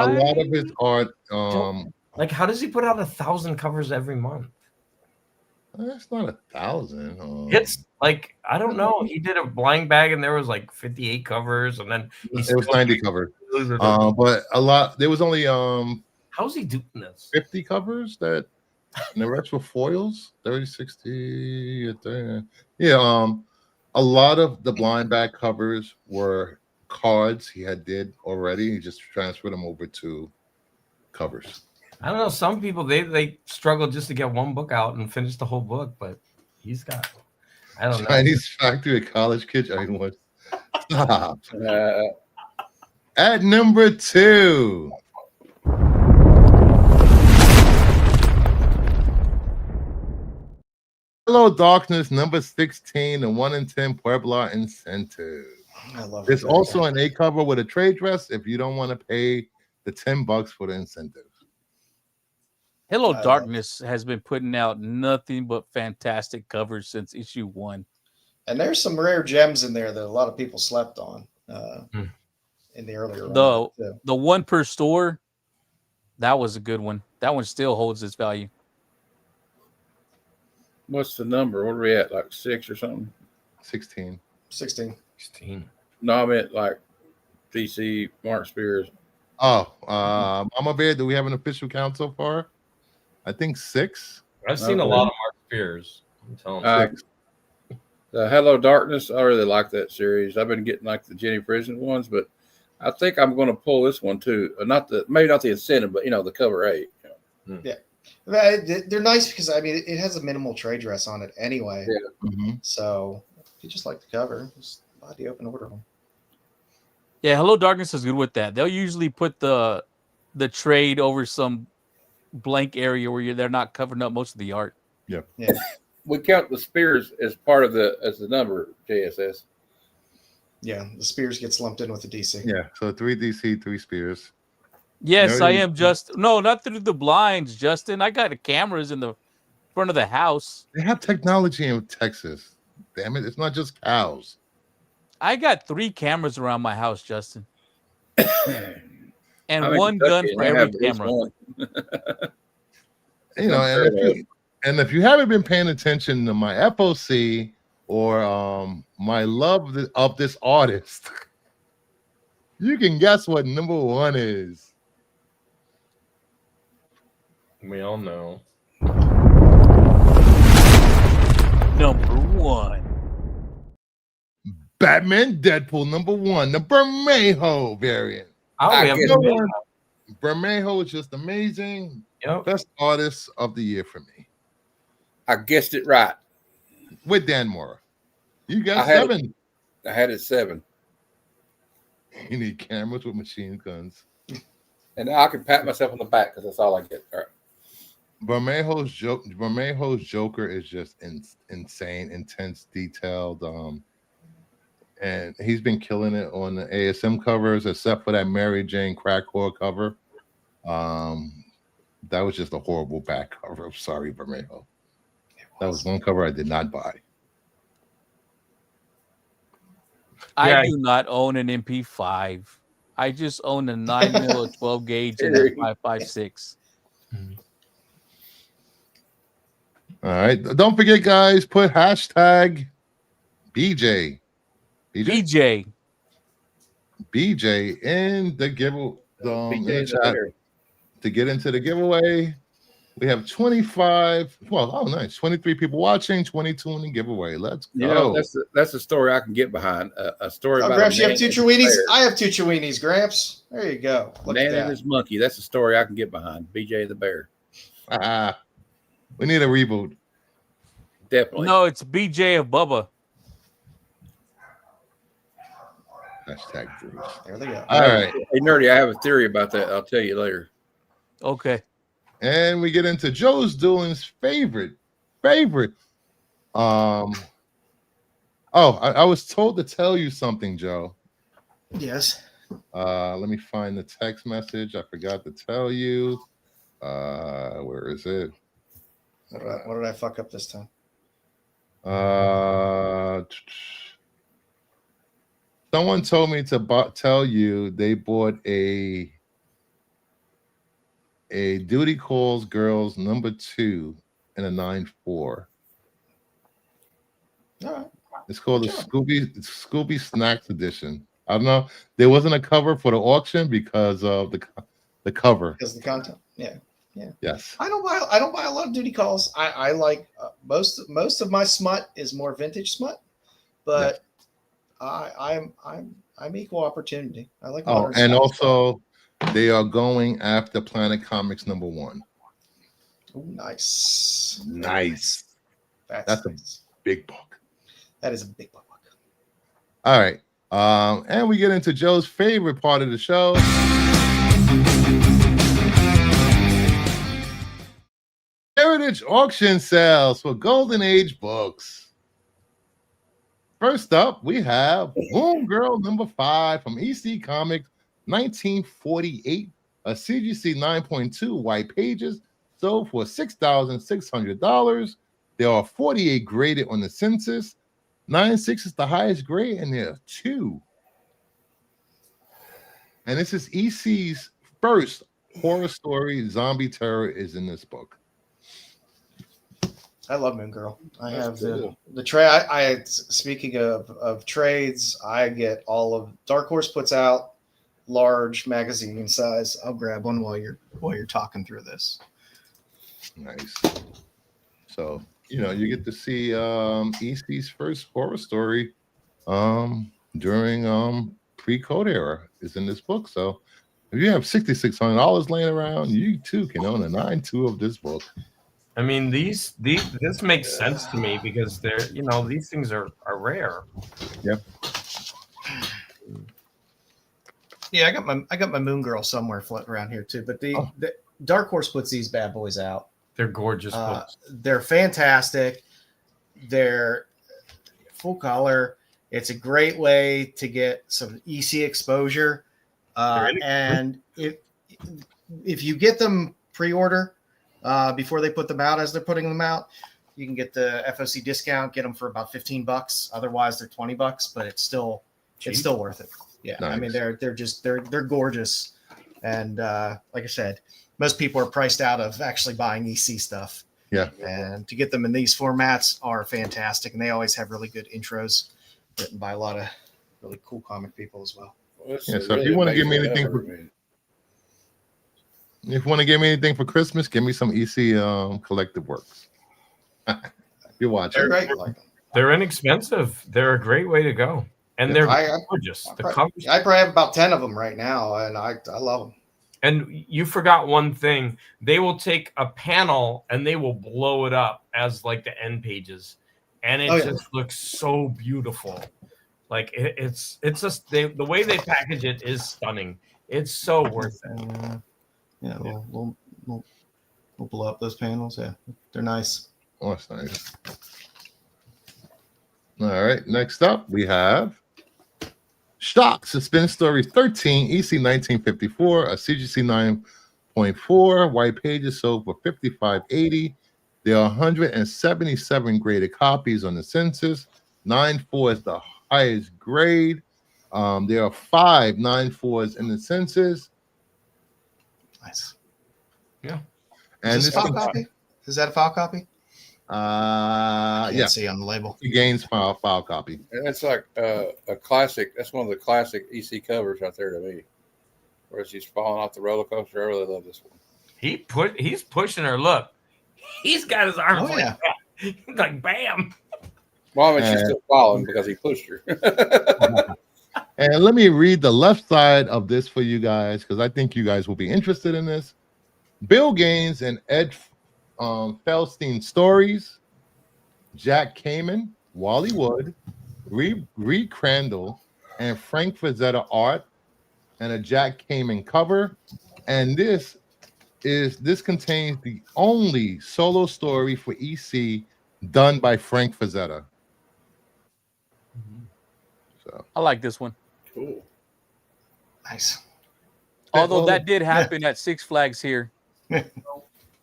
lot of his art, like, how does he put out 1,000 covers every month? That's not 1,000. It's like, I don't know. He did a blind bag and there was like 58 covers, and then it was 90 covers. But a lot. There was only how's he doing this? 50 covers that, and the rest were foils. 30, 60, 30. Yeah. A lot of the blind bag covers were cards he did already. He just transferred them over to covers. I don't know. Some people they struggle just to get one book out and finish the whole book, but he's got. I don't know. Chinese Factory, a college kid. I mean, what? Stop. At number 2. Hello, Darkness, number 16, the 1 in 10 Puebla incentive. I love There's it. also an A cover with a trade dress if you don't want to pay the $10 for the incentive. Hello Darkness has been putting out nothing but fantastic covers since issue 1. And there's some rare gems in there that a lot of people slept on in the earlier the one per store, that was a good one. That one still holds its value. What's the number? What are we at? Like 6 or something? 16. 16. No, I meant like DC Mark Spears. Oh, Mama Bear, do we have an official count so far? I think 6. I've seen a lot of Mark Spears. I'm telling you. Hello Darkness. I really like that series. I've been getting like the Jenny Prison ones, but I think I'm going to pull this one too. Maybe not the incentive, but the cover 8. Yeah. They're nice because I mean it has a minimal trade dress on it anyway. Yeah. Mm-hmm. So if you just like the cover, just buy the open order one. Yeah, Hello Darkness is good with that. They'll usually put the trade over some blank area where they're not covering up most of the art. Yeah. We count the Spears as part of the number, JSS. Yeah, the Spears gets lumped in with the DC. Yeah, so 3 DC, 3 Spears. Yes, I am just not through the blinds, Justin. I got the cameras in the front of the house. They have technology in Texas. Damn it, it's not just cows. I got 3 cameras around my house, Justin. And I'm in one gun Kentucky, for and I every have at least camera. one. And if you haven't been paying attention to my FOC or my love of this artist, you can guess what number 1 is. We all know. Number 1. Batman Deadpool number 1, the Bermejo variant. Bermejo is just amazing. Yep. Best artist of the year for me. I guessed it right. With Dan Mora. You got 7. I had it 7. You need cameras with machine guns. And now I can pat myself on the back because that's all I get. All right. Bermejo's Joker is just insane, intense, detailed. And he's been killing it on the ASM covers, except for that Mary Jane crack whore cover. That was just a horrible back cover. I'm sorry, Bermejo. That was one cover I did not buy. I do not own an MP5. I just own a 9mm 12 gauge and a 5.56. All right. Don't forget, guys, put hashtag BJ in the giveaway. to get into the giveaway. We have 25. Well, oh, nice. 23 people watching, 22 in the giveaway. Let's go. You know, that's a story I can get behind. A story about Gramps, a you man have two and his Cheweenies? bear. I have two Cheweenies, Gramps. There you go. Look Man at and that. his monkey. That's a story I can get behind. BJ the Bear. We need a reboot. Definitely. No, it's BJ of Bubba. Hashtag Bruce. There they go. All right. Hey, Nerdy, I have a theory about that. I'll tell you later. Okay. And we get into Joe's Dooling's favorite. I was told to tell you something, Joe. Yes. Let me find the text message. I forgot to tell you. Where is it? What did I fuck up this time? Someone told me to tell you they bought a Duty Calls Girls #2 in a 9.4. All right. It's called the Scooby Snacks Edition. I don't know. There wasn't a cover for the auction because of the cover. Because of the content. Yeah. Yes. I don't buy a lot of duty calls. I like most of my smut is more vintage smut, but I'm equal opportunity. I like. Oh, and also they are going after Planet Comics #1. Oh, nice. Nice. That's nice. A big book. That is a big book. All right. And we get into Joe's favorite part of the show. Heritage auction sales for Golden Age books. First up, we have Boom Girl #5 from EC Comics, 1948, a CGC 9.2 white pages, sold for $6,600. There are 48 graded on the census. 9.6 is the highest grade, and there are 2. And this is EC's first horror story. Zombie terror is in this book. I love Moon Girl. I That's have cool. the trade. Speaking of trades, I get all of Dark Horse puts out large magazine size. I'll grab one while you're talking through this. Nice. So you get to see EC's first horror story during pre-code era is in this book. So if you have $6,600 laying around, you too can own a 9.2 of this book. I mean, this makes sense to me because they're, these things are rare. Yep. Yeah, I got my Moon Girl somewhere floating around here too. But the Dark Horse puts these bad boys out. They're gorgeous books. They're fantastic. They're full color. It's a great way to get some EC exposure. And if you get them pre-order before they put them out, as they're putting them out, you can get the FOC discount, get them for about $15. Otherwise they're $20, but it's still worth it. Yeah. Nice. I mean, they're gorgeous. And like I said, most people are priced out of actually buying EC stuff. Yeah. And to get them in these formats are fantastic. And they always have really good intros written by a lot of really cool comic people as well. Yeah, so if you want to give me anything for Christmas, give me some EC collective works. You're watching. They're great. They're inexpensive. They're a great way to go. And they're gorgeous. I probably have about 10 of them right now, and I love them. And you forgot one thing. They will take a panel and they will blow it up as like the end pages. And it just looks so beautiful. Like it's just the way they package it is stunning. It's so worth it. Yeah, we'll blow up those panels. Yeah, they're nice. Oh, that's nice. All right, next up we have Shock Suspense Story 13, EC 1954, a CGC 9.4, white pages sold for $55.80. There are 177 graded copies on the census. 9.4 is the highest grade. There are 5 9.4s in the census. Nice. Yeah. And is this file copy? Is that a file copy? Yeah. See on the label. It gains file copy. And it's like a classic. That's one of the classic EC covers right there to me. Where she's falling off the roller coaster. I really love this one. He's pushing her. Look, he's got his arms like that. He's like bam. Well, I mean, she's still following because he pushed her. And let me read the left side of this for you guys because I think you guys will be interested in this. Bill Gaines and Ed Feldstein stories, Jack Kamen, Wally Wood, Reed Crandall, and Frank Frazetta art, and a Jack Kamen cover. And this contains the only solo story for EC done by Frank Frazetta. So I like this one. Cool. Nice. Although that did happen at Six Flags here.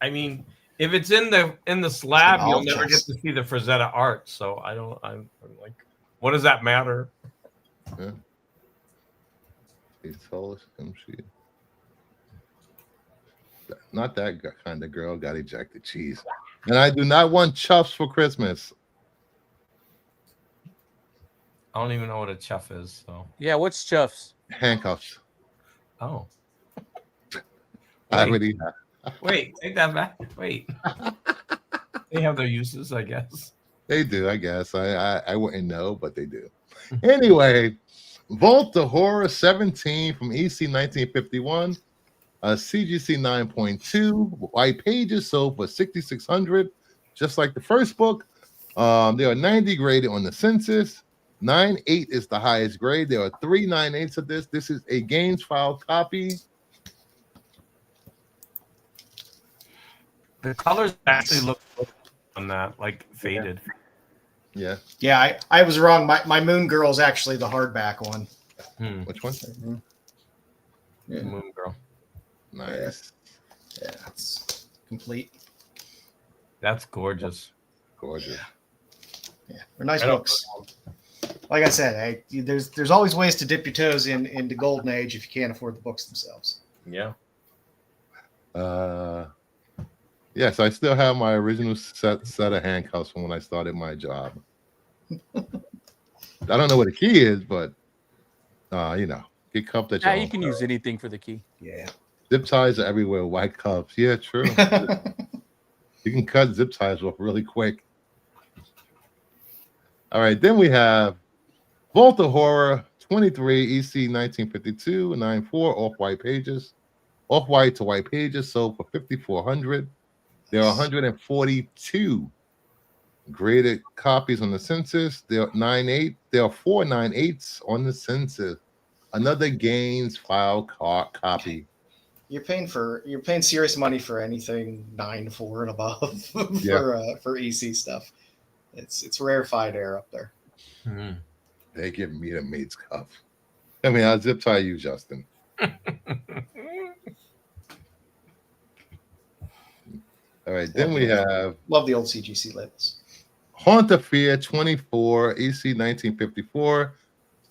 I mean, if it's in the slab, All you'll never get chest. to see the Frazetta art. So I'm like, what does that matter? yeah. He's tall as MC. Not that kind of girl got ejected. Cheese. And I do not want chuffs for Christmas. I don't even know what a chuff is. So Yeah, what's Chuffs? Handcuffs. oh I already have. wait, take that back. Wait, they have their uses, I guess. They do, I guess. I wouldn't know, but they do. Anyway, Vault the Horror 17 from EC 1951, CGC 9.2, white pages sold for $6,600, just like the first book. They are 90 graded on the census. 9.8 is the highest grade. There are 3 9.8s of this. This is a Gaines file copy. The colors actually look good on that, like faded. Yeah. Yeah, I was wrong. My Moon Girl is actually the hardback one. Which one? Yeah. Moon Girl. Nice. Yeah, it's complete. That's gorgeous. Gorgeous. Yeah, they're nice books. Like I said, there's always ways to dip your toes into Golden Age if you can't afford the books themselves. Yeah. Yes, I still have my original set of handcuffs from when I started my job. I don't know what a key is, but get cuffed at Yeah, your you can use anything for the key. Yeah. Zip ties are everywhere. White cuffs. Yeah, true. You can cut zip ties off really quick. All right, then we have Vault of Horror 23 EC 1952 9.4 off-white pages. Off-white to white pages sold for $5,400. There are 142 graded copies on the census. There are 9.8. There are 4 9.8s on the census. Another Gaines file copy. You're paying serious money for anything 9.4 and above for EC stuff. It's rarefied air up there. They give me the mate's cuff. I mean, I'll zip tie you, Justin. All right, then we have Love the old CGC labels. Haunt of Fear 24 EC 1954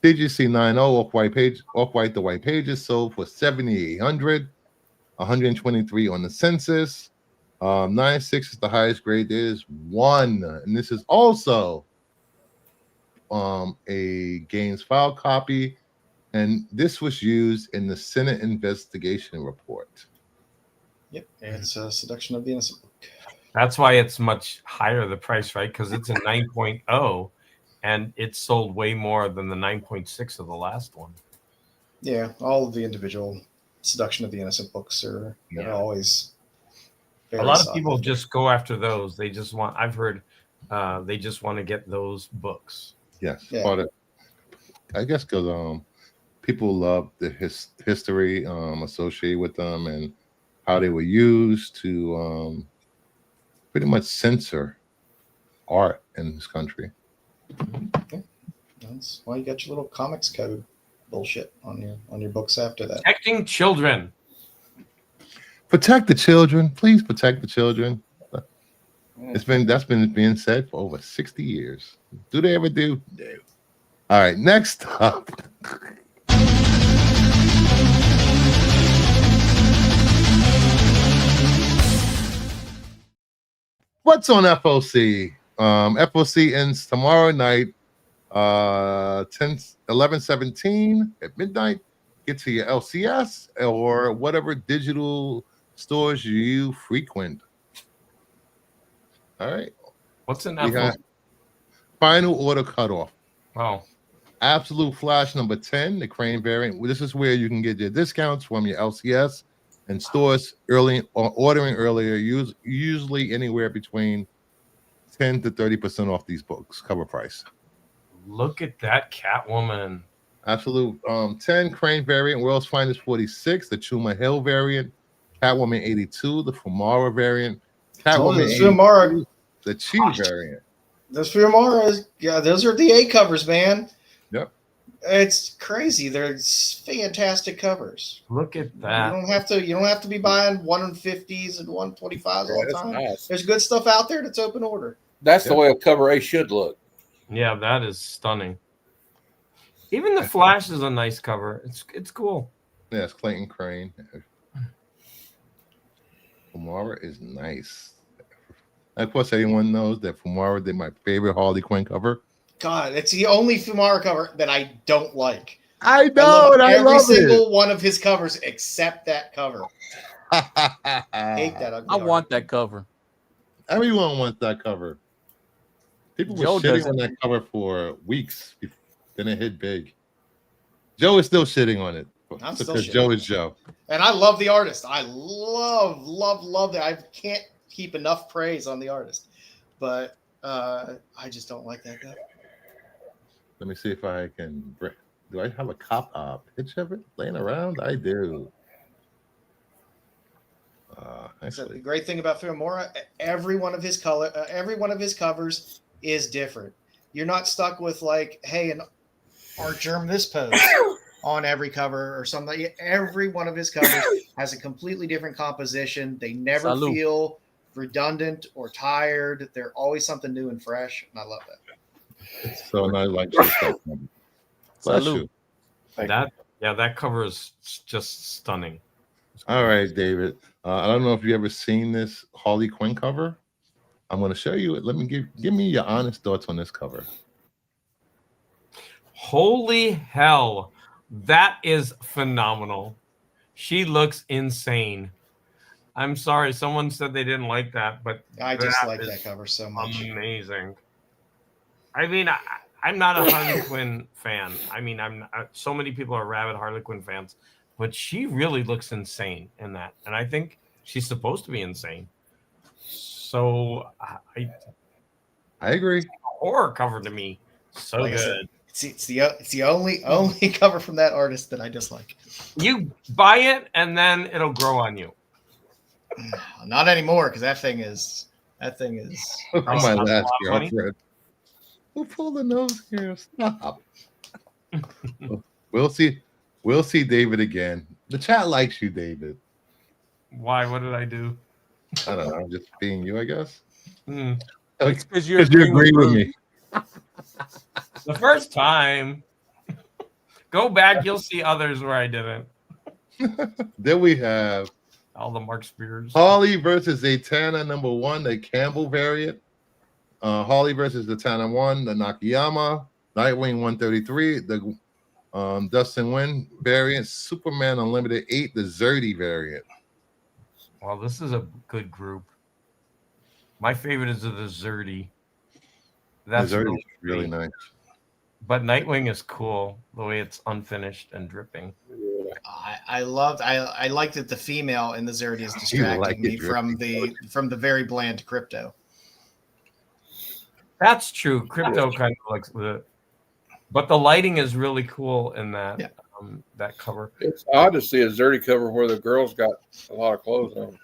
CGC 90 off-white to white pages sold for $7,800. 123 on the census. 9.6 is the highest grade. There is 1, and this is also a Gaines file copy, and this was used in the Senate investigation report. Yep, it's a Seduction of the Innocent book. That's why it's much higher the price, right? Because it's a 9.0, and it sold way more than the 9.6 of the last one. Yeah, all of the individual Seduction of the Innocent books are always a lot of people just go after those. They just want. I've heard they just want to get those books. Yes, I guess because people love the history associated with them and how they were used to pretty much censor art in this country. Okay. That's why you got your little comics code bullshit on your books after that. Protecting children. Protect the children, please protect the children. That's been being said for over 60 years. Do they ever do? No. All right, next up. What's on FOC? FOC ends tomorrow night, 11/17 at midnight. Get to your LCS or whatever digital stores you frequent. All right. What's an We got F? final order cutoff. Oh, Absolute Flash number 10, the Crane variant. This is where you can get your discounts from your LCS and stores early or ordering earlier, usually anywhere between 10 to 30% off these books, cover price. look at that Catwoman. Absolute 10, Crane variant, World's Finest 46, the Chuma Hill variant, Catwoman 82, the Fumara variant, Catwoman 82, the Chi variant. Those Fumaras, yeah, those are the A covers, man. Yep. It's crazy. They're fantastic covers. Look at that. You don't have to be buying 150s and 125s all the That's time. nice. There's good stuff out there that's open order. That's the way a cover A should look. Yeah, that is stunning. Even the Flash is a nice cover. It's cool. Yeah, it's Clayton Crane. Fumara is nice. Of course, everyone knows that Fumara did my favorite Harley Quinn cover. God, it's the only Fumara cover that I don't like. I know, I love every it. single one of his covers except that cover. Hate that ugly I art. want that cover. Everyone wants that cover. People were Joe shitting doesn't. on that cover for weeks. Then it hit big. Joe is still shitting on it I'm still because shitting. Joe is Joe. And I love the artist. I love that. I can't keep enough praise on the artist. But I just don't like that guy. Let me see if I can. Do I have a picture of it laying around? I do. So the Actually, great thing about Fumara, every one of his covers is different. You're not stuck with like, hey, an Art Germ this pose on every cover or something. Every one of his covers has a completely different composition. They never Salud. feel redundant or tired. They're always something new and fresh, and I love that. so I like your stuff. Bless Salud. you. That cover is just stunning. All right, David. I don't know if you ever seen this Harley Quinn cover. I'm going to show you it. Let me give me your honest thoughts on this cover. Holy hell, that is phenomenal. She looks insane. I'm sorry, someone said they didn't like that, but I just that like is that cover so much. amazing. I mean, I'm not a Harley Quinn fan. I mean, so many people are rabid Harley Quinn fans, but she really looks insane in that, and I think she's supposed to be insane. So I agree. Horror cover to me, so Like I said, good. It's the only cover from that artist that I dislike. You buy it, and then it'll grow on you. Not anymore, because that thing is My not last a lot of money? girlfriend. Who pulled the nose here? Stop. We'll see. We'll see David again. The chat likes you, David. Why? What did I do? I don't know. I'm just being you, I guess. Hmm. It's because Because you agree with me. The first time. Go back, you'll see others where I didn't. Then we have All the Mark Spears. Harley versus Zatanna #1, the Campbell variant. Harley versus Zatanna 1, the Nakayama. Nightwing 133, the Dustin Wynn variant. Superman Unlimited 8, the Zerdy variant. Well, this is a good group. My favorite is the Zerdy. That's the Zerdy really, is really nice. But Nightwing is cool the way it's unfinished and dripping. I like that the female in the Zerdy is distracting me from the very bland Crypto. That's true. Crypto kind of looks the, but the lighting is really cool in that that cover. It's odd to see a Zerdy cover where the girls got a lot of clothes on.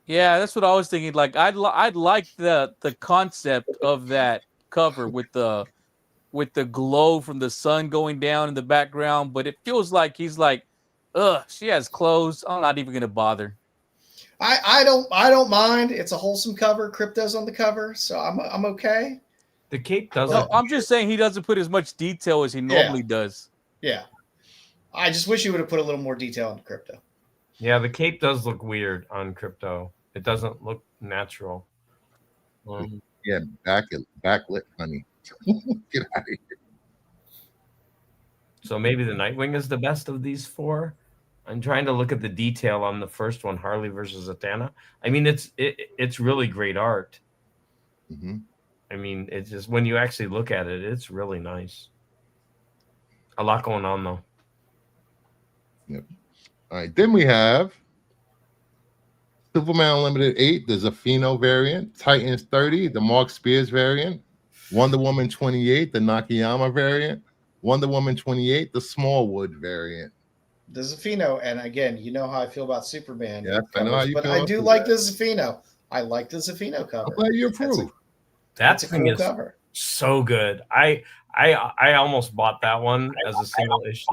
Yeah, that's what I was thinking. Like, I'd like the concept of that cover with the glow from the sun going down in the background, but it feels like he's like, ugh, she has clothes. I'm not even gonna bother. I don't mind. It's a wholesome cover. Crypto's on the cover, so I'm okay. The cape doesn't. No, I'm just saying he doesn't put as much detail as he normally does. Yeah. I just wish you would have put a little more detail into Crypto. Yeah, the cape does look weird on Crypto. It doesn't look natural. Yeah, backlit, honey. Get out of here. So maybe the Nightwing is the best of these four. I'm trying to look at the detail on the first one, Harley versus Zatanna. I mean, it's really great art. Mm-hmm. I mean, it's just when you actually look at it, it's really nice. A lot going on though. Yep. All right. Then we have Superman Unlimited 8, the Zafino variant, Titans 30, the Mark Spears variant, Wonder Woman 28, the Nakayama variant, Wonder Woman 28, the Smallwood variant. The Zafino, and again, you know how I feel about Superman Yes, I know covers, how you but feel I about do Superman. like the Zafino. I like the Zafino I'm cover. glad you approve. That That's a thing cool is cover. so good. I almost bought that one as a single issue.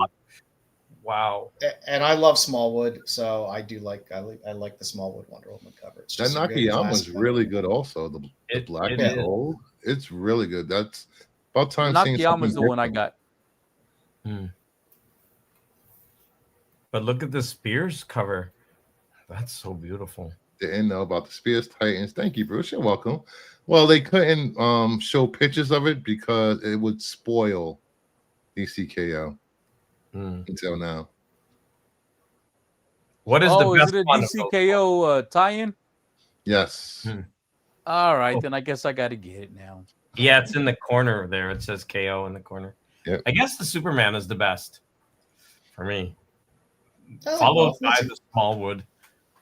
Wow. And I love Smallwood, so I do like I like the Smallwood Wonder Woman cover. It's That just a good Nakayama is classic really cover. good also. The black it and is. gold. It's really good. That's about time seeing something Nakayama's the one I different. got. But look at the Spears cover. That's so beautiful. Didn't know about the Spears Titans. Thank you, Bruce. You're welcome. Well, they couldn't show pictures of it because it would spoil DCKO until now. What is the best is it a one of those? DCKO tie-in? Yes. All right, then I guess I got to get it now. Yeah, it's in the corner there. It says KO in the corner. Yep. I guess the Superman is the best for me. Oh, Followed well, by the Smallwood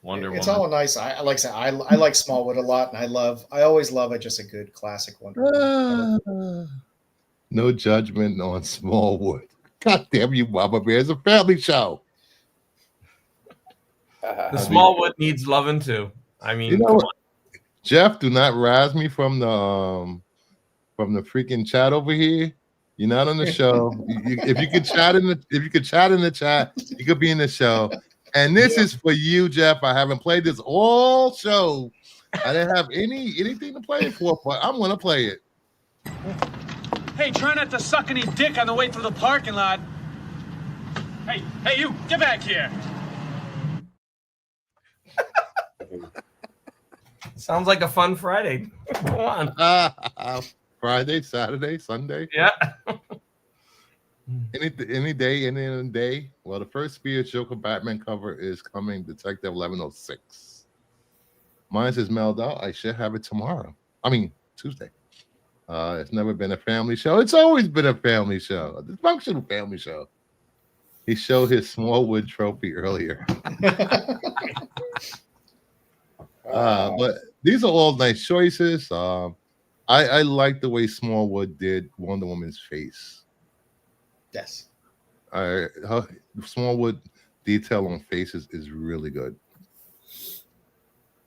Wonder it's Woman. all nice. I like I said, I like Smallwood a lot, and I always love just a good classic Wonder Woman cover. No judgment on Smallwood. God damn you, Mama Bear. It's a family show. The Smallwood needs loving too. I mean, You know come what? on. Jeff, do not razz me from the freaking chat over here. You're not on the show. If you could chat in the chat, you could be in the show. And this is for you, Jeff. I haven't played this all show. I didn't have anything to play it for, but I'm gonna play it. Hey, try not to suck any dick on the way through the parking lot. Hey, you, get back here. Sounds like a fun Friday. Come on. Friday, Saturday, Sunday. Yeah. Any day, any other day. Well, the first Spears Joker Batman cover is coming, Detective 1106. Mine is mailed out. I should have it tomorrow. I mean, Tuesday. It's never been a family show. It's always been a family show, a dysfunctional family show. He showed his Smallwood trophy earlier. But these are all nice choices. I like the way Smallwood did Wonder Woman's face. Yes. Her Smallwood detail on faces is really good.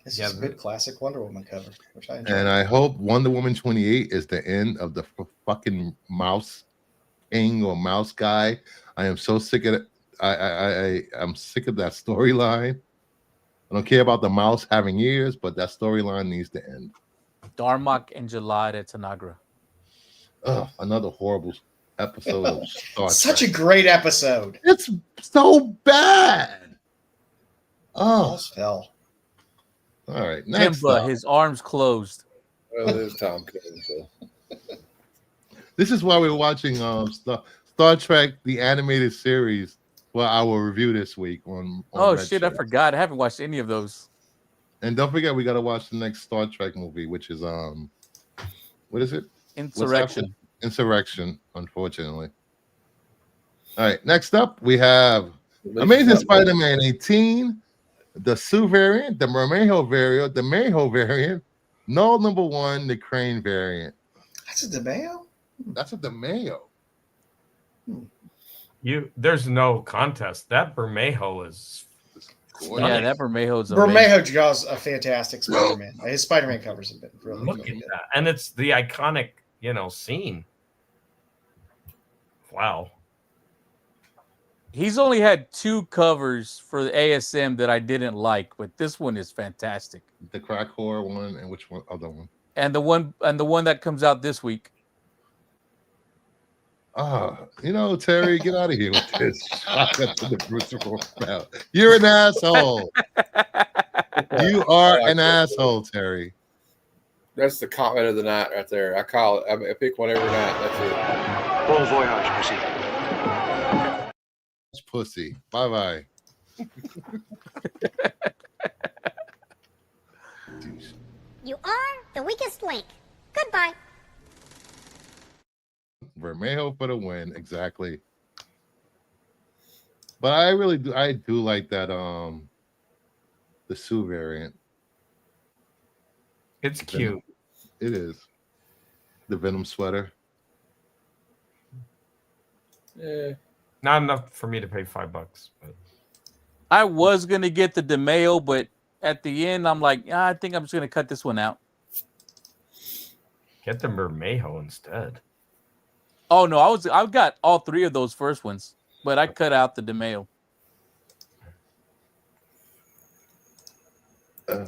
This is a good classic Wonder Woman cover, which I enjoy. And I hope Wonder Woman 28 is the end of the fucking mouse king or mouse guy. I am so sick of it. I'm sick of that storyline. I don't care about the mouse having ears, but that storyline needs to end. Darmok and Jalad at Tanagra. Oh, another horrible episode of Star Such Trek. a great episode. It's so bad. Oh, Almost fell. all right. Next Kimba, up. his arms closed. Well, there's Tom Cruise. So. This is why we're watching Star Trek, the animated series, for our review this week on Oh Red shit, I Shirt. forgot. I haven't watched any of those. And don't forget, we got to watch the next Star Trek movie, which is what is it? Insurrection. Insurrection, unfortunately. All right, next up we have Amazing Spider-Man 18, the Sue variant, the Mermejo variant, the Mayho variant, Null #1, the Crane variant. That's a DeMeo? That's a DeMeo. There's no contest. That Bermejo is Yeah, that Bermejo's Bermejo draws a fantastic Spider-Man. His Spider-Man covers have been really look good. at that. And it's the iconic, scene. Wow. He's only had 2 covers for the ASM that I didn't like, but this one is fantastic. The crack horror one, and which one? Other one? And the one that comes out this week. Terry, get out of here with this. Shotgun to the Brewster now. You're an asshole. You are an asshole, Terry. That's the comment of the night right there. I call it. I pick one every night. That's it. Bon voyage, pussy. Pussy. Bye bye. You are the weakest link. Goodbye. Vermejo for the win, exactly. But I do like that the Sue variant. It's cute. It is. The Venom sweater. Yeah. Not enough for me to pay $5. But I was gonna get the DeMeo, but at the end, I'm like, I think I'm just gonna cut this one out. get the Mermejo instead. Oh no, I've got all three of those first ones, but I cut out the DeMeo.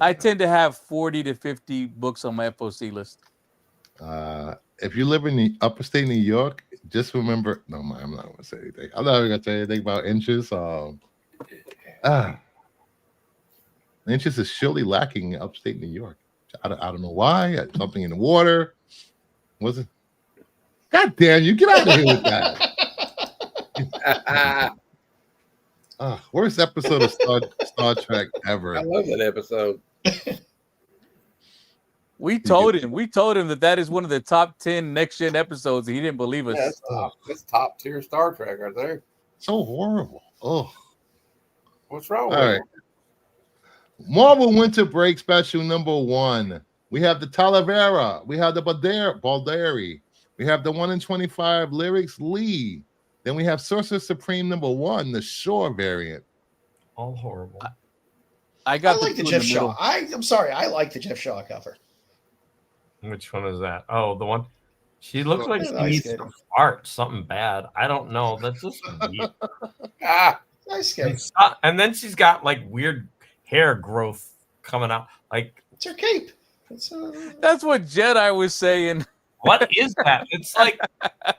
I tend to have 40 to 50 books on my FOC list. If you live in the upper state New York, just remember. No, I'm not going to say anything. I'm not going to say anything about inches. Inches is surely lacking in upstate New York. I don't know why. Something in the water. Was it? God damn you! Get out of here with that. Worst episode of Star Trek ever. I love that episode. We told him that is one of the top 10 next gen episodes, and he didn't believe us. Yeah, that's top tier Star Trek right there. So horrible. Oh, what's wrong all with right. it? Marvel Winter Break Special #1. We have the Talavera. We have the Baldari. We have the 1 in 25 Lyrics Lee. Then we have Sorcerer Supreme #1, the Shore variant. All horrible. I like the Jeff Shaw. I'm sorry, I like the Jeff Shaw cover. Which one is that? Oh, the one. She looks like she Nice needs kid. to fart something bad. I don't know. That's just weird. Nice kid. And then she's got like weird hair growth coming out. Like It's her cape. That's what Jedi was saying. what is that? It's like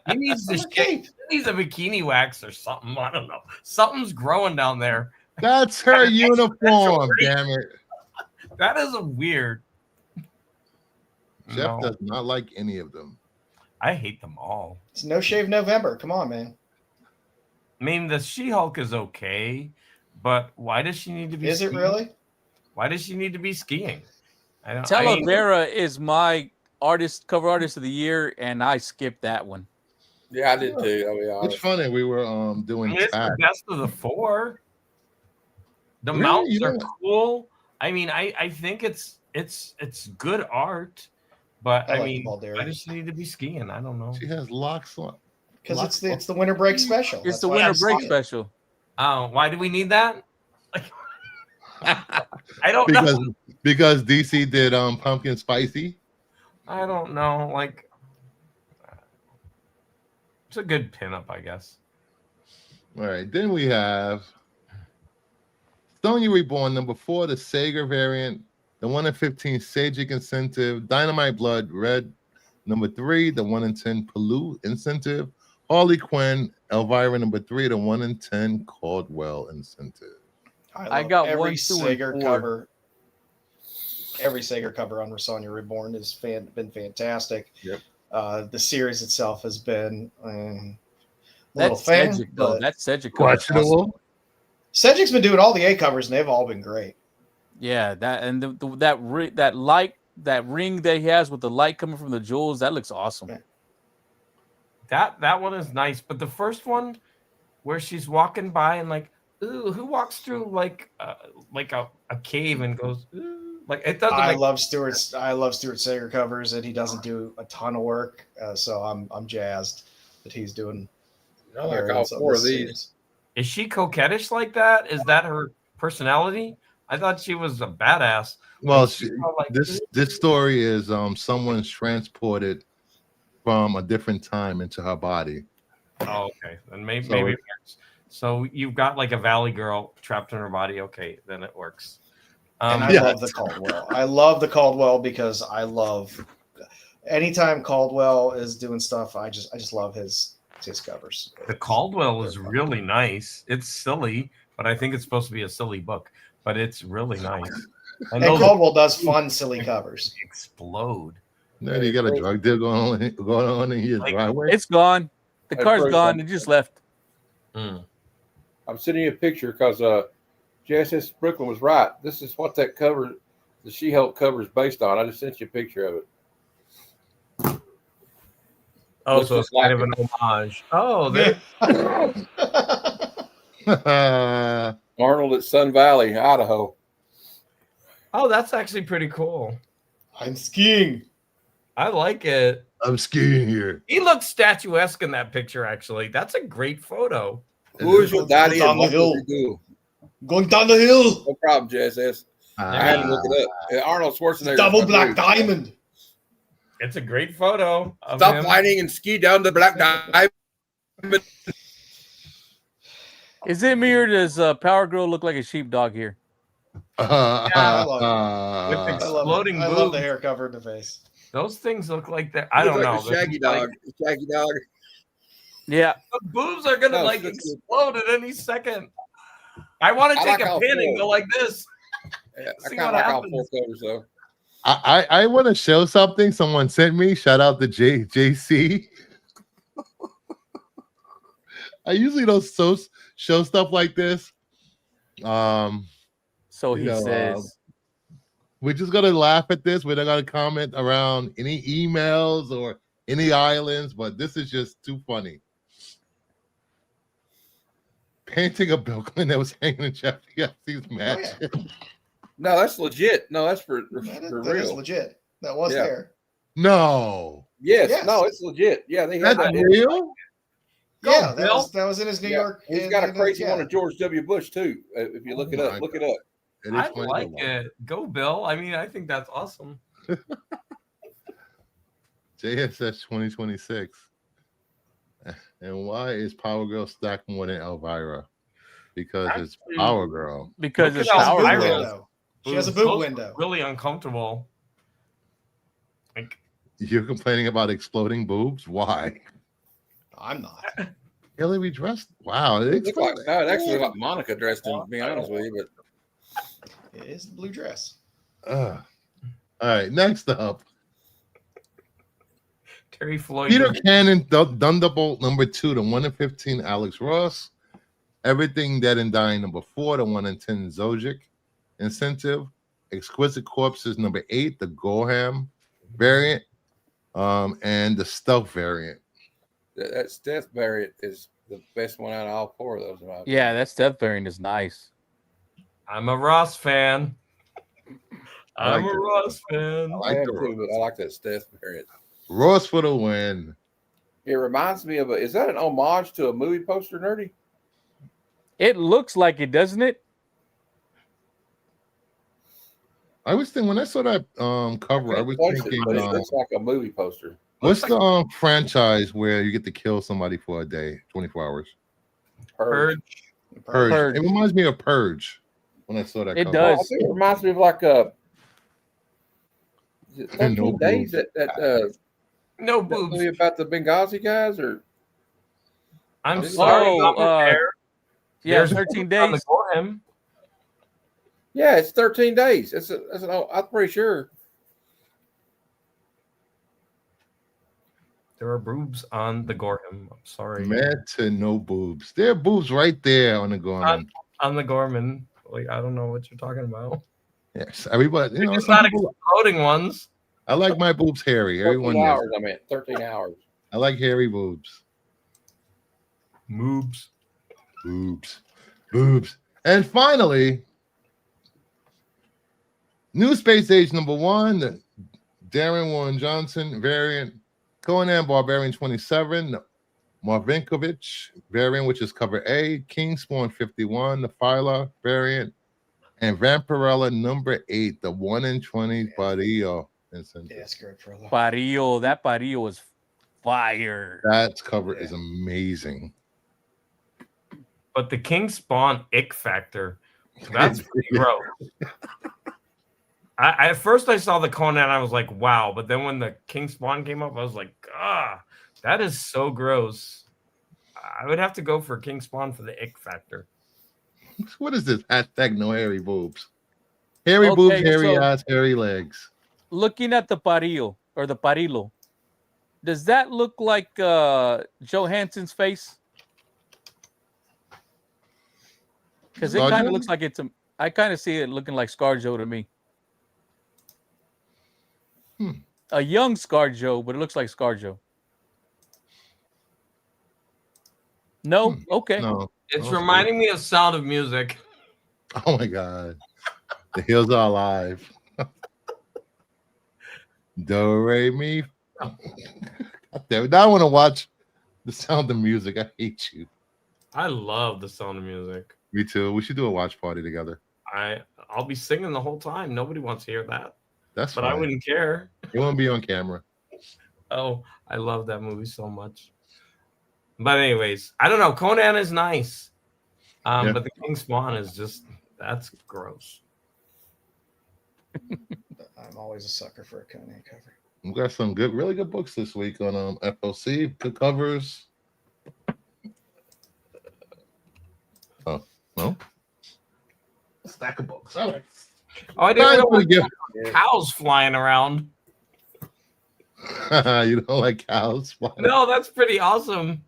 he needs to Her cape. he needs a bikini wax or something. I don't know. Something's growing down there. That's her uniform, damn it. That is a weird. Jeff No. does not like any of them. I hate them all. It's No Shave November. Come on, man. I mean, the She-Hulk is okay, but why does she need to be? Is it skiing? really? Why does she need to be skiing? Talavera is my cover artist of the year, and I skipped that one. Yeah, I did too. I'll be honest. It's funny. We were doing It's the tag. best of the four. The Really? mounts You are don't- cool. I mean, I think it's good art, but I I like mean, Baldari. why does she need to be skiing? I don't know. She has locks on. Because it's the winter break special. It's That's the why winter I'm break saying it. special. Why do we need that? I don't know. Because DC did pumpkin spicy. I don't know. Like, it's a good pinup, I guess. All right. Then we have Sonya Reborn #4, the Sager variant, the 1 in 15 Sajic incentive, Dynamite Blood Red #3, the 1 in 10 Palu incentive, Harley Quinn, Elvira #3, the 1 in 10 Caldwell incentive. I love got every 1, 2, and Sager 4. cover. Every Sager cover on Sonya Reborn has been fantastic. Yep. The series itself has been That's fan, Cedric, though. but That's Cedric. cover. Questionable. Cedric's been doing all the A covers, and they've all been great. Yeah, that and that ring that he has with the light coming from the jewels, that looks awesome. Yeah. That one is nice, but the first one where she's walking by and like, ooh, who walks through like a cave and goes, ooh, like it doesn't. I love Stuart Sager covers, and he doesn't do a ton of work, so I'm jazzed that he's doing. I like all variants on 4 this of these. series. Is she coquettish like that? Is that her personality? I thought she was a badass. Well, Like, she's all like, this story is someone's transported from a different time into her body. Oh, okay. Then maybe So it works. So you've got like a Valley girl trapped in her body. Okay, then it works. And I love the Caldwell. I love the Caldwell because I love anytime Caldwell is doing stuff. I just love his covers. The Caldwell is really nice. It's silly, but I think it's supposed to be a silly book. But it's really nice. And Caldwell does fun, silly covers. Explode. Then you got a drug deal going on in your driveway. It's gone. The Hey, car's Bruce, gone. It just left. I'm sending you a picture because JSS Brooklyn was right. This is what that cover, the She-Hulk cover, is based on. I just sent you a picture of it. Oh, Looks so it's just kind like of an homage. Oh, there. Arnold at Sun Valley, Idaho. Oh, that's actually pretty cool. I'm skiing. I like it. I'm skiing here. He looks statuesque in that picture, actually. That's a great photo. Who is your Let's go daddy down and the what hill. does he do? Going down the hill. No problem, JSS. I had to look it up. Arnold Schwarzenegger. Double black diamond. It's a great photo of Stop him. whining and ski down the black diamond. Is it me or does Power Girl look like a sheepdog here? I love With it. exploding I love boobs. the hair covered in the face. Those things look like that. I don't know. The Shaggy dog. The Shaggy dog. Yeah. The boobs are gonna No, like it's- explode at any second. I want to I take like a all pin and four. go like this. Yeah, I See kind of what like all happens. four covers though. I want to show something someone sent me. Shout out to JC. I usually don't show stuff like this. So he says. We're just gonna laugh at this. We're not gonna comment around any emails or any islands, but this is just too funny. Painting a Bill Clinton that was hanging in Jeff Epstein's match. yeah. No, that's legit. No, that's for That is real. legit. That was Yeah. there. No, Yes. Yes. No, it's legit. Yeah, they had that's that. real. Yeah, Bill. that was in his New Yeah. York. He's got a crazy yeah. one of George W. Bush too. If you look it up, look it up. It is I funny like to watch. it. Go, Bill. I mean, I think that's awesome. JSS 2026. And why is Power Girl stacked more than Elvira? Because it's Actually, Power Girl. Because Look it's at how Power viral Girl. window. She has a boob Those window. look really uncomfortable. Like, You're complaining about exploding boobs? Why? I'm not. Hillary dressed. Wow. It looked like, no, it actually looked like Monica dressed in. To be honest with you, but It is the blue dress. All right. Next up, Terry Floyd. Peter Cannon, Thunderbolt number 2, the 1 in 15, Alex Ross. Everything Dead and Dying number 4, the 1 in 10, Zojic Incentive. Exquisite Corpses number 8, the Gorham variant, and the Stealth variant. that Steph variant is the best one out of all four of those. Yeah, that Steph variant is nice. I'm a Ross fan. I like I'm a it. Ross fan. I am too, but I like that Steph variant. Ross for the win. It reminds me of is that an homage to a movie poster, Nerdy? It looks like it, doesn't it? I was thinking when I saw that cover, I was thinking, But it looks like a movie poster. what's the franchise where you get to kill somebody for a day, 24 hours? Purge. Purge. Purge. It reminds me of Purge when I saw that. It cover. does. I think it reminds me of like is it 13 No days boobs. that No that boobs. movie about the Benghazi guys, or I'm Oh, sorry. about the hair. Yeah, There's 13 boobs on the days. Gorham. yeah, it's 13 days. I'm pretty sure. There are boobs on the Gorham. I'm sorry. Mad to no boobs. There are boobs right there on the Gorman. On the Gorman. Like, I don't know what you're talking about. Yes, everybody. You know, It's some not people, exploding ones. I like my boobs hairy. 13 Everyone knows. hours. I meant 13 hours. I like hairy boobs. Moobs. Boobs. Boobs. And finally, new Space Age number 1, the Darren Warren Johnson variant, Conan Barbarian 27, Marvinkovich variant, which is cover A, Kingspawn 51, the Phyla variant, and Vampirella number 8, the 1 in 20 Barrio. Yeah, it's great for a lot. Parillo. That Parillo is fire. That cover is amazing. But the King Spawn ick factor, that's pretty gross. At first I saw the Conan, I was like, wow. But then when the King Spawn came up, I was like, that is so gross. I would have to go for King Spawn for the ick factor. What is this? Hashtag no hairy boobs. Hairy Okay, boobs, hairy so- ass, hairy legs. Looking at the Parillo or the Parillo, does that look like Johansson's face? Because it kind of looks like it's I kind of see it looking like ScarJo to me. A young ScarJo, but it looks like ScarJo. No, okay. No, It's reminding me of Sound of Music. Oh my God, the Hills Are Alive. Do re mi. Now I want to watch the Sound of Music. I hate you. I love the Sound of Music. Me too. We should do a watch party together. I'll be singing the whole time. Nobody wants to hear that. That's but fine. I wouldn't care. You won't be on camera. Oh, I love that movie so much. But anyways, I don't know. Conan is nice. Yeah. But the King Spawn is just, that's gross. I'm always a sucker for a Conan cover. We got some good, really good books this week on FOC. Good covers. Oh, no. A stack of books. All right. Oh, I didn't know cows flying around. You don't like cows flying? No, that's pretty awesome.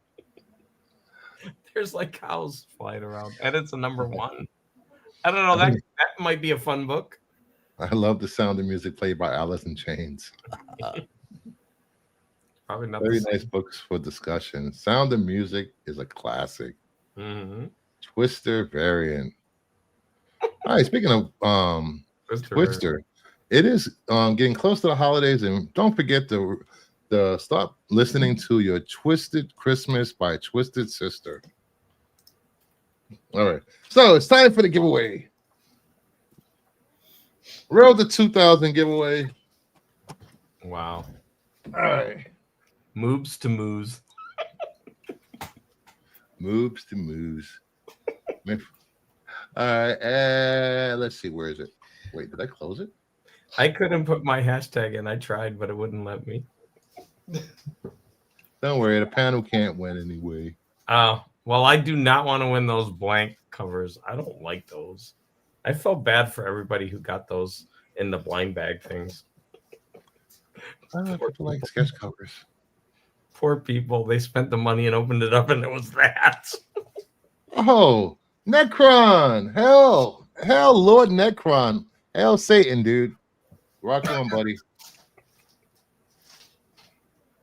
There's like cows flying around, and it's a #1. I don't know. That might be a fun book. I love the Sound of Music played by Alice in Chains. Probably not. Very nice books for discussion. Sound of Music is a classic. Mm-hmm. Twister variant. All right, speaking of Twister, it is getting close to the holidays, and don't forget to start listening to your Twisted Christmas by Twisted Sister. All right, so it's time for the giveaway. Roll the 2000 giveaway. Wow. All right. Moobs to moos. Moobs to moos. All right, let's see. Where is it? Wait, did I close it? I couldn't put my hashtag in. I tried, but it wouldn't let me. Don't worry, the panel can't win anyway. Oh, well, I do not want to win those blank covers. I don't like those. I felt bad for everybody who got those in the blind bag things. I don't like sketch covers. Poor people. They spent the money and opened it up, and it was that. Oh, Necron. Hell, Lord Necron. Hell, Satan, dude. Rock on, buddy.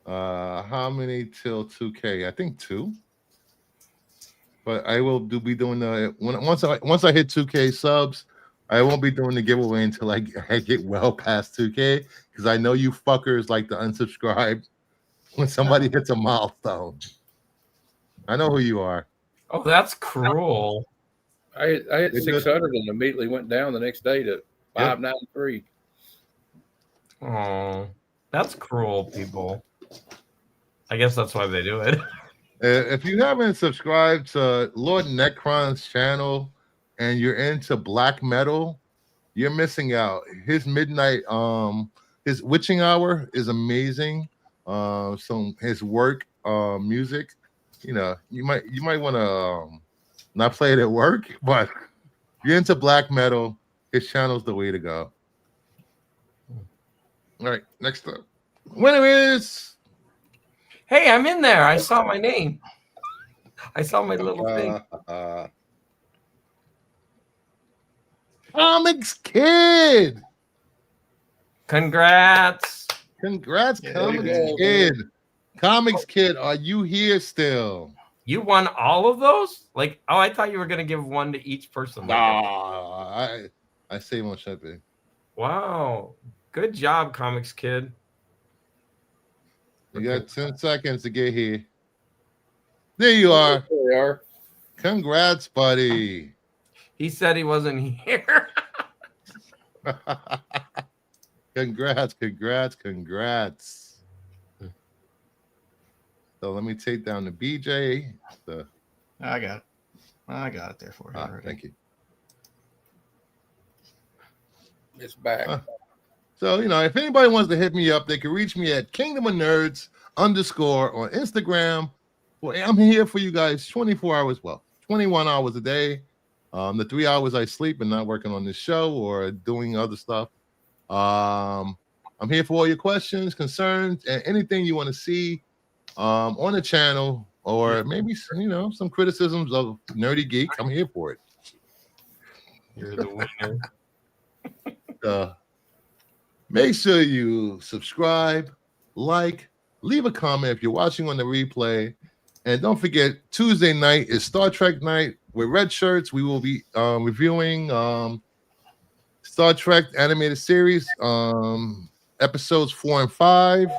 How many till 2K? I think 2. But I will be doing the once I hit 2K subs, I won't be doing the giveaway until I get well past 2K, because I know you fuckers like to unsubscribe when somebody hits a milestone. I know who you are. Oh, that's cruel. I hit 600 and immediately went down the next day to 593. Oh, that's cruel, people. I guess that's why they do it. If you haven't subscribed to Lord Necron's channel and you're into black metal, you're missing out. His midnight, his witching hour is amazing. His work, music, you might want to not play it at work, but if you're into black metal, his channel's the way to go. All right, next up, winner is. Hey, I'm in there. I saw my name. I saw my little thing. Comics Kid. Congrats. Comics Kid. Comics Kid, are you here still? You won all of those? Like, oh, I thought you were going to give one to each person. I say one shipping. Wow. Good job, Comics Kid. You got 10 seconds to get here. There you are. There we are. Congrats, buddy. He said he wasn't here. Congrats. So let me take down the BJ. I got it there for you. Thank you. It's back. So, if anybody wants to hit me up, they can reach me at KingdomofNerds_ on Instagram. Well, I'm here for you guys 24 hours, 21 hours a day. The 3 hours I sleep and not working on this show or doing other stuff. I'm here for all your questions, concerns, and anything you want to see on the channel, or maybe some criticisms of Nerdy Geek. I'm here for it. You're the winner. Make sure you subscribe, like, leave a comment if you're watching on the replay. And don't forget, Tuesday night is Star Trek night with red shirts. We will be reviewing Star Trek animated series, episodes 4 and 5.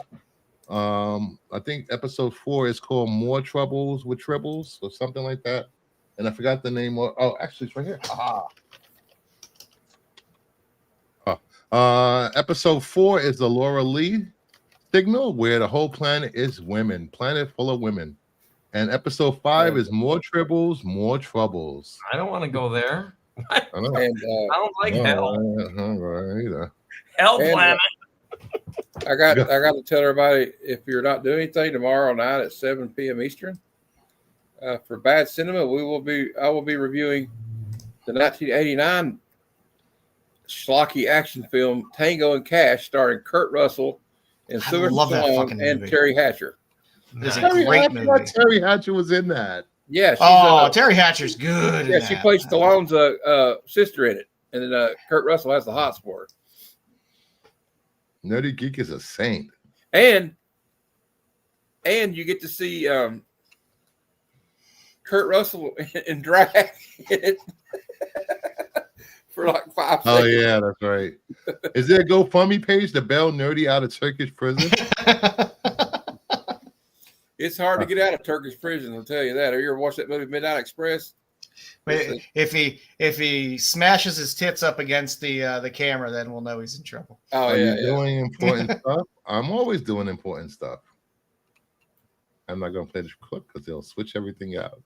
I think episode 4 is called More Troubles with Tribbles or something like that. And I forgot the name. Actually, it's right here. Episode 4 is the Laura Lee signal, where the whole planet is women, planet full of women. And episode 5 is More Tribbles, More Troubles. I don't want to go there. I don't like hell. Right. Hell planet. I got to tell everybody, if you're not doing anything tomorrow night at 7 p.m. Eastern, for Bad Cinema, I will be reviewing the 1989 schlocky action film Tango and Cash, starring Kurt Russell and Sylvester Stallone and Terry Hatcher. It's a great movie. Terry Hatcher was in that. Yeah. Terry Hatcher's good. Yeah, she plays Stallone's sister in it, and then Kurt Russell has the hots for her. Nerdy Geek is a saint. And you get to see Kurt Russell in drag for like 5 seconds. Oh, yeah, that's right. Is there a GoFundMe page to bail Nerdy out of Turkish prison? It's hard to get out of Turkish prison, I'll tell you that. Have you ever watched that movie Midnight Express? Wait, if he smashes his tits up against the camera, then we'll know he's in trouble. Oh, Are you doing important stuff? I'm always doing important stuff. I'm not going to play the clip because they'll switch everything out.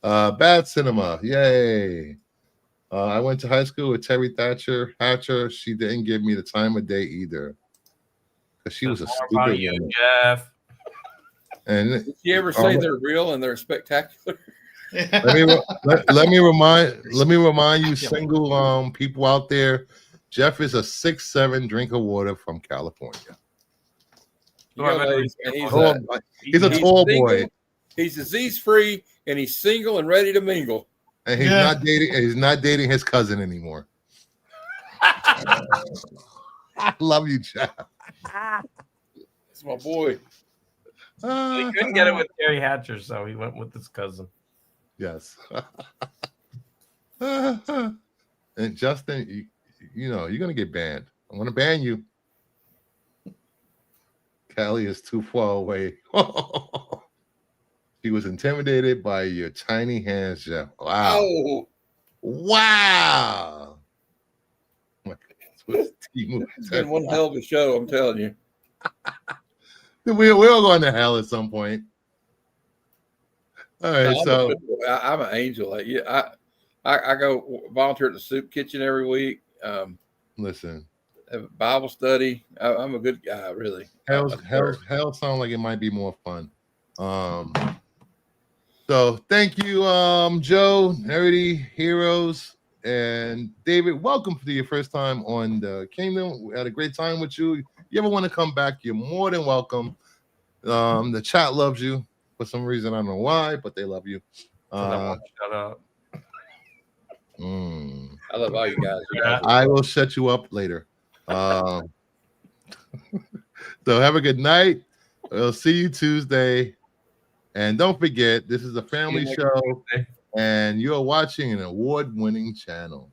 Bad Cinema, yay! I went to high school with Terry Hatcher. She didn't give me the time of day either, because she was a stupid woman. Jeff. And did you ever say they're real and they're spectacular? let me remind you, single people out there, Jeff is a 6'7" drink of water from California. He's a tall boy. He's disease-free and he's single and ready to mingle. And he's not dating. He's not dating his cousin anymore. I love you, Jeff. That's my boy. He couldn't get it with Terry Hatcher, so he went with his cousin. Yes. And Justin, you know, you're gonna get banned. I'm gonna ban you. Callie is too far away. He was intimidated by your tiny hands, Jeff. Wow. Oh. Wow. It's been one hell of a show, I'm telling you. We're all going to hell at some point. All right, so I'm an angel. I go volunteer at the soup kitchen every week. Listen, have a Bible study. I'm a good guy, really. Hell sounds like it might be more fun. So thank you, Joe, Nerdy Heroes, and David. Welcome to your first time on the Kingdom. We had a great time with you. You ever want to come back, you're more than welcome. The chat loves you for some reason. I don't know why, but they love you. Shut up. I love all you guys. I will set you up later. So have a good night. We'll see you Tuesday. And don't forget, this is a family show, and you're watching an award-winning channel.